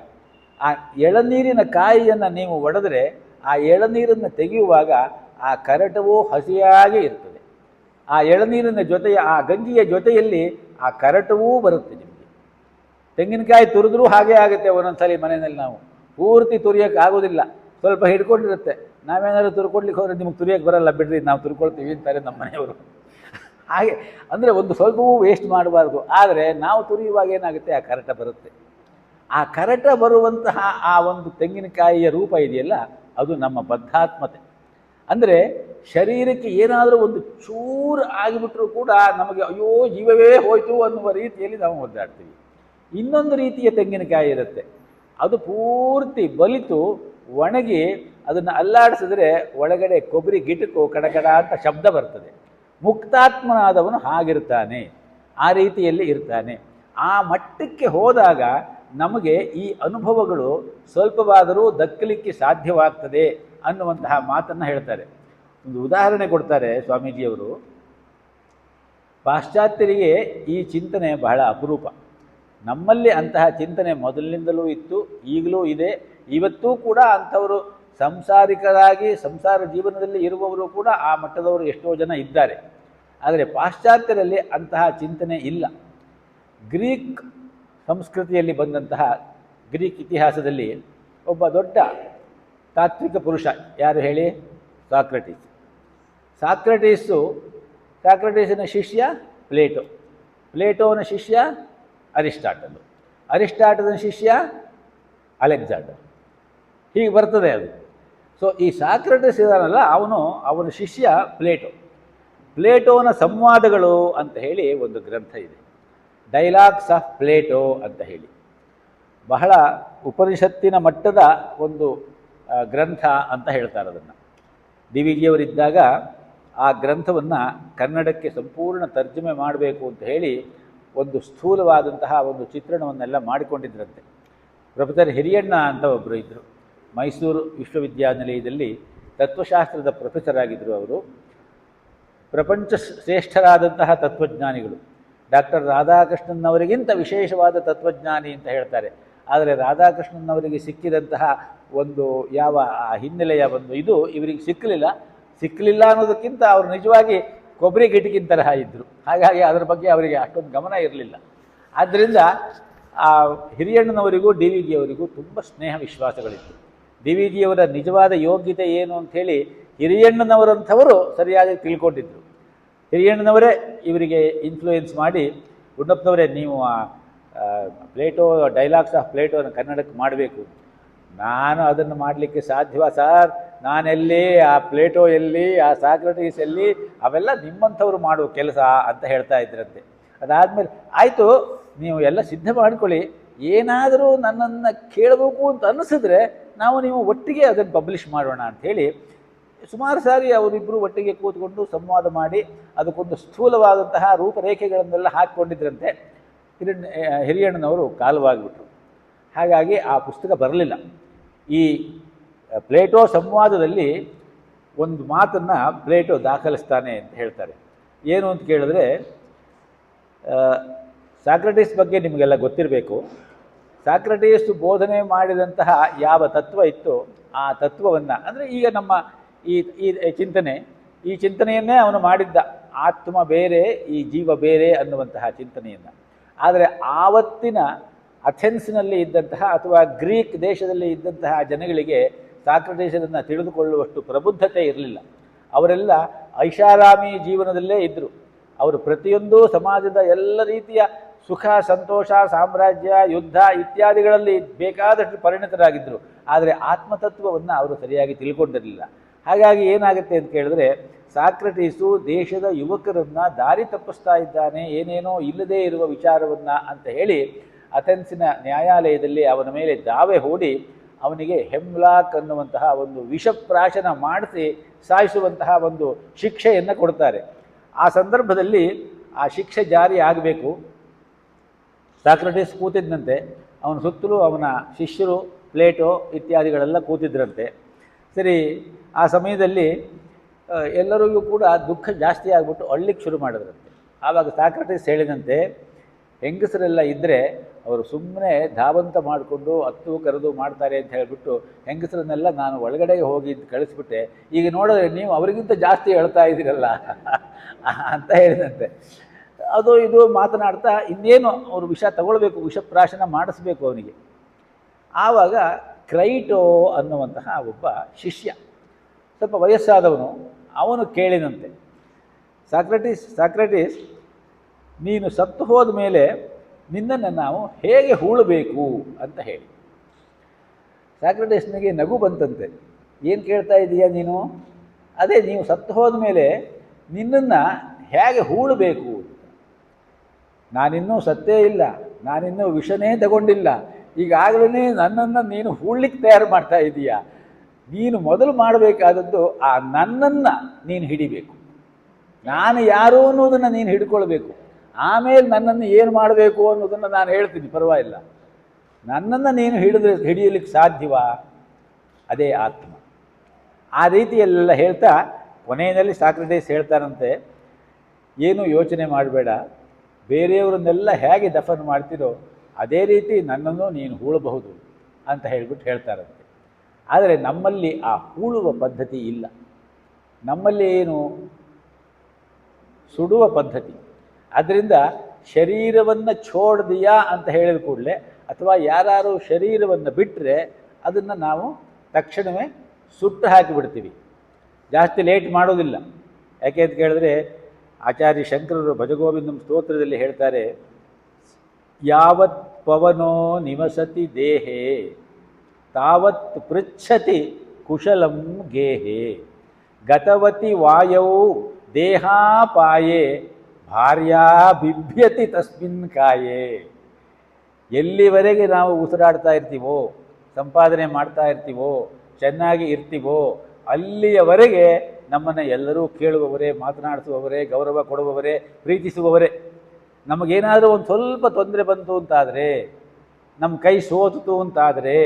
[SPEAKER 1] ಆ ಎಳನೀರಿನ ಕಾಯಿಯನ್ನು ನೀವು ಒಡೆದರೆ ಆ ಎಳನೀರನ್ನು ತೆಗೆಯುವಾಗ ಆ ಕರಟವೂ ಹಸಿಯಾಗಿ ಇರ್ತದೆ. ಆ ಎಳನೀರಿನ ಜೊತೆಯ ಆ ಗಂಜಿಯ ಜೊತೆಯಲ್ಲಿ ಆ ಕರಟವೂ ಬರುತ್ತೆ. ನಿಮಗೆ ತೆಂಗಿನಕಾಯಿ ತುರಿದ್ರೂ ಹಾಗೇ ಆಗುತ್ತೆ. ಒಂದೊಂದ್ಸಲಿ ಮನೆಯಲ್ಲಿ ನಾವು ಪೂರ್ತಿ ತುರಿಯೋಕ್ಕೆ ಆಗೋದಿಲ್ಲ, ಸ್ವಲ್ಪ ಹಿಡ್ಕೊಂಡಿರುತ್ತೆ. ನಾವೇನಾದ್ರು ತುರ್ಕೊಡ್ಲಿಕ್ಕೆ ಹೋದರೆ ನಿಮಗೆ ತುರಿಯೋಕ್ಕೆ ಬರಲ್ಲ ಬಿಡ್ರಿ, ನಾವು ತುರ್ಕೊಳ್ತೀವಿ ಅಂತಾರೆ ನಮ್ಮ ಮನೆಯವರು. ಹಾಗೆ ಅಂದರೆ ಒಂದು ಸ್ವಲ್ಪವೂ ವೇಸ್ಟ್ ಮಾಡಬಾರ್ದು. ಆದರೆ ನಾವು ತುರಿಯುವಾಗ ಏನಾಗುತ್ತೆ, ಆ ಕರಟ ಬರುತ್ತೆ. ಆ ಕರಟ ಬರುವಂತಹ ಆ ಒಂದು ತೆಂಗಿನಕಾಯಿಯ ರೂಪ ಇದೆಯಲ್ಲ, ಅದು ನಮ್ಮ ಬದ್ಧಾತ್ಮತೆ. ಅಂದರೆ ಶರೀರಕ್ಕೆ ಏನಾದರೂ ಒಂದು ಚೂರು ಆಗಿಬಿಟ್ರೂ ಕೂಡ ನಮಗೆ ಅಯ್ಯೋ ಜೀವವೇ ಹೋಯಿತು ಅನ್ನುವ ರೀತಿಯಲ್ಲಿ ನಾವು ಒದ್ದಾಡ್ತೀವಿ. ಇನ್ನೊಂದು ರೀತಿಯ ತೆಂಗಿನಕಾಯಿ ಇರುತ್ತೆ, ಅದು ಪೂರ್ತಿ ಬಲಿತು ಒಣಗಿ ಅದನ್ನು ಅಲ್ಲಾಡಿಸಿದ್ರೆ ಒಳಗಡೆ ಕೊಬ್ಬರಿ ಗಿಟಕು ಕಡಕಡ ಅಂತ ಶಬ್ದ ಬರ್ತದೆ. ಮುಕ್ತಾತ್ಮನಾದವನು ಹಾಗಿರ್ತಾನೆ, ಆ ರೀತಿಯಲ್ಲಿ ಇರ್ತಾನೆ. ಆ ಮಟ್ಟಕ್ಕೆ ಹೋದಾಗ ನಮಗೆ ಈ ಅನುಭವಗಳು ಸ್ವಲ್ಪವಾದರೂ ದಕ್ಕಲಿಕ್ಕೆ ಸಾಧ್ಯವಾಗ್ತದೆ ಅನ್ನುವಂತಹ ಮಾತನ್ನು ಹೇಳ್ತಾರೆ. ಒಂದು ಉದಾಹರಣೆ ಕೊಡ್ತಾರೆ ಸ್ವಾಮೀಜಿಯವರು. ಪಾಶ್ಚಾತ್ಯರಿಗೆ ಈ ಚಿಂತನೆ ಬಹಳ ಅಪರೂಪ. ನಮ್ಮಲ್ಲಿ ಅಂತಹ ಚಿಂತನೆ ಮೊದಲಿನಿಂದಲೂ ಇತ್ತು, ಈಗಲೂ ಇದೆ. ಇವತ್ತೂ ಕೂಡ ಅಂಥವರು ಸಂಸಾರಿಕರಾಗಿ ಸಂಸಾರ ಜೀವನದಲ್ಲಿ ಇರುವವರು ಕೂಡ ಆ ಮಟ್ಟದವರು ಎಷ್ಟೋ ಜನ ಇದ್ದಾರೆ. ಆದರೆ ಪಾಶ್ಚಾತ್ಯರಲ್ಲಿ ಅಂತಹ ಚಿಂತನೆ ಇಲ್ಲ. ಗ್ರೀಕ್ ಸಂಸ್ಕೃತಿಯಲ್ಲಿ ಬಂದಂತಹ ಗ್ರೀಕ್ ಇತಿಹಾಸದಲ್ಲಿ ಒಬ್ಬ ದೊಡ್ಡ ತಾತ್ವಿಕ ಪುರುಷ ಯಾರು ಹೇಳಿ? ಸಾಕ್ರಟೀಸ್. ಸಾಕ್ರಟೀಸಿನ ಶಿಷ್ಯ ಪ್ಲೇಟೋ, ಪ್ಲೇಟೋನ ಶಿಷ್ಯ ಅರಿಸ್ಟಾಟಲ್, ಅರಿಸ್ಟಾಟಲ್ನ ಶಿಷ್ಯ ಅಲೆಕ್ಸಾಂಡರ್. ಹೀಗೆ ಬರ್ತದೆ ಅದು. ಸೊ ಈ ಸಾಕ್ರಟೀಸ್ ಇದಾನಲ್ಲ, ಅವನ ಶಿಷ್ಯ ಪ್ಲೇಟೋ. ಪ್ಲೇಟೋನ ಸಂವಾದಗಳು ಅಂತ ಹೇಳಿ ಒಂದು ಗ್ರಂಥ ಇದೆ, ಡೈಲಾಗ್ಸ್ ಆಫ್ ಪ್ಲೇಟೋ ಅಂತ ಹೇಳಿ. ಬಹಳ ಉಪನಿಷತ್ತಿನ ಮಟ್ಟದ ಒಂದು ಗ್ರಂಥ ಅಂತ ಹೇಳ್ತಾರೆ ಅದನ್ನು. ಡಿ ವಿ ಜಿಯವರಿದ್ದಾಗ ಆ ಗ್ರಂಥವನ್ನು ಕನ್ನಡಕ್ಕೆ ಸಂಪೂರ್ಣ ತರ್ಜುಮೆ ಮಾಡಬೇಕು ಅಂತ ಹೇಳಿ ಒಂದು ಸ್ಥೂಲವಾದಂತಹ ಒಂದು ಚಿತ್ರಣವನ್ನೆಲ್ಲ ಮಾಡಿಕೊಂಡಿದ್ದರಂತೆ. ಪ್ರೊಫೆಸರ್ ಹಿರಿಯಣ್ಣ ಅಂತ ಒಬ್ಬರು ಇದ್ದರು, ಮೈಸೂರು ವಿಶ್ವವಿದ್ಯಾನಿಲಯದಲ್ಲಿ ತತ್ವಶಾಸ್ತ್ರದ ಪ್ರೊಫೆಸರ್ ಆಗಿದ್ದರು. ಅವರು ಪ್ರಪಂಚ ಶ್ರೇಷ್ಠರಾದಂತಹ ತತ್ವಜ್ಞಾನಿಗಳು. ಡಾಕ್ಟರ್ ರಾಧಾಕೃಷ್ಣನ್ನವರಿಗಿಂತ ವಿಶೇಷವಾದ ತತ್ವಜ್ಞಾನಿ ಅಂತ ಹೇಳ್ತಾರೆ. ಆದರೆ ರಾಧಾಕೃಷ್ಣನ್ನವರಿಗೆ ಸಿಕ್ಕಿದಂತಹ ಒಂದು ಯಾವ ಹಿನ್ನೆಲೆಯ ಒಂದು ಇದು ಇವರಿಗೆ ಸಿಕ್ಕಲಿಲ್ಲ ಅನ್ನೋದಕ್ಕಿಂತ ಅವರು ನಿಜವಾಗಿ ಕೊಬ್ಬರಿ ಗಿಟಕಿನ ತರಹ ಇದ್ದರು. ಹಾಗಾಗಿ ಅದರ ಬಗ್ಗೆ ಅವರಿಗೆ ಅಷ್ಟೊಂದು ಗಮನ ಇರಲಿಲ್ಲ. ಆದ್ದರಿಂದ ಆ ಹಿರಿಯಣ್ಣನವರಿಗೂ ಡಿ ವಿ ಜಿಯವರಿಗೂ ತುಂಬ ಸ್ನೇಹ ವಿಶ್ವಾಸಗಳಿತ್ತು. ಡಿ ವಿ ಜಿಯವರ ನಿಜವಾದ ಯೋಗ್ಯತೆ ಏನು ಅಂಥೇಳಿ ಹಿರಿಯಣ್ಣನವರಂಥವರು ಸರಿಯಾಗಿ ತಿಳ್ಕೊಂಡಿದ್ದರು. ಹಿರಿಯಣ್ಣನವರೇ ಇವರಿಗೆ ಇನ್ಫ್ಲೂಯೆನ್ಸ್ ಮಾಡಿ, ಗುಂಡಪ್ಪನವರೇ ನೀವು ಪ್ಲೇಟೋ ಡೈಲಾಗ್ಸ್ ಆಫ್ ಪ್ಲೇಟೋನ ಕನ್ನಡಕ್ಕೆ ಮಾಡಬೇಕು. ನಾನು ಅದನ್ನು ಮಾಡಲಿಕ್ಕೆ ಸಾಧ್ಯವ ಸರ್? ನಾನೆಲ್ಲಿ, ಆ ಪ್ಲೇಟೋ ಎಲ್ಲಿ, ಆ ಸಾಕ್ರಟೀಸ್ ಎಲ್ಲಿ, ಅವೆಲ್ಲ ನಿಮ್ಮಂಥವ್ರು ಮಾಡುವ ಕೆಲಸ ಅಂತ ಹೇಳ್ತಾ ಇದ್ರಂತೆ. ಅದಾದಮೇಲೆ ಆಯಿತು, ನೀವು ಎಲ್ಲ ಸಿದ್ಧ ಮಾಡ್ಕೊಳ್ಳಿ, ಏನಾದರೂ ನನ್ನನ್ನು ಕೇಳಬೇಕು ಅಂತ ಅನ್ನಿಸಿದ್ರೆ ನೀವು ಒಟ್ಟಿಗೆ ಅದನ್ನು ಪಬ್ಲಿಷ್ ಮಾಡೋಣ ಅಂಥೇಳಿ ಸುಮಾರು ಸಾರಿ ಅವರಿಬ್ಬರು ಒಟ್ಟಿಗೆ ಕೂತ್ಕೊಂಡು ಸಂವಾದ ಮಾಡಿ ಅದಕ್ಕೊಂದು ಸ್ಥೂಲವಾದಂತಹ ರೂಪರೇಖೆಗಳನ್ನೆಲ್ಲ ಹಾಕಿಕೊಂಡಿದ್ರಂತೆ. ಹಿರಿಯಣ್ಣನವರು ಕಾಲವಾಗಿಬಿಟ್ರು. ಹಾಗಾಗಿ ಆ ಪುಸ್ತಕ ಬರಲಿಲ್ಲ. ಈ ಪ್ಲೇಟೋ ಸಂವಾದದಲ್ಲಿ ಒಂದು ಮಾತನ್ನು ಪ್ಲೇಟೋ ದಾಖಲಿಸ್ತಾನೆ ಅಂತ ಹೇಳ್ತಾರೆ. ಏನು ಅಂತ ಕೇಳಿದ್ರೆ, ಸಾಕ್ರಟೀಸ್ ಬಗ್ಗೆ ನಿಮಗೆಲ್ಲ ಗೊತ್ತಿರಬೇಕು. ಸಾಕ್ರಟೀಸ್ ಬೋಧನೆ ಮಾಡಿದಂತಹ ಯಾವ ತತ್ವ ಇತ್ತು ಆ ತತ್ವವನ್ನು, ಅಂದರೆ ಈಗ ನಮ್ಮ ಈ ಚಿಂತನೆಯನ್ನೇ ಅವನು ಮಾಡಿದ್ದ. ಆತ್ಮ ಬೇರೆ, ಈ ಜೀವ ಬೇರೆ ಅನ್ನುವಂತಹ ಚಿಂತನೆಯನ್ನು. ಆದರೆ ಆವತ್ತಿನ ಅಥೆನ್ಸ್ನಲ್ಲಿ ಇದ್ದಂತಹ ಅಥವಾ ಗ್ರೀಕ್ ದೇಶದಲ್ಲಿ ಇದ್ದಂತಹ ಜನಗಳಿಗೆ ಸಾಕ್ರಟೀಸರನ್ನು ತಿಳಿದುಕೊಳ್ಳುವಷ್ಟು ಪ್ರಬುದ್ಧತೆ ಇರಲಿಲ್ಲ. ಅವರೆಲ್ಲ ಐಷಾರಾಮಿ ಜೀವನದಲ್ಲೇ ಇದ್ದರು. ಅವರು ಪ್ರತಿಯೊಂದು ಸಮಾಜದ ಎಲ್ಲ ರೀತಿಯ ಸುಖ, ಸಂತೋಷ, ಸಾಮ್ರಾಜ್ಯ, ಯುದ್ಧ ಇತ್ಯಾದಿಗಳಲ್ಲಿ ಬೇಕಾದಷ್ಟು ಪರಿಣಿತರಾಗಿದ್ದರು. ಆದರೆ ಆತ್ಮತತ್ವವನ್ನು ಅವರು ಸರಿಯಾಗಿ ತಿಳ್ಕೊಂಡಿರಲಿಲ್ಲ. ಹಾಗಾಗಿ ಏನಾಗುತ್ತೆ ಅಂತ ಕೇಳಿದ್ರೆ, ಸಾಕ್ರಟೀಸು ದೇಶದ ಯುವಕರನ್ನು ದಾರಿ ತಪ್ಪಿಸ್ತಾ ಇದ್ದಾನೆ, ಏನೇನೋ ಇಲ್ಲದೇ ಇರುವ ವಿಚಾರವನ್ನು ಅಂತ ಹೇಳಿ ಅಥೆನ್ಸಿನ ನ್ಯಾಯಾಲಯದಲ್ಲಿ ಅವನ ಮೇಲೆ ದಾವೆ ಹೂಡಿ ಅವನಿಗೆ ಹೆಮ್ಲಾಕ್ ಅನ್ನುವಂತಹ ಒಂದು ವಿಷಪ್ರಾಶನ ಮಾಡಿಸಿ ಸಾಯಿಸುವಂತಹ ಒಂದು ಶಿಕ್ಷೆಯನ್ನು ಕೊಡ್ತಾರೆ. ಆ ಸಂದರ್ಭದಲ್ಲಿ ಆ ಶಿಕ್ಷೆ ಜಾರಿ ಆಗಬೇಕು. ಸಾಕ್ರಟೀಸ್ ಕೂತಿದ್ದಂತೆ, ಅವನ ಸುತ್ತಲೂ ಅವನ ಶಿಷ್ಯರು ಪ್ಲೇಟೋ ಇತ್ಯಾದಿಗಳೆಲ್ಲ ಕೂತಿದ್ರಂತೆ. ಸರಿ, ಆ ಸಮಯದಲ್ಲಿ ಎಲ್ಲರಿಗೂ ಕೂಡ ದುಃಖ ಜಾಸ್ತಿ ಆಗಿಬಿಟ್ಟು ಅಳ್ಳಿಕ್ಕೆ ಶುರು ಮಾಡಿದ್ರಂತೆ. ಆವಾಗ ಸಾಕ್ರಟೀಸ್ ಹೇಳಿದಂತೆ, ಹೆಂಗಸರೆಲ್ಲ ಇದ್ದರೆ ಅವರು ಸುಮ್ಮನೆ ಧಾವಂತ ಮಾಡಿಕೊಂಡು ಹತ್ತು ಕರೆದು ಮಾಡ್ತಾರೆ ಅಂತ ಹೇಳಿಬಿಟ್ಟು ಹೆಂಗಸರನ್ನೆಲ್ಲ ನಾನು ಒಳಗಡೆಗೆ ಹೋಗಿ ಕಳಿಸ್ಬಿಟ್ಟೆ, ಈಗ ನೋಡಿದ್ರೆ ನೀವು ಅವರಿಗಿಂತ ಜಾಸ್ತಿ ಹೇಳ್ತಾ ಇದ್ದೀರಲ್ಲ ಅಂತ ಹೇಳಿದಂತೆ. ಅದು ಇದು ಮಾತನಾಡ್ತಾ ಇನ್ನೇನು ಅವರು ವಿಷ ತಗೊಳ್ಬೇಕು, ವಿಷಪ್ರಾಶನ ಮಾಡಿಸ್ಬೇಕು ಅವನಿಗೆ. ಆವಾಗ ಕ್ರೈಟೋ ಅನ್ನುವಂತಹ ಒಬ್ಬ ಶಿಷ್ಯ, ಸ್ವಲ್ಪ ವಯಸ್ಸಾದವನು, ಅವನು ಕೇಳಿದಂತೆ, ಸಾಕ್ರಟೀಸ್ ನೀನು ಸತ್ತು ಹೋದ ಮೇಲೆ ನಿನ್ನನ್ನು ನಾವು ಹೇಗೆ ಹೂಳಬೇಕು ಅಂತ ಹೇಳಿ. ಸಾಕ್ರಟೀಸ್ನಿಗೆ ನಗು ಬಂತಂತೆ. ಏನು ಕೇಳ್ತಾ ಇದ್ದೀಯಾ ನೀನು? ಅದೇ ನೀವು ಸತ್ತು ಹೋದ ಮೇಲೆ ನಿನ್ನನ್ನು ಹೇಗೆ ಹೂಳಬೇಕು. ನಾನಿನ್ನೂ ಸತ್ತೇ ಇಲ್ಲ, ನಾನಿನ್ನೂ ವಿಷನೇ ತಗೊಂಡಿಲ್ಲ, ಈಗಾಗಲೇ ನನ್ನನ್ನು ನೀನು ಹೂಳ್ಲಿಕ್ಕೆ ತಯಾರು ಮಾಡ್ತಾ ಇದ್ದೀಯಾ. ನೀನು ಮೊದಲು ಮಾಡಬೇಕಾದದ್ದು ಆ ನನ್ನನ್ನು ನೀನು ಹಿಡಿಬೇಕು, ನಾನು ಯಾರು ಅನ್ನೋದನ್ನು ನೀನು ಹಿಡ್ಕೊಳ್ಬೇಕು. ಆಮೇಲೆ ನನ್ನನ್ನು ಏನು ಮಾಡಬೇಕು ಅನ್ನೋದನ್ನು ನಾನು ಹೇಳ್ತೀನಿ, ಪರವಾಗಿಲ್ಲ. ನನ್ನನ್ನು ನೀನು ಹಿಡಿಯಲಿಕ್ಕೆ ಸಾಧ್ಯವಾ? ಅದೇ ಆತ್ಮ. ಆ ರೀತಿಯೆಲ್ಲ ಹೇಳ್ತಾ ಕೊನೆಯಲ್ಲಿ ಸಾಕ್ರಟೀಸ್ ಹೇಳ್ತಾರಂತೆ, ಏನು ಯೋಚನೆ ಮಾಡಬೇಡ, ಬೇರೆಯವರನ್ನೆಲ್ಲ ಹೇಗೆ ದಫನ್ ಮಾಡ್ತೀರೋ ಅದೇ ರೀತಿ ನನ್ನನ್ನು ನೀನು ಹೂಳಬಹುದು ಅಂತ ಹೇಳ್ಬಿಟ್ಟು ಹೇಳ್ತಾರಂತೆ. ಆದರೆ ನಮ್ಮಲ್ಲಿ ಆ ಹೂಳುವ ಪದ್ಧತಿ ಇಲ್ಲ. ನಮ್ಮಲ್ಲಿ ಏನು ಸುಡುವ ಪದ್ಧತಿ. ಆದ್ದರಿಂದ ಶರೀರವನ್ನು ಛೋಡ್ದಿಯಾ ಅಂತ ಹೇಳಿದ ಕೂಡಲೇ, ಅಥವಾ ಯಾರು ಶರೀರವನ್ನು ಬಿಟ್ಟರೆ ಅದನ್ನು ನಾವು ತಕ್ಷಣವೇ ಸುಟ್ಟು ಹಾಕಿಬಿಡ್ತೀವಿ, ಜಾಸ್ತಿ ಲೇಟ್ ಮಾಡೋದಿಲ್ಲ. ಯಾಕೆ ಅಂತ ಕೇಳಿದ್ರೆ, ಆಚಾರ್ಯ ಶಂಕರರು ಭಜಗೋವಿಂದಂ ಸ್ತೋತ್ರದಲ್ಲಿ ಹೇಳ್ತಾರೆ, ಯಾವತ್ ಪವನೋ ನಿವಸತಿ ದೇಹೇ ತಾವತ್ ಪೃಚ್ಛತಿ ಕುಶಲಂ ಗೇಹೇ ಗತವತಿ ವಾಯೌ ದೇಹಾಪಾಯೇ ಭಾರ್ಯಾ ಬಿಭ್ಯತಿ ತಸ್ಮಿನ್ ಕಾಯೇ. ಎಲ್ಲಿವರೆಗೆ ನಾವು ಉಸಿರಾಡ್ತಾ ಇರ್ತೀವೋ, ಸಂಪಾದನೆ ಮಾಡ್ತಾ ಇರ್ತೀವೋ, ಚೆನ್ನಾಗಿ ಇರ್ತೀವೋ, ಅಲ್ಲಿಯವರೆಗೆ ನಮ್ಮನ್ನು ಎಲ್ಲರೂ ಕೇಳುವವರೇ, ಮಾತನಾಡಿಸುವವರೇ, ಗೌರವ ಕೊಡುವವರೇ, ಪ್ರೀತಿಸುವವರೇ. ನಮಗೇನಾದರೂ ಒಂದು ಸ್ವಲ್ಪ ತೊಂದರೆ ಬಂತು ಅಂತಾದರೆ, ನಮ್ಮ ಕೈ ಸೋತು ಅಂತಾದರೆ,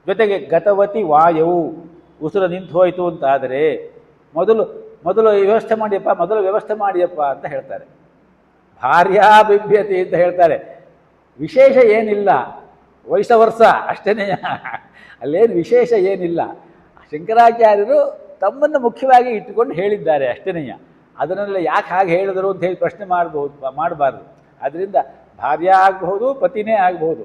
[SPEAKER 1] ಜೊತೆಗೆ ಗತವತಿ ವಾಯವು ಉಸಿರು ನಿಂತು ಹೋಯಿತು ಅಂತಾದರೆ ಮೊದಲು ವ್ಯವಸ್ಥೆ ಮಾಡಿಯಪ್ಪ ಅಂತ ಹೇಳ್ತಾರೆ. ಭಾರ್ಯಾ ಬಿಭ್ಯತಿ ಅಂತ ಹೇಳ್ತಾರೆ. ವಿಶೇಷ ಏನಿಲ್ಲ, ವಯಸ್ಸ ಅಷ್ಟೇ, ಅಲ್ಲೇನು ವಿಶೇಷ ಏನಿಲ್ಲ. ಶಂಕರಾಚಾರ್ಯರು ತಮ್ಮನ್ನು ಮುಖ್ಯವಾಗಿ ಇಟ್ಟುಕೊಂಡು ಹೇಳಿದ್ದಾರೆ ಅಷ್ಟೇ. ಅದನ್ನೆಲ್ಲ ಯಾಕೆ ಹಾಗೆ ಹೇಳಿದರು ಅಂತ ಹೇಳಿ ಪ್ರಶ್ನೆ ಮಾಡಬಾರ್ದು. ಅದರಿಂದ ಭಾರ್ಯ ಆಗಬಹುದು, ಪತಿನೇ ಆಗಬಹುದು,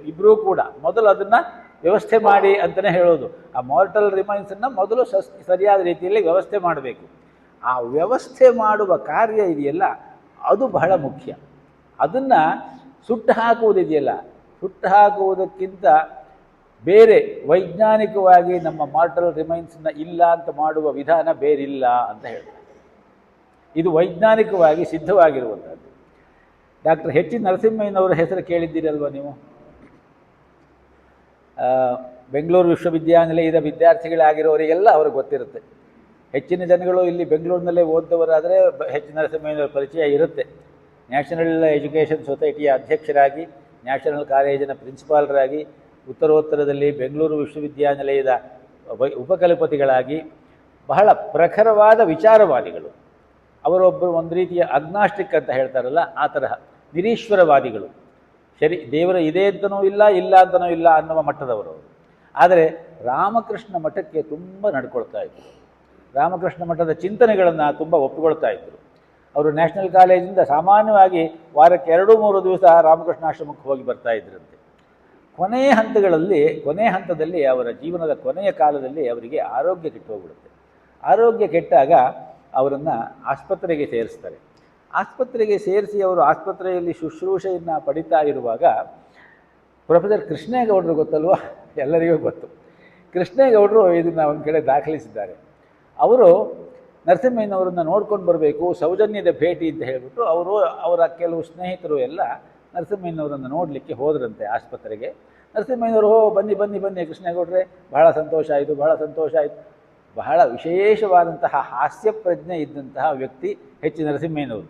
[SPEAKER 1] ಇಬ್ಬರೂ ಕೂಡ ಮೊದಲು ಅದನ್ನು ವ್ಯವಸ್ಥೆ ಮಾಡಿ ಅಂತಲೇ ಹೇಳೋದು. ಆ ಮಾರ್ಟಲ್ ರಿಮೈನ್ಸನ್ನು ಮೊದಲು ಸರಿಯಾದ ರೀತಿಯಲ್ಲಿ ವ್ಯವಸ್ಥೆ ಮಾಡಬೇಕು. ಆ ವ್ಯವಸ್ಥೆ ಮಾಡುವ ಕಾರ್ಯ ಇದೆಯಲ್ಲ, ಅದು ಬಹಳ ಮುಖ್ಯ. ಅದನ್ನು ಸುಟ್ಟು ಹಾಕುವುದಿದೆಯಲ್ಲ, ಸುಟ್ಟು ಹಾಕುವುದಕ್ಕಿಂತ ಬೇರೆ ವೈಜ್ಞಾನಿಕವಾಗಿ ನಮ್ಮ ಮಾರ್ಟಲ್ ರಿಮೈನ್ಸನ್ನು ಇಲ್ಲ ಅಂತ ಮಾಡುವ ವಿಧಾನ ಬೇರಿಲ್ಲ ಅಂತ ಹೇಳ್ತಾರೆ. ಇದು ವೈಜ್ಞಾನಿಕವಾಗಿ ಸಿದ್ಧವಾಗಿರುವಂಥದ್ದು. ಡಾಕ್ಟರ್ ಎಚ್ ನರಸಿಂಹಯ್ಯನವರ ಹೆಸರು ಕೇಳಿದ್ದೀರಲ್ವ ನೀವು? ಬೆಂಗಳೂರು ವಿಶ್ವವಿದ್ಯಾನಿಲಯದ ವಿದ್ಯಾರ್ಥಿಗಳಾಗಿರೋರಿಗೆಲ್ಲ ಅವ್ರಿಗೆ ಗೊತ್ತಿರುತ್ತೆ. ಹೆಚ್ಚಿನ ಜನಗಳು ಇಲ್ಲಿ ಬೆಂಗಳೂರಿನಲ್ಲೇ ಓದ್ದವರಾದರೆ ಎಚ್ ನರಸಿಂಹಯ್ಯನವರ ಪರಿಚಯ ಇರುತ್ತೆ. ನ್ಯಾಷನಲ್ ಎಜುಕೇಷನ್ ಸೊಸೈಟಿಯ ಅಧ್ಯಕ್ಷರಾಗಿ, ನ್ಯಾಷನಲ್ ಕಾಲೇಜಿನ ಪ್ರಿನ್ಸಿಪಾಲರಾಗಿ, ಉತ್ತರೋತ್ತರದಲ್ಲಿ ಬೆಂಗಳೂರು ವಿಶ್ವವಿದ್ಯಾನಿಲಯದ ಉಪಕುಲಪತಿಗಳಾಗಿ ಬಹಳ ಪ್ರಖರವಾದ ವಿಚಾರವಾದಿಗಳು. ಅವರೊಬ್ಬರು ಒಂದು ರೀತಿಯ ಅಗ್ನಾಸ್ಟಿಕ್ ಅಂತ ಹೇಳ್ತಾರಲ್ಲ, ಆ ತರಹ ನಿರೀಶ್ವರವಾದಿಗಳು. ದೇವರ ಇದೆ ಅಂತನೂ ಇಲ್ಲ, ಇಲ್ಲ ಅಂತನೂ ಇಲ್ಲ ಅನ್ನುವ ಮಟ್ಟದವರು. ಆದರೆ ರಾಮಕೃಷ್ಣ ಮಠಕ್ಕೆ ತುಂಬ ನಡ್ಕೊಳ್ತಾ ಇದ್ದರು. ರಾಮಕೃಷ್ಣ ಮಠದ ಚಿಂತನೆಗಳನ್ನು ತುಂಬ ಒಪ್ಪಿಕೊಳ್ತಾ ಇದ್ದರು. ಅವರು ನ್ಯಾಷನಲ್ ಕಾಲೇಜಿಂದ ಸಾಮಾನ್ಯವಾಗಿ ವಾರಕ್ಕೆ 2-3 ದಿವಸ ರಾಮಕೃಷ್ಣಾಶ್ರಮಕ್ಕೆ ಹೋಗಿ ಬರ್ತಾ ಇದ್ರಂತೆ. ಕೊನೆಯ ಹಂತದಲ್ಲಿ ಅವರ ಜೀವನದ ಕೊನೆಯ ಕಾಲದಲ್ಲಿ ಅವರಿಗೆ ಆರೋಗ್ಯ ಕೆಟ್ಟು ಹೋಗ್ಬಿಡುತ್ತೆ. ಆರೋಗ್ಯ ಕೆಟ್ಟಾಗ ಅವರನ್ನು ಆಸ್ಪತ್ರೆಗೆ ಸೇರಿಸ್ತಾರೆ. ಆಸ್ಪತ್ರೆಗೆ ಸೇರಿಸಿ ಅವರು ಆಸ್ಪತ್ರೆಯಲ್ಲಿ ಶುಶ್ರೂಷೆಯನ್ನು ಪಡಿತಾ ಇರುವಾಗ ಪ್ರೊಫೆಸರ್ ಕೃಷ್ಣೇಗೌಡರು ಗೊತ್ತಲ್ವ, ಎಲ್ಲರಿಗೂ ಗೊತ್ತು. ಕೃಷ್ಣೇಗೌಡರು ಇದನ್ನು ಒಂದು ಕಡೆ ದಾಖಲಿಸಿದ್ದಾರೆ. ಅವರು ನರಸಿಂಹಯ್ಯನವರನ್ನು ನೋಡ್ಕೊಂಡು ಬರಬೇಕು, ಸೌಜನ್ಯದ ಭೇಟಿ ಅಂತ ಹೇಳಿಬಿಟ್ಟು ಅವರು ಅವರ ಕೆಲವು ಸ್ನೇಹಿತರು ಎಲ್ಲ ನರಸಿಂಹಯ್ಯನವರನ್ನು ನೋಡಲಿಕ್ಕೆ ಹೋದ್ರಂತೆ ಆಸ್ಪತ್ರೆಗೆ. ನರಸಿಂಹಯ್ಯನವರು ಬನ್ನಿ ಬನ್ನಿ ಬನ್ನಿ ಕೃಷ್ಣೇಗೌಡ್ರೆ, ಬಹಳ ಸಂತೋಷ ಆಯಿತು, ಬಹಳ ಸಂತೋಷ ಆಯಿತು. ಬಹಳ ವಿಶೇಷವಾದಂತಹ ಹಾಸ್ಯ ಪ್ರಜ್ಞೆ ಇದ್ದಂತಹ ವ್ಯಕ್ತಿ ಹೆಚ್ಚು ನರಸಿಂಹಯ್ಯನವರು.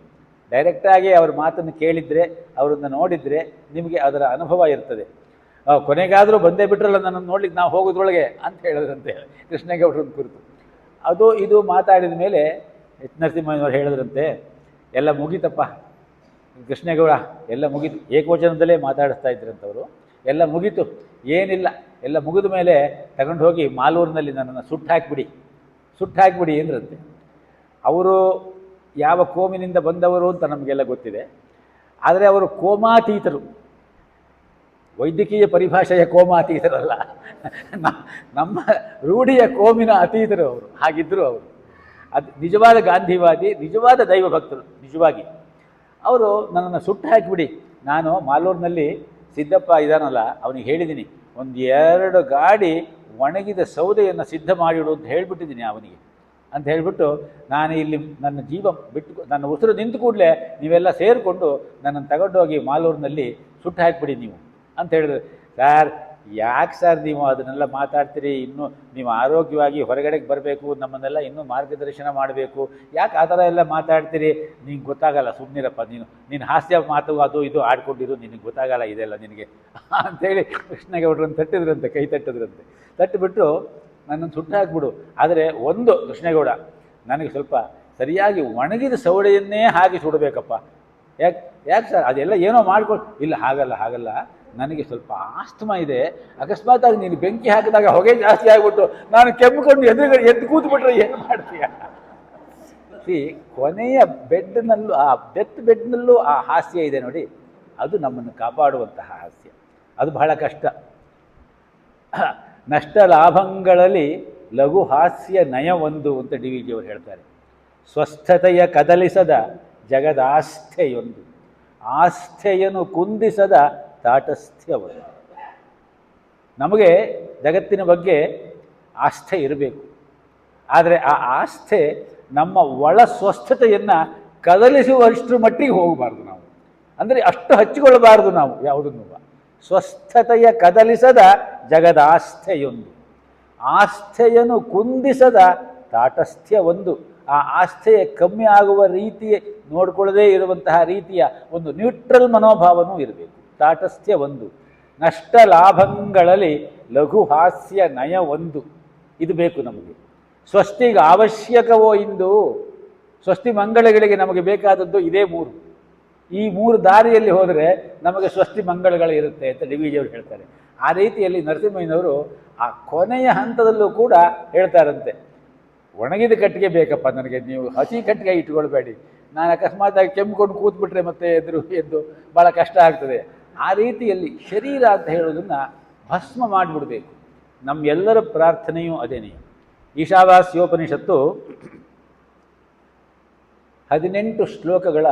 [SPEAKER 1] ಡೈರೆಕ್ಟಾಗಿ ಅವ್ರ ಮಾತನ್ನು ಕೇಳಿದರೆ, ಅವರನ್ನು ನೋಡಿದರೆ ನಿಮಗೆ ಅದರ ಅನುಭವ ಇರ್ತದೆ. ಕೊನೆಗಾದರೂ ಬಂದೇ ಬಿಟ್ರಲ್ಲ ನನ್ನನ್ನು ನೋಡ್ಲಿಕ್ಕೆ, ನಾವು ಹೋಗೋದ್ರೊಳಗೆ ಅಂತ ಹೇಳಿದ್ರಂತೆ ಕೃಷ್ಣೇಗೌಡರನ್ನ ಕುರಿತು. ಅದು ಇದು ಮಾತಾಡಿದ ಮೇಲೆ ಎಚ್ ನರಸಿಂಹಯ್ಯನವರು ಹೇಳಿದ್ರಂತೆ, ಎಲ್ಲ ಮುಗೀತಪ್ಪ ಕೃಷ್ಣೇಗೌಡ, ಎಲ್ಲ ಮುಗೀತು. ಏಕವಚನದಲ್ಲೇ ಮಾತಾಡಿಸ್ತಾ ಇದ್ರಂಥವರು. ಎಲ್ಲ ಮುಗೀತು, ಏನಿಲ್ಲ, ಎಲ್ಲ ಮುಗಿದ ಮೇಲೆ ತಗೊಂಡು ಹೋಗಿ ಮಾಲೂರಿನಲ್ಲಿ ನನ್ನನ್ನು ಸುಟ್ಟು ಹಾಕಿಬಿಡಿ ಎಂದ್ರಂತೆ. ಅವರು ಯಾವ ಕೋಮಿನಿಂದ ಬಂದವರು ಅಂತ ನಮಗೆಲ್ಲ ಗೊತ್ತಿದೆ. ಆದರೆ ಅವರು ಕೋಮಾತೀತರು, ವೈದ್ಯಕೀಯ ಪರಿಭಾಷೆಯ ಕೋಮಾತೀತರಲ್ಲ, ನಮ್ಮ ರೂಢಿಯ ಕೋಮಿನ ಅತೀತರು ಅವರು. ಹಾಗಿದ್ದರು ಅವರು. ಅದು ನಿಜವಾದ ಗಾಂಧಿವಾದಿ, ನಿಜವಾದ ದೈವ ಭಕ್ತರು. ನಿಜವಾಗಿ ಅವರು ನನ್ನನ್ನು ಸುಟ್ಟು ಹಾಕಿಬಿಡಿ, ನಾನು ಮಾಲೂರಿನಲ್ಲಿ ಸಿದ್ದಪ್ಪ ಇದಾನಲ್ಲ ಅವನಿಗೆ ಹೇಳಿದ್ದೀನಿ, 1-2 ಗಾಡಿ ಒಣಗಿದ ಸೌದೆಯನ್ನು ಸಿದ್ಧ ಮಾಡಿಡು ಅಂತ ಹೇಳಿಬಿಟ್ಟಿದ್ದೀನಿ ಅವನಿಗೆ ಅಂತ ಹೇಳಿಬಿಟ್ಟು, ನಾನು ಇಲ್ಲಿ ನನ್ನ ಜೀವ ಬಿಟ್ಟು ನನ್ನ ಉಸಿರು ನಿಂತು ಕೂಡಲೇ ನೀವೆಲ್ಲ ಸೇರಿಕೊಂಡು ನನ್ನನ್ನು ತಗೊಂಡೋಗಿ ಮಾಲೂರಿನಲ್ಲಿ ಸುಟ್ಟು ಹಾಕಿಬಿಡಿ ನೀವು ಅಂತ ಹೇಳಿದ್ರು. ಸರ್, ಯಾಕೆ ಸರ್ ನೀವು ಅದನ್ನೆಲ್ಲ ಮಾತಾಡ್ತೀರಿ? ಇನ್ನೂ ನೀವು ಆರೋಗ್ಯವಾಗಿ ಹೊರಗಡೆಗೆ ಬರಬೇಕು, ನಮ್ಮನ್ನೆಲ್ಲ ಇನ್ನೂ ಮಾರ್ಗದರ್ಶನ ಮಾಡಬೇಕು, ಯಾಕೆ ಆ ಥರ ಎಲ್ಲ ಮಾತಾಡ್ತೀರಿ? ನಿನಗೆ ಗೊತ್ತಾಗಲ್ಲ, ಸುಮ್ಮನಿರಪ್ಪ ನೀನು ಹಾಸ್ಯ ಮಾತು ಅದು ಇದು ಆಡ್ಕೊಂಡಿರು, ನಿನಗೆ ಗೊತ್ತಾಗಲ್ಲ ಇದೆಲ್ಲ ನಿನಗೆ ಅಂಥೇಳಿ ಕೃಷ್ಣೇಗೌಡರನ್ನು ತಟ್ಟಿದ್ರಂತೆ, ಕೈ ತಟ್ಟಿದ್ರಂತೆ. ತಟ್ಟಿಬಿಟ್ಟು ನನ್ನನ್ನು ಸುಟ್ಟು ಹಾಕ್ಬಿಡು, ಆದರೆ ಒಂದು ಕೃಷ್ಣೇಗೌಡ, ನನಗೆ ಸ್ವಲ್ಪ ಸರಿಯಾಗಿ ಒಣಗಿದ ಸೌಡೆಯನ್ನೇ ಹಾಕಿ ಸುಡಬೇಕಪ್ಪ. ಯಾಕೆ ಸರ್, ಅದೆಲ್ಲ ಏನೋ ಮಾಡ್ಕೊಂಡು, ಇಲ್ಲ ಹಾಗಲ್ಲ, ನನಗೆ ಸ್ವಲ್ಪ ಆಸ್ತಮಾ ಇದೆ, ಅಕಸ್ಮಾತಾಗಿ ನೀನು ಬೆಂಕಿ ಹಾಕಿದಾಗ ಹೊಗೆ ಜಾಸ್ತಿ ಆಗಿಬಿಟ್ಟು ನಾನು ಕೆಮ್ಮಿಕೊಂಡು ಎದ್ದು ಕೂತ್ಬಿಟ್ರೆ ಏನು ಮಾಡ್ತೀಯ? ಕೊನೆಯ ಬೆಡ್ನಲ್ಲೂ, ಆ ಡೆತ್ ಬೆಡ್ನಲ್ಲೂ ಆ ಹಾಸ್ಯ ಇದೆ ನೋಡಿ, ಅದು ನಮ್ಮನ್ನು ಕಾಪಾಡುವಂತಹ ಹಾಸ್ಯ. ಅದು ಬಹಳ ಕಷ್ಟ. ನಷ್ಟ ಲಾಭಗಳಲ್ಲಿ ಲಘು ಹಾಸ್ಯ ನಯವೊಂದು ಅಂತ ಡಿ ವಿ ಜಿಯವರು ಹೇಳ್ತಾರೆ. ಸ್ವಸ್ಥತೆಯ ಕದಲಿಸದ ಜಗದಾಸ್ಥೆಯೊಂದು, ಆಸ್ಥೆಯನ್ನು ಕುಂದಿಸದ ತಾಟಸ್ಥ್ಯವೊಂದು. ನಮಗೆ ಜಗತ್ತಿನ ಬಗ್ಗೆ ಆಸ್ಥೆ ಇರಬೇಕು, ಆದರೆ ಆ ಆಸ್ಥೆ ನಮ್ಮ ಒಳ ಸ್ವಸ್ಥತೆಯನ್ನು ಕದಲಿಸುವಷ್ಟರ ಮಟ್ಟಿಗೆ ಹೋಗಬಾರ್ದು ನಾವು. ಅಂದರೆ ಅಷ್ಟು ಹಚ್ಚಿಕೊಳ್ಳಬಾರ್ದು ನಾವು ಯಾವುದನ್ನು. ಸ್ವಸ್ಥತೆಯ ಕದಲಿಸದ ಜಗದಾಸ್ಥೆಯೊಂದು, ಆಸ್ಥೆಯನ್ನು ಕುಂದಿಸದ ತಾಟಸ್ಥ್ಯವೊಂದು. ಆ ಆಸ್ಥೆಯ ಕಮ್ಮಿ ಆಗುವ ರೀತಿಯ ನೋಡಿಕೊಳ್ಳದೇ ಇರುವಂತಹ ರೀತಿಯ ಒಂದು ನ್ಯೂಟ್ರಲ್ ಮನೋಭಾವನೂ ಇರಬೇಕು. ತಾಟಸ್ಥ್ಯ ಒಂದು. ನಷ್ಟ ಲಾಭಗಳಲ್ಲಿ ಲಘು ಹಾಸ್ಯ ನಯ ಒಂದು. ಇದು ಬೇಕು ನಮಗೆ. ಸ್ವಸ್ತಿಗೆ ಅವಶ್ಯಕವೋ ಇಂದು, ಸ್ವಸ್ತಿ ಮಂಗಳಗಳಿಗೆ ನಮಗೆ ಬೇಕಾದದ್ದು ಇದೇ 3. ಈ 3 ದಾರಿಯಲ್ಲಿ ಹೋದರೆ ನಮಗೆ ಸ್ವಸ್ತಿ ಮಂಗಳಗಳಿರುತ್ತೆ ಅಂತ ಡಿ ವಿ ಜಿಯವರು ಹೇಳ್ತಾರೆ. ಆ ರೀತಿಯಲ್ಲಿ ನರಸಿಂಹಯ್ಯನವರು ಆ ಕೊನೆಯ ಹಂತದಲ್ಲೂ ಕೂಡ ಹೇಳ್ತಾರಂತೆ, ಒಣಗಿದ ಕಟ್ಟಿಗೆ ಬೇಕಪ್ಪ ನನಗೆ, ನೀವು ಹಸಿ ಕಟ್ಟಿಗೆ ಇಟ್ಕೊಳ್ಬೇಡಿ, ನಾನು ಅಕಸ್ಮಾತಾಗಿ ಕೆಮ್ಮಿಕೊಂಡು ಕೂತ್ಬಿಟ್ರೆ ಮತ್ತೆ ಎದ್ದು ಭಾಳ ಕಷ್ಟ ಆಗ್ತದೆ. ಆ ರೀತಿಯಲ್ಲಿ ಶರೀರ ಅಂತ ಹೇಳೋದನ್ನು ಭಸ್ಮ ಮಾಡಿಬಿಡಬೇಕು. ನಮ್ಮೆಲ್ಲರ ಪ್ರಾರ್ಥನೆಯೂ ಅದೇನೇ. ಈಶಾವಾಸ್ಯೋಪನಿಷತ್ತು 18 ಶ್ಲೋಕಗಳ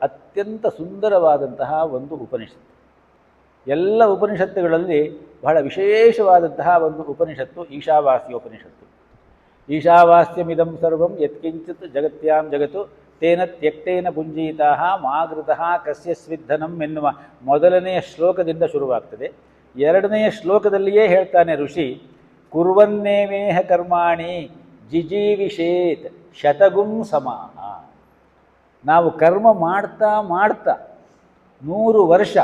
[SPEAKER 1] ಅತ್ಯಂತ ಸುಂದರವಾದಂತಹ ಒಂದು ಉಪನಿಷತ್ತು. ಎಲ್ಲ ಉಪನಿಷತ್ತುಗಳಲ್ಲಿ ಬಹಳ ವಿಶೇಷವಾದಂತಹ ಒಂದು ಉಪನಿಷತ್ತು ಈಶಾವಾಸ್ಯೋಪನಿಷತ್ತು. ಈಶಾವಾಸ್ಯಮಿದಂ ಸರ್ವಂ ಯತ್ಕಿಂಚಿತ್ ಜಗತ್ಯಾಂ ಜಗತ್ತು ತೇನ ತ್ಯಕ್ತೇನ ಪುಂಜೀತಃ ಮಾಗೃತಃ ಕಸ್ಯ ಸ್ವಿಧನಂ ಎನ್ನುವ ಮೊದಲನೆಯ ಶ್ಲೋಕದಿಂದ ಶುರುವಾಗ್ತದೆ. 2ನೆಯ ಶ್ಲೋಕದಲ್ಲಿಯೇ ಹೇಳ್ತಾನೆ ಋಷಿ, ಕುರ್ವನ್ನೇಮೇಹ ಕರ್ಮಾಣಿ ಜಿಜೀವಿಷೇತ್ ಶತಗುಂ ಸಮಾಹ. ನಾವು ಕರ್ಮ ಮಾಡ್ತಾ 100 ವರ್ಷ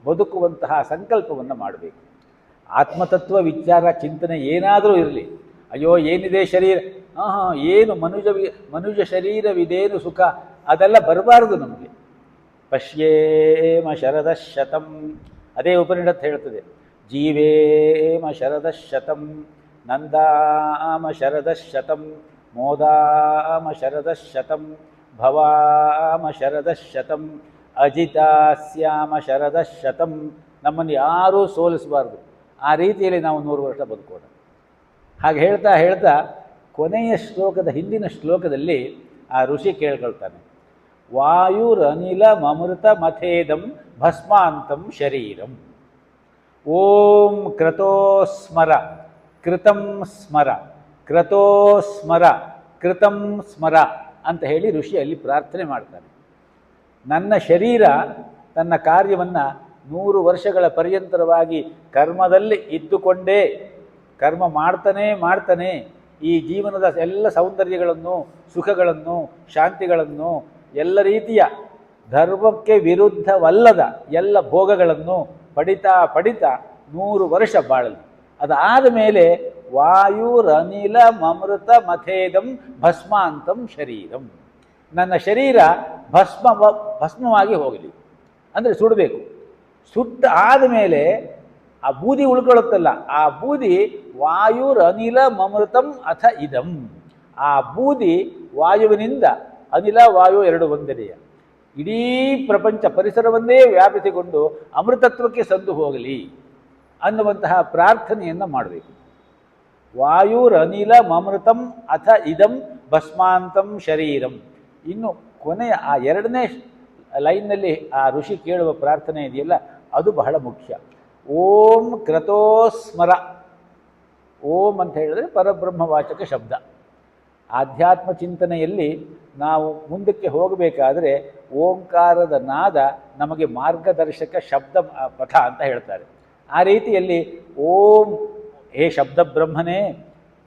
[SPEAKER 1] ಬದುಕುವಂತಹ ಸಂಕಲ್ಪವನ್ನು ಮಾಡಬೇಕು. ಆತ್ಮತತ್ವ ವಿಚಾರ ಚಿಂತನೆ ಏನಾದರೂ ಇರಲಿ, ಅಯ್ಯೋ ಏನಿದೆ ಶರೀರ, ಏನು ಮನುಜ ಶರೀರವಿದೇನು ಸುಖ, ಅದೆಲ್ಲ ಬರಬಾರದು ನಮಗೆ. ಪಶ್ಯೇಮ ಶರದಶತಂ, ಅದೇ ಉಪನಿಷತ್ತು ಹೇಳ್ತದೆ. ಜೀವೇಮ ಶರದಶತಂ, ನಂದಾಮ ಶರದಶತಂ, ಮೋದಾಮ ಶರದಶತಂ, ಭವಾಮ ಶರದಶತಂ, ಅಜಿತಾಸ್ಯಾಮ ಶರದಶತಂ. ನಮ್ಮನ್ನು ಯಾರೂ ಸೋಲಿಸಬಾರ್ದು. ಆ ರೀತಿಯಲ್ಲಿ ನಾವು 100 ವರ್ಷ ಬದುಕೋಣ. ಹಾಗೆ ಹೇಳ್ತಾ ಹೇಳ್ತಾ ಕೊನೆಯ ಶ್ಲೋಕದ ಹಿಂದಿನ ಶ್ಲೋಕದಲ್ಲಿ ಆ ಋಷಿ ಕೇಳ್ಕೊಳ್ತಾನೆ, ವಾಯುರನಿಲ ಮಮೃತ ಮಥೇದಂ ಭಸ್ಮಾಂತಂ ಶರೀರಂ. ಓಂ ಕ್ರತೋಸ್ಮರ ಕೃತಂ ಸ್ಮರ ಕ್ರತೋಸ್ಮರ ಕೃತಂ ಸ್ಮರ ಅಂತ ಹೇಳಿ ಋಷಿಯಲ್ಲಿ ಪ್ರಾರ್ಥನೆ ಮಾಡ್ತಾನೆ. ನನ್ನ ಶರೀರ ತನ್ನ ಕಾರ್ಯವನ್ನು 100 ವರ್ಷಗಳ ಪರ್ಯಂತರವಾಗಿ ಕರ್ಮದಲ್ಲಿ ಇದ್ದುಕೊಂಡೇ ಕರ್ಮ ಮಾಡ್ತಾನೆ ಈ ಜೀವನದ ಎಲ್ಲ ಸೌಂದರ್ಯಗಳನ್ನು, ಸುಖಗಳನ್ನು, ಶಾಂತಿಗಳನ್ನು, ಎಲ್ಲ ರೀತಿಯ ಧರ್ಮಕ್ಕೆ ವಿರುದ್ಧವಲ್ಲದ ಎಲ್ಲ ಭೋಗಗಳನ್ನು ಪಡಿತಾ 100 ವರ್ಷ ಬಾಳಲಿ. ಅದಾದ ಮೇಲೆ ವಾಯುರನಿಲ ಮಮೃತ ಮಥೇದಂ ಭಸ್ಮಾಂತಂ ಶರೀರಂ, ನನ್ನ ಶರೀರ ಭಸ್ಮವಾಗಿ ಹೋಗಲಿ, ಅಂದರೆ ಸುಡಬೇಕು. ಸುಟ್ಟ ಆದಮೇಲೆ ಆ ಬೂದಿ ಉಳ್ಕೊಳ್ಳುತ್ತಲ್ಲ, ಆ ಬೂದಿ ವಾಯುರನಿಲ ಮಮೃತಂ ಅಥ ಇದಂ, ಆ ಬೂದಿ ವಾಯುವಿನಿಂದ, ಅನಿಲ ವಾಯು ಎರಡು ಒಂದೆಡೆಯ ಇಡೀ ಪ್ರಪಂಚ ಪರಿಸರವನ್ನೇ ವ್ಯಾಪಿಸಿಕೊಂಡು ಅಮೃತತ್ವಕ್ಕೆ ಸಂದು ಹೋಗಲಿ ಅನ್ನುವಂತಹ ಪ್ರಾರ್ಥನೆಯನ್ನು ಮಾಡಬೇಕು. ವಾಯುರನಿಲ ಮಮೃತಂ ಅಥ ಇದಂ ಭಸ್ಮಾಂತಂ ಶರೀರಂ. ಇನ್ನು ಕೊನೆಯ ಆ 2ನೇ ಲೈನ್ನಲ್ಲಿ ಆ ಋಷಿ ಕೇಳುವ ಪ್ರಾರ್ಥನೆ ಇದೆಯಲ್ಲ, ಅದು ಬಹಳ ಮುಖ್ಯ. ಓಂ ಕ್ರತೋಸ್ಮರ. ಓಂ ಅಂತ ಹೇಳಿದ್ರೆ ಪರಬ್ರಹ್ಮವಾಚಕ ಶಬ್ದ. ಆಧ್ಯಾತ್ಮ ಚಿಂತನೆಯಲ್ಲಿ ನಾವು ಮುಂದಕ್ಕೆ ಹೋಗಬೇಕಾದರೆ ಓಂಕಾರದ ನಾದ ನಮಗೆ ಮಾರ್ಗದರ್ಶಕ ಶಬ್ದ ಪಥ ಅಂತ ಹೇಳ್ತಾರೆ. ಆ ರೀತಿಯಲ್ಲಿ ಓಂ ಹೇ ಶಬ್ದ ಬ್ರಹ್ಮನೇ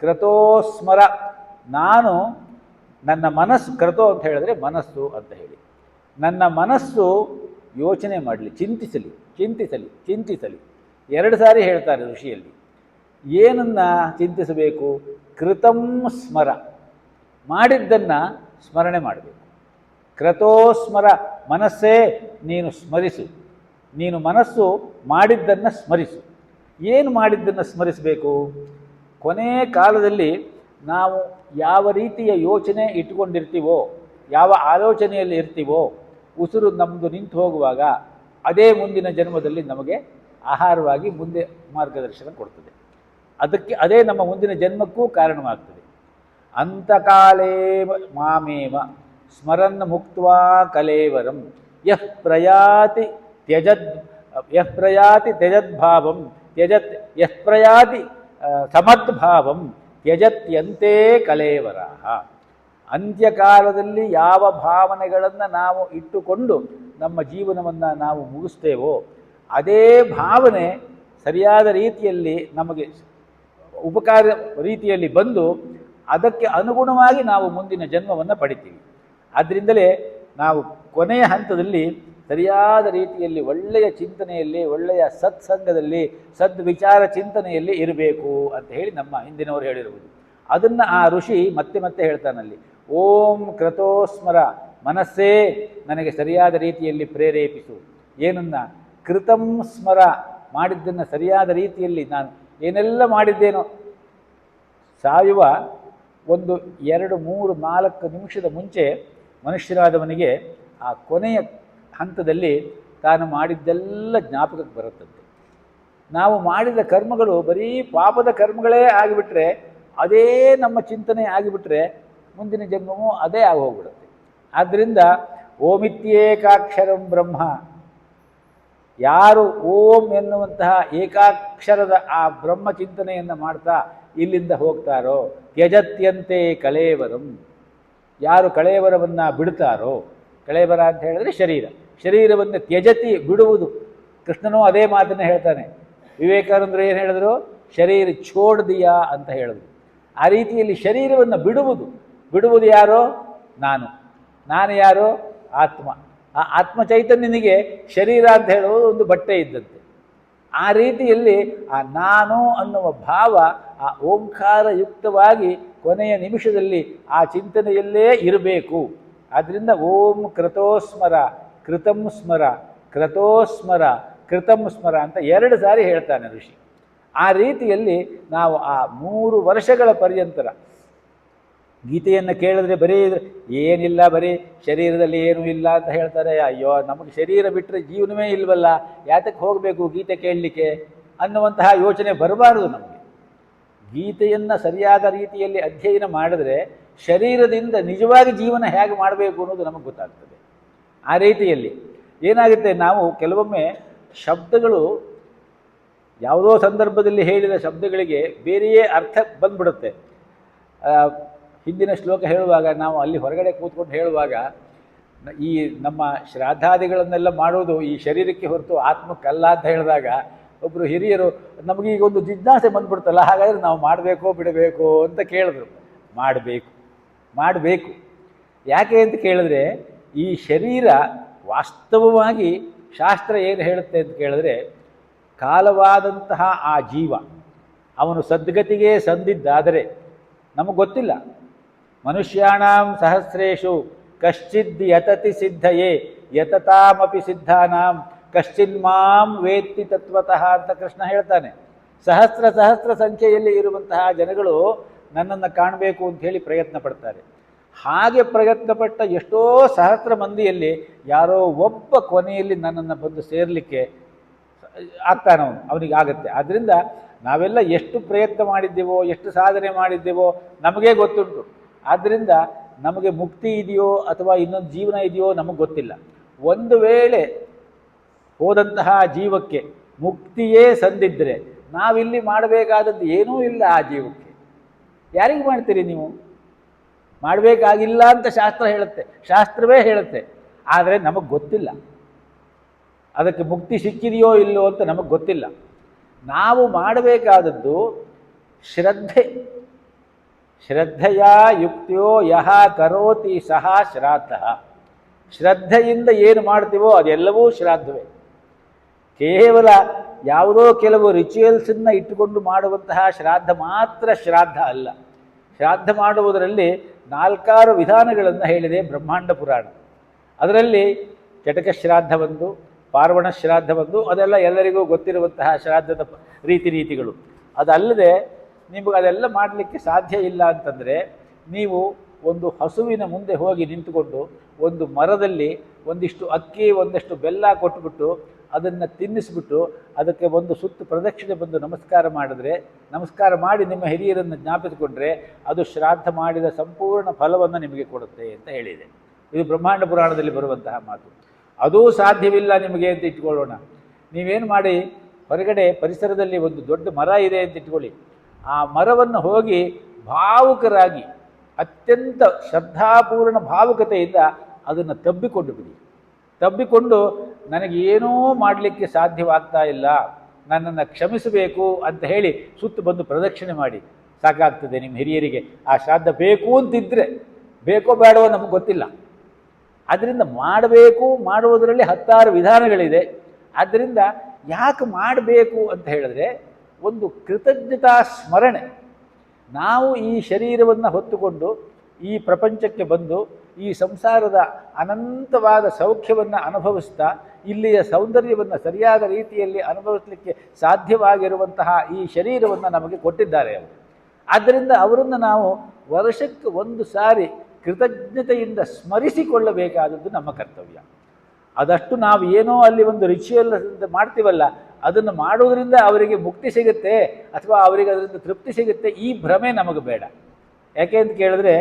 [SPEAKER 1] ಕ್ರತೋಸ್ಮರ, ನಾನು ನನ್ನ ಮನಸ್ಸು, ಕ್ರತೋ ಅಂತ ಹೇಳಿದ್ರೆ ಮನಸ್ಸು ಅಂತ ಹೇಳಿ, ನನ್ನ ಮನಸ್ಸು ಯೋಚನೆ ಮಾಡಲಿ, ಚಿಂತಿಸಲಿ 2 ಸಾರಿ ಹೇಳ್ತಾರೆ ಋಷಿಯಲ್ಲಿ. ಏನನ್ನು ಚಿಂತಿಸಬೇಕು? ಕೃತಂ ಸ್ಮರ, ಮಾಡಿದ್ದನ್ನು ಸ್ಮರಣೆ ಮಾಡಬೇಕು. ಕ್ರತೋಸ್ಮರ, ಮನಸ್ಸೇ ನೀನು ಸ್ಮರಿಸು, ನೀನು ಮನಸ್ಸು ಮಾಡಿದ್ದನ್ನು ಸ್ಮರಿಸು. ಏನು ಮಾಡಿದ್ದನ್ನು ಸ್ಮರಿಸಬೇಕು? ಕೊನೆಯ ಕಾಲದಲ್ಲಿ ನಾವು ಯಾವ ರೀತಿಯ ಯೋಚನೆ ಇಟ್ಟುಕೊಂಡಿರ್ತೀವೋ, ಯಾವ ಆಲೋಚನೆಯಲ್ಲಿ ಇರ್ತೀವೋ, ಉಸಿರು ನಮ್ಮದು ನಿಂತು ಹೋಗುವಾಗ ಅದೇ ಮುಂದಿನ ಜನ್ಮದಲ್ಲಿ ನಮಗೆ ಆಹಾರವಾಗಿ ಮುಂದೆ ಮಾರ್ಗದರ್ಶನ ಕೊಡ್ತದೆ. ಅದಕ್ಕೆ ಅದೇ ನಮ್ಮ ಮುಂದಿನ ಜನ್ಮಕ್ಕೂ ಕಾರಣವಾಗ್ತದೆ. ಅಂತಕಾಲೇ ಮಾಮೇವ ಸ್ಮರನ್ ಮುಕ್ತ್ವಾ ಕಲೇವರಂ ಯಃ ಪ್ರಯಾತಿ ತ್ಯಜದ್ಭಾವಂ ಯಃ ಪ್ರಯಾತಿ ಸಮದ್ಭಾವಂ ತ್ಯಜತ್ಯಂತೆ ಕಲೇವರಃ. ಅಂತ್ಯಕಾಲದಲ್ಲಿ ಯಾವ ಭಾವನೆಗಳನ್ನು ನಾವು ಇಟ್ಟುಕೊಂಡು ನಮ್ಮ ಜೀವನವನ್ನು ನಾವು ಮುಗಿಸ್ತೇವೋ ಅದೇ ಭಾವನೆ ಸರಿಯಾದ ರೀತಿಯಲ್ಲಿ ನಮಗೆ ಉಪಕಾರ ರೀತಿಯಲ್ಲಿ ಬಂದು ಅದಕ್ಕೆ ಅನುಗುಣವಾಗಿ ನಾವು ಮುಂದಿನ ಜನ್ಮವನ್ನು ಪಡಿತೀವಿ. ಆದ್ದರಿಂದಲೇ ನಾವು ಕೊನೆಯ ಹಂತದಲ್ಲಿ ಸರಿಯಾದ ರೀತಿಯಲ್ಲಿ ಒಳ್ಳೆಯ ಚಿಂತನೆಯಲ್ಲಿ, ಒಳ್ಳೆಯ ಸತ್ಸಂಗದಲ್ಲಿ, ಸದ್ವಿಚಾರ ಚಿಂತನೆಯಲ್ಲಿ ಇರಬೇಕು ಅಂತ ಹೇಳಿ ನಮ್ಮ ಹಿಂದಿನವರು ಹೇಳಿರುವುದು. ಅದನ್ನು ಆ ಋಷಿ ಮತ್ತೆ ಹೇಳ್ತಾನಲ್ಲಿ. ಓಂ ಕ್ರತೋಸ್ಮರ, ಮನಸ್ಸೇ ನನಗೆ ಸರಿಯಾದ ರೀತಿಯಲ್ಲಿ ಪ್ರೇರೇಪಿಸು. ಏನನ್ನ? ಕೃತಂ ಸ್ಮರ, ಮಾಡಿದ್ದನ್ನು ಸರಿಯಾದ ರೀತಿಯಲ್ಲಿ ನಾನು ಏನೆಲ್ಲ ಮಾಡಿದ್ದೇನೋ, ಸಾಯುವ 1, 2, 3, 4 ನಿಮಿಷದ ಮುಂಚೆ ಮನುಷ್ಯರಾದವನಿಗೆ ಆ ಕೊನೆಯ ಹಂತದಲ್ಲಿ ತಾನು ಮಾಡಿದ್ದೆಲ್ಲ ಜ್ಞಾಪಕಕ್ಕೆ ಬರುತ್ತಂತೆ. ನಾವು ಮಾಡಿದ ಕರ್ಮಗಳು ಬರೀ ಪಾಪದ ಕರ್ಮಗಳೇ ಆಗಿಬಿಟ್ರೆ, ಅದೇ ನಮ್ಮ ಚಿಂತನೆ ಆಗಿಬಿಟ್ರೆ ಮುಂದಿನ ಜನ್ಮವೂ ಅದೇ ಆಗೋಗ್ಬಿಡುತ್ತೆ. ಆದ್ದರಿಂದ ಓಮಿತ್ಯೇಕಾಕ್ಷರಂ ಬ್ರಹ್ಮ, ಯಾರು ಓಂ ಎನ್ನುವಂತಹ ಏಕಾಕ್ಷರದ ಆ ಬ್ರಹ್ಮ ಚಿಂತನೆಯನ್ನು ಮಾಡ್ತಾ ಇಲ್ಲಿಂದ ಹೋಗ್ತಾರೋ, ತ್ಯಜತ್ಯಂತೆ ಕಳೇವರಂ, ಯಾರು ಕಳೇವರವನ್ನು ಬಿಡ್ತಾರೋ, ಕಳೇವರ ಅಂತ ಹೇಳಿದ್ರೆ ಶರೀರವನ್ನು ತ್ಯಜತಿ, ಬಿಡುವುದು. ಕೃಷ್ಣನೂ ಅದೇ ಮಾತನ್ನು ಹೇಳ್ತಾನೆ. ವಿವೇಕಾನಂದರು ಏನು ಹೇಳಿದ್ರು? ಶರೀರ ಛೋಡ್ ದಿಯಾ ಅಂತ ಹೇಳಿದ್ರು. ಆ ರೀತಿಯಲ್ಲಿ ಶರೀರವನ್ನು ಬಿಡುವುದು ಯಾರೋ? ನಾನು ಯಾರೋ? ಆತ್ಮ. ಆ ಆತ್ಮ ಚೈತನ್ಯನಿಗೆ ಶರೀರ ಅಂತ ಹೇಳುವುದು ಒಂದು ಬಟ್ಟೆ ಇದ್ದಂತೆ. ಆ ರೀತಿಯಲ್ಲಿ ಆ ನಾನು ಅನ್ನುವ ಭಾವ ಆ ಓಂಕಾರಯುಕ್ತವಾಗಿ ಕೊನೆಯ ನಿಮಿಷದಲ್ಲಿ ಆ ಚಿಂತನೆಯಲ್ಲೇ ಇರಬೇಕು. ಆದ್ದರಿಂದ ಓಂ ಕ್ರತೋಸ್ಮರ, ಕೃತಂ ಸ್ಮರ, ಕ್ರತೋಸ್ಮರ, ಕೃತಂ ಸ್ಮರ ಅಂತ 2 ಸಾರಿ ಹೇಳ್ತಾನೆ ಋಷಿ. ಆ ರೀತಿಯಲ್ಲಿ ನಾವು ಆ 3 ವರ್ಷಗಳ ಪರ್ಯಂತರ ಗೀತೆಯನ್ನು ಕೇಳಿದ್ರೆ ಬರೀ ಏನಿಲ್ಲ, ಬರೀ ಶರೀರದಲ್ಲಿ ಏನೂ ಇಲ್ಲ ಅಂತ ಹೇಳ್ತಾರೆ. ಅಯ್ಯೋ, ನಮಗೆ ಶರೀರ ಬಿಟ್ಟರೆ ಜೀವನವೇ ಇಲ್ವಲ್ಲ, ಯಾತಕ್ಕೆ ಹೋಗಬೇಕು ಗೀತೆ ಕೇಳಲಿಕ್ಕೆ ಅನ್ನುವಂತಹ ಯೋಚನೆ ಬರಬಾರದು ನಮಗೆ. ಗೀತೆಯನ್ನು ಸರಿಯಾದ ರೀತಿಯಲ್ಲಿ ಅಧ್ಯಯನ ಮಾಡಿದ್ರೆ ಶರೀರದಿಂದ ನಿಜವಾಗಿ ಜೀವನ ಹೇಗೆ ಮಾಡಬೇಕು ಅನ್ನೋದು ನಮಗೆ ಗೊತ್ತಾಗ್ತದೆ. ಆ ರೀತಿಯಲ್ಲಿ ಏನಾಗುತ್ತೆ, ನಾವು ಕೆಲವೊಮ್ಮೆ ಶಬ್ದಗಳು ಯಾವುದೋ ಸಂದರ್ಭದಲ್ಲಿ ಹೇಳಿದ ಶಬ್ದಗಳಿಗೆ ಬೇರೆಯೇ ಅರ್ಥ ಬಂದ್ಬಿಡುತ್ತೆ. ಹಿಂದಿನ ಶ್ಲೋಕ ಹೇಳುವಾಗ ನಾವು ಅಲ್ಲಿ ಹೊರಗಡೆ ಕೂತ್ಕೊಂಡು ಹೇಳುವಾಗ ಈ ನಮ್ಮ ಶ್ರಾದ್ದಾದಿಗಳನ್ನೆಲ್ಲ ಮಾಡೋದು ಈ ಶರೀರಕ್ಕೆ ಹೊರತು ಆತ್ಮಕ್ಕಲ್ಲ ಅಂತ ಹೇಳಿದಾಗ ಒಬ್ಬರು ಹಿರಿಯರು ನಮಗೆ ಈಗ ಒಂದು ಜಿಜ್ಞಾಸೆ ಬಂದ್ಬಿಡ್ತಲ್ಲ, ಹಾಗಾದರೆ ನಾವು ಮಾಡಬೇಕೋ ಬಿಡಬೇಕು ಅಂತ ಕೇಳಿದ್ರು. ಮಾಡಬೇಕು. ಯಾಕೆ ಅಂತ ಕೇಳಿದ್ರೆ ಈ ಶರೀರ ವಾಸ್ತವವಾಗಿ ಶಾಸ್ತ್ರ ಏನು ಹೇಳುತ್ತೆ ಅಂತ ಕೇಳಿದ್ರೆ, ಕಾಲವಾದಂತಹ ಆ ಜೀವ ಅವನು ಸದ್ಗತಿಗೆ ಸಂದಿದ್ದಾದರೆ ನಮಗೆ ಗೊತ್ತಿಲ್ಲ. ಮನುಷ್ಯಾಣಾಂ ಸಹಸ್ರೇಷು ಕಶ್ಚಿದ್ ಯತತಿ ಸಿದ್ಧಯೇ ಯತತಾಮಪಿ ಸಿದ್ಧಾನಾಂ ಕಶ್ಚಿನ್ಮಾಂ ವೇತ್ತಿ ತತ್ವತಃ ಅಂತ ಕೃಷ್ಣ ಹೇಳ್ತಾನೆ. ಸಹಸ್ರ ಸಂಖ್ಯೆಯಲ್ಲಿ ಇರುವಂತಹ ಜನಗಳು ನನ್ನನ್ನು ಕಾಣಬೇಕು ಅಂತ ಹೇಳಿ ಪ್ರಯತ್ನ ಪಡ್ತಾರೆ. ಹಾಗೆ ಪ್ರಯತ್ನಪಟ್ಟ ಎಷ್ಟೋ ಸಹಸ್ರ ಮಂದಿಯಲ್ಲಿ ಯಾರೋ ಒಬ್ಬ ಕೊನೆಯಲ್ಲಿ ನನ್ನನ್ನು ಬಂದು ಸೇರಲಿಕ್ಕೆ ಆಗ್ತಾನವನು, ಅವನಿಗಾಗತ್ತೆ. ಆದ್ದರಿಂದ ನಾವೆಲ್ಲ ಎಷ್ಟು ಪ್ರಯತ್ನ ಮಾಡಿದ್ದೇವೋ, ಎಷ್ಟು ಸಾಧನೆ ಮಾಡಿದ್ದೇವೋ ನಮಗೇ ಗೊತ್ತುಂಟು. ಆದ್ದರಿಂದ ನಮಗೆ ಮುಕ್ತಿ ಇದೆಯೋ ಅಥವಾ ಇನ್ನೊಂದು ಜೀವನ ಇದೆಯೋ ನಮಗೆ ಗೊತ್ತಿಲ್ಲ. ಒಂದು ವೇಳೆ ಹೋದಂತಹ ಜೀವಕ್ಕೆ ಮುಕ್ತಿಯೇ ಸಂದಿದ್ದರೆ ನಾವಿಲ್ಲಿ ಮಾಡಬೇಕಾದದ್ದು ಏನೂ ಇಲ್ಲ. ಆ ಜೀವಕ್ಕೆ ಯಾರಿಗೆ ಮಾಡ್ತೀರಿ ನೀವು? ಮಾಡಬೇಕಾಗಿಲ್ಲ ಅಂತ ಶಾಸ್ತ್ರ ಹೇಳುತ್ತೆ, ಶಾಸ್ತ್ರವೇ ಹೇಳುತ್ತೆ. ಆದರೆ ನಮಗೆ ಗೊತ್ತಿಲ್ಲ, ಅದಕ್ಕೆ ಮುಕ್ತಿ ಸಿಕ್ಕಿದೆಯೋ ಇಲ್ಲೋ ಅಂತ ನಮಗೆ ಗೊತ್ತಿಲ್ಲ. ನಾವು ಮಾಡಬೇಕಾದದ್ದು ಶ್ರದ್ಧೆಯ ಯುಕ್ತಿಯೋ ಯಹ ಕರೋತಿ ಸಹ ಶ್ರಾದ್ದ. ಶ್ರದ್ಧೆಯಿಂದ ಏನು ಮಾಡ್ತೀವೋ ಅದೆಲ್ಲವೂ ಶ್ರಾದ್ದವೇ. ಕೇವಲ ಯಾವುದೋ ಕೆಲವು ರಿಚುವಲ್ಸನ್ನು ಇಟ್ಟುಕೊಂಡು ಮಾಡುವಂತಹ ಶ್ರಾದ್ದ ಮಾತ್ರ ಶ್ರಾದ್ದ ಅಲ್ಲ. ಶ್ರಾದ್ದ ಮಾಡುವುದರಲ್ಲಿ 4 ವಿಧಾನಗಳನ್ನು ಹೇಳಿದೆ ಬ್ರಹ್ಮಾಂಡ ಪುರಾಣ. ಅದರಲ್ಲಿ ಚಟಕ ಶ್ರಾದ್ದ ಒಂದು, ಪಾರ್ವಣ ಶ್ರಾದ್ದ ಒಂದು, ಅದೆಲ್ಲ ಎಲ್ಲರಿಗೂ ಗೊತ್ತಿರುವಂತಹ ಶ್ರಾದ್ದದ ರೀತಿಗಳು. ಅದಲ್ಲದೆ ನಿಮಗೆ ಅದೆಲ್ಲ ಮಾಡಲಿಕ್ಕೆ ಸಾಧ್ಯ ಇಲ್ಲ ಅಂತಂದರೆ ನೀವು ಒಂದು ಹಸುವಿನ ಮುಂದೆ ಹೋಗಿ ನಿಂತುಕೊಂಡು ಒಂದು ಮರದಲ್ಲಿ ಒಂದಿಷ್ಟು ಅಕ್ಕಿ ಒಂದಷ್ಟು ಬೆಲ್ಲ ಕೊಟ್ಟುಬಿಟ್ಟು ಅದನ್ನು ತಿನ್ನಿಸ್ಬಿಟ್ಟು ಅದಕ್ಕೆ ಒಂದು ಸುತ್ತು ಪ್ರದಕ್ಷಿಣೆ ಬಂದು ನಮಸ್ಕಾರ ಮಾಡಿ ನಿಮ್ಮ ಹಿರಿಯರನ್ನು ಜ್ಞಾಪಿಸಿಕೊಂಡ್ರೆ ಅದು ಶ್ರಾದ್ದ ಮಾಡಿದ ಸಂಪೂರ್ಣ ಫಲವನ್ನು ನಿಮಗೆ ಕೊಡುತ್ತೆ ಅಂತ ಹೇಳಿದೆ. ಇದು ಬ್ರಹ್ಮಾಂಡ ಪುರಾಣದಲ್ಲಿ ಬರುವಂತಹ ಮಾತು. ಅದೂ ಸಾಧ್ಯವಿಲ್ಲ ನಿಮಗೆ ಅಂತ ಇಟ್ಕೊಳ್ಳೋಣ. ನೀವೇನು ಮಾಡಿ, ಹೊರಗಡೆ ಪರಿಸರದಲ್ಲಿ ಒಂದು ದೊಡ್ಡ ಮರ ಇದೆ ಅಂತ ಇಟ್ಕೊಳ್ಳಿ. ಆ ಮರವನ್ನು ಹೋಗಿ ಭಾವುಕರಾಗಿ ಅತ್ಯಂತ ಶ್ರದ್ಧಾಪೂರ್ಣ ಭಾವುಕತೆಯಿಂದ ಅದನ್ನು ತಬ್ಬಿಕೊಂಡು ನನಗೆ ಏನೂ ಮಾಡಲಿಕ್ಕೆ ಸಾಧ್ಯವಾಗ್ತಾ ಇಲ್ಲ, ನನ್ನನ್ನು ಕ್ಷಮಿಸಬೇಕು ಅಂತ ಹೇಳಿ ಸುತ್ತು ಬಂದು ಪ್ರದಕ್ಷಿಣೆ ಮಾಡಿ ಸಾಕಾಗ್ತದೆ. ನಿಮ್ಮ ಹಿರಿಯರಿಗೆ ಆ ಶ್ರಾದ್ದ ಬೇಕು ಅಂತಿದ್ದರೆ, ಬೇಕೋ ಬೇಡವೋ ನಮಗೆ ಗೊತ್ತಿಲ್ಲ. ಆದ್ದರಿಂದ ಮಾಡುವುದರಲ್ಲಿ 10 ವಿಧಾನಗಳಿದೆ. ಆದ್ದರಿಂದ ಯಾಕೆ ಮಾಡಬೇಕು ಅಂತ ಹೇಳಿದ್ರೆ ಒಂದು ಕೃತಜ್ಞತಾ ಸ್ಮರಣೆ. ನಾವು ಈ ಶರೀರವನ್ನು ಹೊತ್ತುಕೊಂಡು ಈ ಪ್ರಪಂಚಕ್ಕೆ ಬಂದು ಈ ಸಂಸಾರದ ಅನಂತವಾದ ಸೌಖ್ಯವನ್ನು ಅನುಭವಿಸ್ತಾ ಇಲ್ಲಿಯ ಸೌಂದರ್ಯವನ್ನು ಸರಿಯಾದ ರೀತಿಯಲ್ಲಿ ಅನುಭವಿಸಲಿಕ್ಕೆ ಸಾಧ್ಯವಾಗಿರುವಂತಹ ಈ ಶರೀರವನ್ನು ನಮಗೆ ಕೊಟ್ಟಿದ್ದಾರೆ ಅವರು. ಆದ್ದರಿಂದ ಅವರನ್ನು ನಾವು ವರ್ಷಕ್ಕೆ 1 ಸಾರಿ ಕೃತಜ್ಞತೆಯಿಂದ ಸ್ಮರಿಸಿಕೊಳ್ಳಬೇಕಾದದ್ದು ನಮ್ಮ ಕರ್ತವ್ಯ. ಅದಷ್ಟು ನಾವು ಏನೋ ಅಲ್ಲಿ ಒಂದು ರಿಚುವಲ್ ಮಾಡ್ತೀವಲ್ಲ, ಅದನ್ನು ಮಾಡುವುದರಿಂದ ಅವರಿಗೆ ಮುಕ್ತಿ ಸಿಗುತ್ತೆ ಅಥವಾ ಅವರಿಗೆ ಅದರಿಂದ ತೃಪ್ತಿ ಸಿಗುತ್ತೆ, ಈ ಭ್ರಮೆ ನಮಗೆ ಬೇಡ. ಯಾಕೆ ಅಂತ ಕೇಳಿದ್ರೆ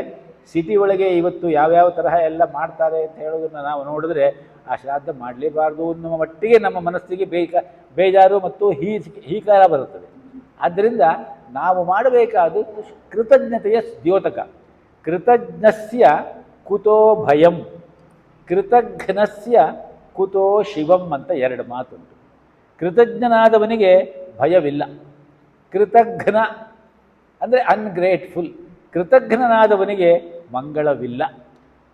[SPEAKER 1] ಸಿಟಿ ಒಳಗೆ ಇವತ್ತು ಯಾವ್ಯಾವ ತರಹ ಎಲ್ಲ ಮಾಡ್ತಾರೆ ಅಂತ ಹೇಳೋದನ್ನು ನಾವು ನೋಡಿದ್ರೆ ಆ ಶ್ರಾದ್ದ ಮಾಡಲೇಬಾರ್ದು ಅನ್ನುವ ಮಟ್ಟಿಗೆ ನಮ್ಮ ಮನಸ್ಸಿಗೆ ಬೇಜಾರು ಮತ್ತು ಹೀಕಾರ ಬರುತ್ತದೆ. ಆದ್ದರಿಂದ ನಾವು ಮಾಡಬೇಕಾದ ಕೃತಜ್ಞತೆಯ ದ್ಯೋತಕ. ಕೃತಜ್ಞಸ್ಯ ಕುತೋ ಭಯಂ, ಕೃತಘ್ನಸ್ಯ ಕುತೋ ಶಿವಂ ಅಂತ 2 ಮಾತುಂಟು. ಕೃತಜ್ಞನಾದವನಿಗೆ ಭಯವಿಲ್ಲ. ಕೃತಘ್ನ ಅಂದರೆ ಅನ್ಗ್ರೇಟ್ಫುಲ್. ಕೃತಜ್ಞನಾದವನಿಗೆ ಮಂಗಳವಿಲ್ಲ.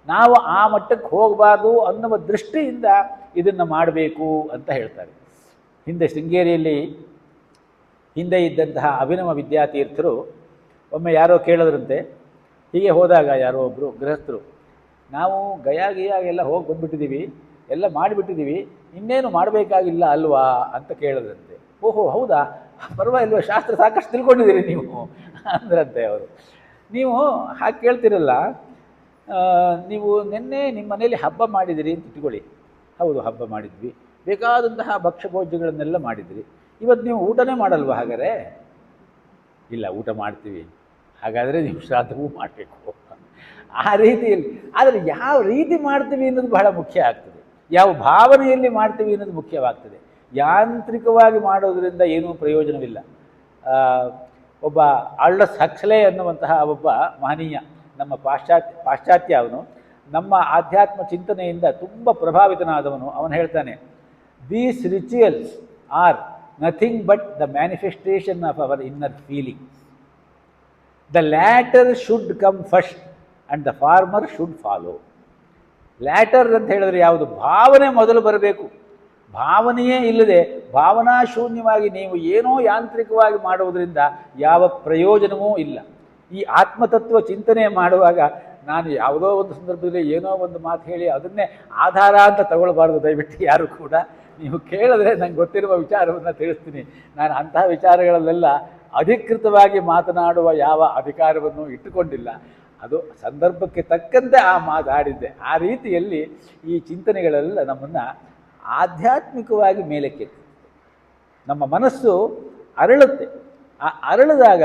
[SPEAKER 1] ನಾವು ಆ ಮಟ್ಟಕ್ಕೆ ಹೋಗಬಾರ್ದು ಅನ್ನುವ ದೃಷ್ಟಿಯಿಂದ ಇದನ್ನು ಮಾಡಬೇಕು ಅಂತ ಹೇಳ್ತಾರೆ. ಶೃಂಗೇರಿಯಲ್ಲಿ ಹಿಂದೆ ಇದ್ದಂತಹ ಅಭಿನವ ವಿದ್ಯಾತೀರ್ಥರು ಒಮ್ಮೆ ಯಾರೋ ಕೇಳಿದ್ರಂತೆ, ಹೀಗೆ ಹೋದಾಗ ಯಾರೋ ಒಬ್ಬರು ಗೃಹಸ್ಥರು, ನಾವು ಗಯಾಗೆಲ್ಲ ಹೋಗಿ ಬಂದುಬಿಟ್ಟಿದ್ದೀವಿ, ಎಲ್ಲ ಮಾಡಿಬಿಟ್ಟಿದ್ದೀವಿ, ಇನ್ನೇನು ಮಾಡಬೇಕಾಗಿಲ್ಲ ಅಲ್ವಾ ಅಂತ ಕೇಳಿದ್ರಂತೆ. ಓಹೋ ಹೌದಾ, ಪರವಾಗಿಲ್ವ, ಶಾಸ್ತ್ರ ಸಾಕಷ್ಟು ತಿಳ್ಕೊಂಡಿದ್ದೀರಿ ನೀವು ಅಂದ್ರಂತೆ ಅವರು. ನೀವು ಹಾಗೆ ಕೇಳ್ತಿರಲ್ಲ, ನೀವು ನಿನ್ನೆ ನಿಮ್ಮ ಮನೇಲಿ ಹಬ್ಬ ಮಾಡಿದಿರಿ ಅಂತ ಇಟ್ಕೊಳ್ಳಿ. ಹೌದು, ಹಬ್ಬ ಮಾಡಿದ್ವಿ, ಬೇಕಾದಂತಹ ಭಕ್ಷ್ಯಭೋಜ್ಯಗಳನ್ನೆಲ್ಲ ಮಾಡಿದ್ರಿ. ಇವತ್ತು ನೀವು ಊಟನೇ ಮಾಡಲ್ವ? ಹಾಗಾದರೆ ಇಲ್ಲ, ಊಟ ಮಾಡ್ತೀವಿ. ಹಾಗಾದರೆ ನೀವು ಶ್ರಾದ್ದವೂ ಮಾಡಬೇಕು. ಆ ರೀತಿಯಲ್ಲಿ. ಆದರೆ ಯಾವ ರೀತಿ ಮಾಡ್ತೀವಿ ಅನ್ನೋದು ಬಹಳ ಮುಖ್ಯ ಆಗ್ತದೆ, ಯಾವ ಭಾವನೆಯಲ್ಲಿ ಮಾಡ್ತೀವಿ ಅನ್ನೋದು ಮುಖ್ಯವಾಗ್ತದೆ. ಯಾಂತ್ರಿಕವಾಗಿ ಮಾಡೋದರಿಂದ ಏನೂ ಪ್ರಯೋಜನವಿಲ್ಲ. ಒಬ್ಬ ಆಲ್ಡಸ್ ಹಕ್ಸ್ಲೆ ಅನ್ನುವಂತಹ ಒಬ್ಬ ಮಹನೀಯ ನಮ್ಮ ಪಾಶ್ಚಾತ್ಯ ಅವನು, ನಮ್ಮ ಆಧ್ಯಾತ್ಮ ಚಿಂತನೆಯಿಂದ ತುಂಬ ಪ್ರಭಾವಿತನಾದವನು. ಅವನು ಹೇಳ್ತಾನೆ, these rituals are nothing but the manifestation of our inner feeling. The later should come first and the farmer should follow. Later ಅಂತ ಹೇಳಿದ್ರೆ ಯಾವುದು? ಭಾವನೆ ಮೊದಲು ಬರಬೇಕು. ಭಾವನೆಯೇ ಇಲ್ಲದೆ ಭಾವನಾ ಶೂನ್ಯವಾಗಿ ನೀವು ಏನೋ ಯಾಂತ್ರಿಕವಾಗಿ ಮಾಡುವುದರಿಂದ ಯಾವ ಪ್ರಯೋಜನವೂ ಇಲ್ಲ. ಈ ಆತ್ಮತತ್ವ ಚಿಂತನೆ ಮಾಡುವಾಗ ನಾನು ಯಾವುದೋ ಒಂದು ಸಂದರ್ಭದಲ್ಲಿ ಏನೋ ಒಂದು ಮಾತು ಹೇಳಿ ಅದನ್ನೇ ಆಧಾರ ಅಂತ ತಗೊಳ್ಬಾರ್ದು. ದಯವಿಟ್ಟು ಯಾರು ಕೂಡ ನೀವು ಕೇಳಿದ್ರೆ ನಂಗೆ ಗೊತ್ತಿರುವ ವಿಚಾರವನ್ನು ತಿಳಿಸ್ತೀನಿ. ನಾನು ಅಂತಹ ವಿಚಾರಗಳಲ್ಲೆಲ್ಲ ಅಧಿಕೃತವಾಗಿ ಮಾತನಾಡುವ ಯಾವ ಅಧಿಕಾರವನ್ನು ಇಟ್ಟುಕೊಂಡಿಲ್ಲ. ಅದು ಸಂದರ್ಭಕ್ಕೆ ತಕ್ಕಂತೆ ಆ ಮಾತಾಡಿದ್ದೆ. ಆ ರೀತಿಯಲ್ಲಿ ಈ ಚಿಂತನೆಗಳೆಲ್ಲ ನಮ್ಮನ್ನು ಆಧ್ಯಾತ್ಮಿಕವಾಗಿ ಮೇಲಕ್ಕೆತ್ತೆ. ನಮ್ಮ ಮನಸ್ಸು ಅರಳುತ್ತೆ. ಆ ಅರಳಿದಾಗ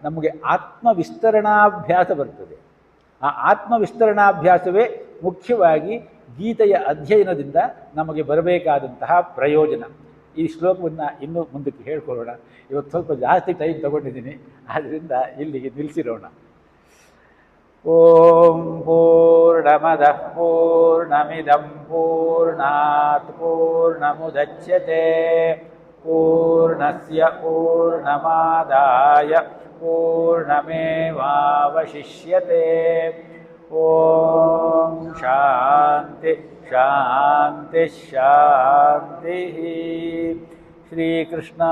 [SPEAKER 1] ನಮಗೆ ಆತ್ಮವಿಸ್ತರಣಾಭ್ಯಾಸ ಬರ್ತದೆ. ಆ ಆತ್ಮವಿಸ್ತರಣಾಭ್ಯಾಸವೇ ಮುಖ್ಯವಾಗಿ ಗೀತೆಯ ಅಧ್ಯಯನದಿಂದ ನಮಗೆ ಬರಬೇಕಾದಂತಹ ಪ್ರಯೋಜನ. ಈ ಶ್ಲೋಕವನ್ನು ಇನ್ನೂ ಮುಂದಕ್ಕೆ ಹೇಳ್ಕೊಳ್ಳೋಣ. ಇವತ್ತು ಸ್ವಲ್ಪ ಜಾಸ್ತಿ ಟೈಮ್ ತಗೊಂಡಿದ್ದೀನಿ, ಆದ್ದರಿಂದ ಇಲ್ಲಿಗೆ ನಿಲ್ಲಿಸಿರೋಣ. ಓಂ ಪೂರ್ಣಮದಃ ಪೂರ್ಣಮಿದಂ ಪೂರ್ಣಾತ್ ಪೂರ್ಣಮುದಚ್ಯತೆ ಪೂರ್ಣಸ್ಯ ಪೂರ್ಣಮಾದಾಯ ಪೂರ್ಣಮೇವಾವಶಿಷ್ಯತೆ. ಓಂ ಶಾಂತಿ ಶಾಂತಿ ಶಾಂತಿ. ಶ್ರೀಕೃಷ್ಣಾರ್ಪಣಮಸ್ತು.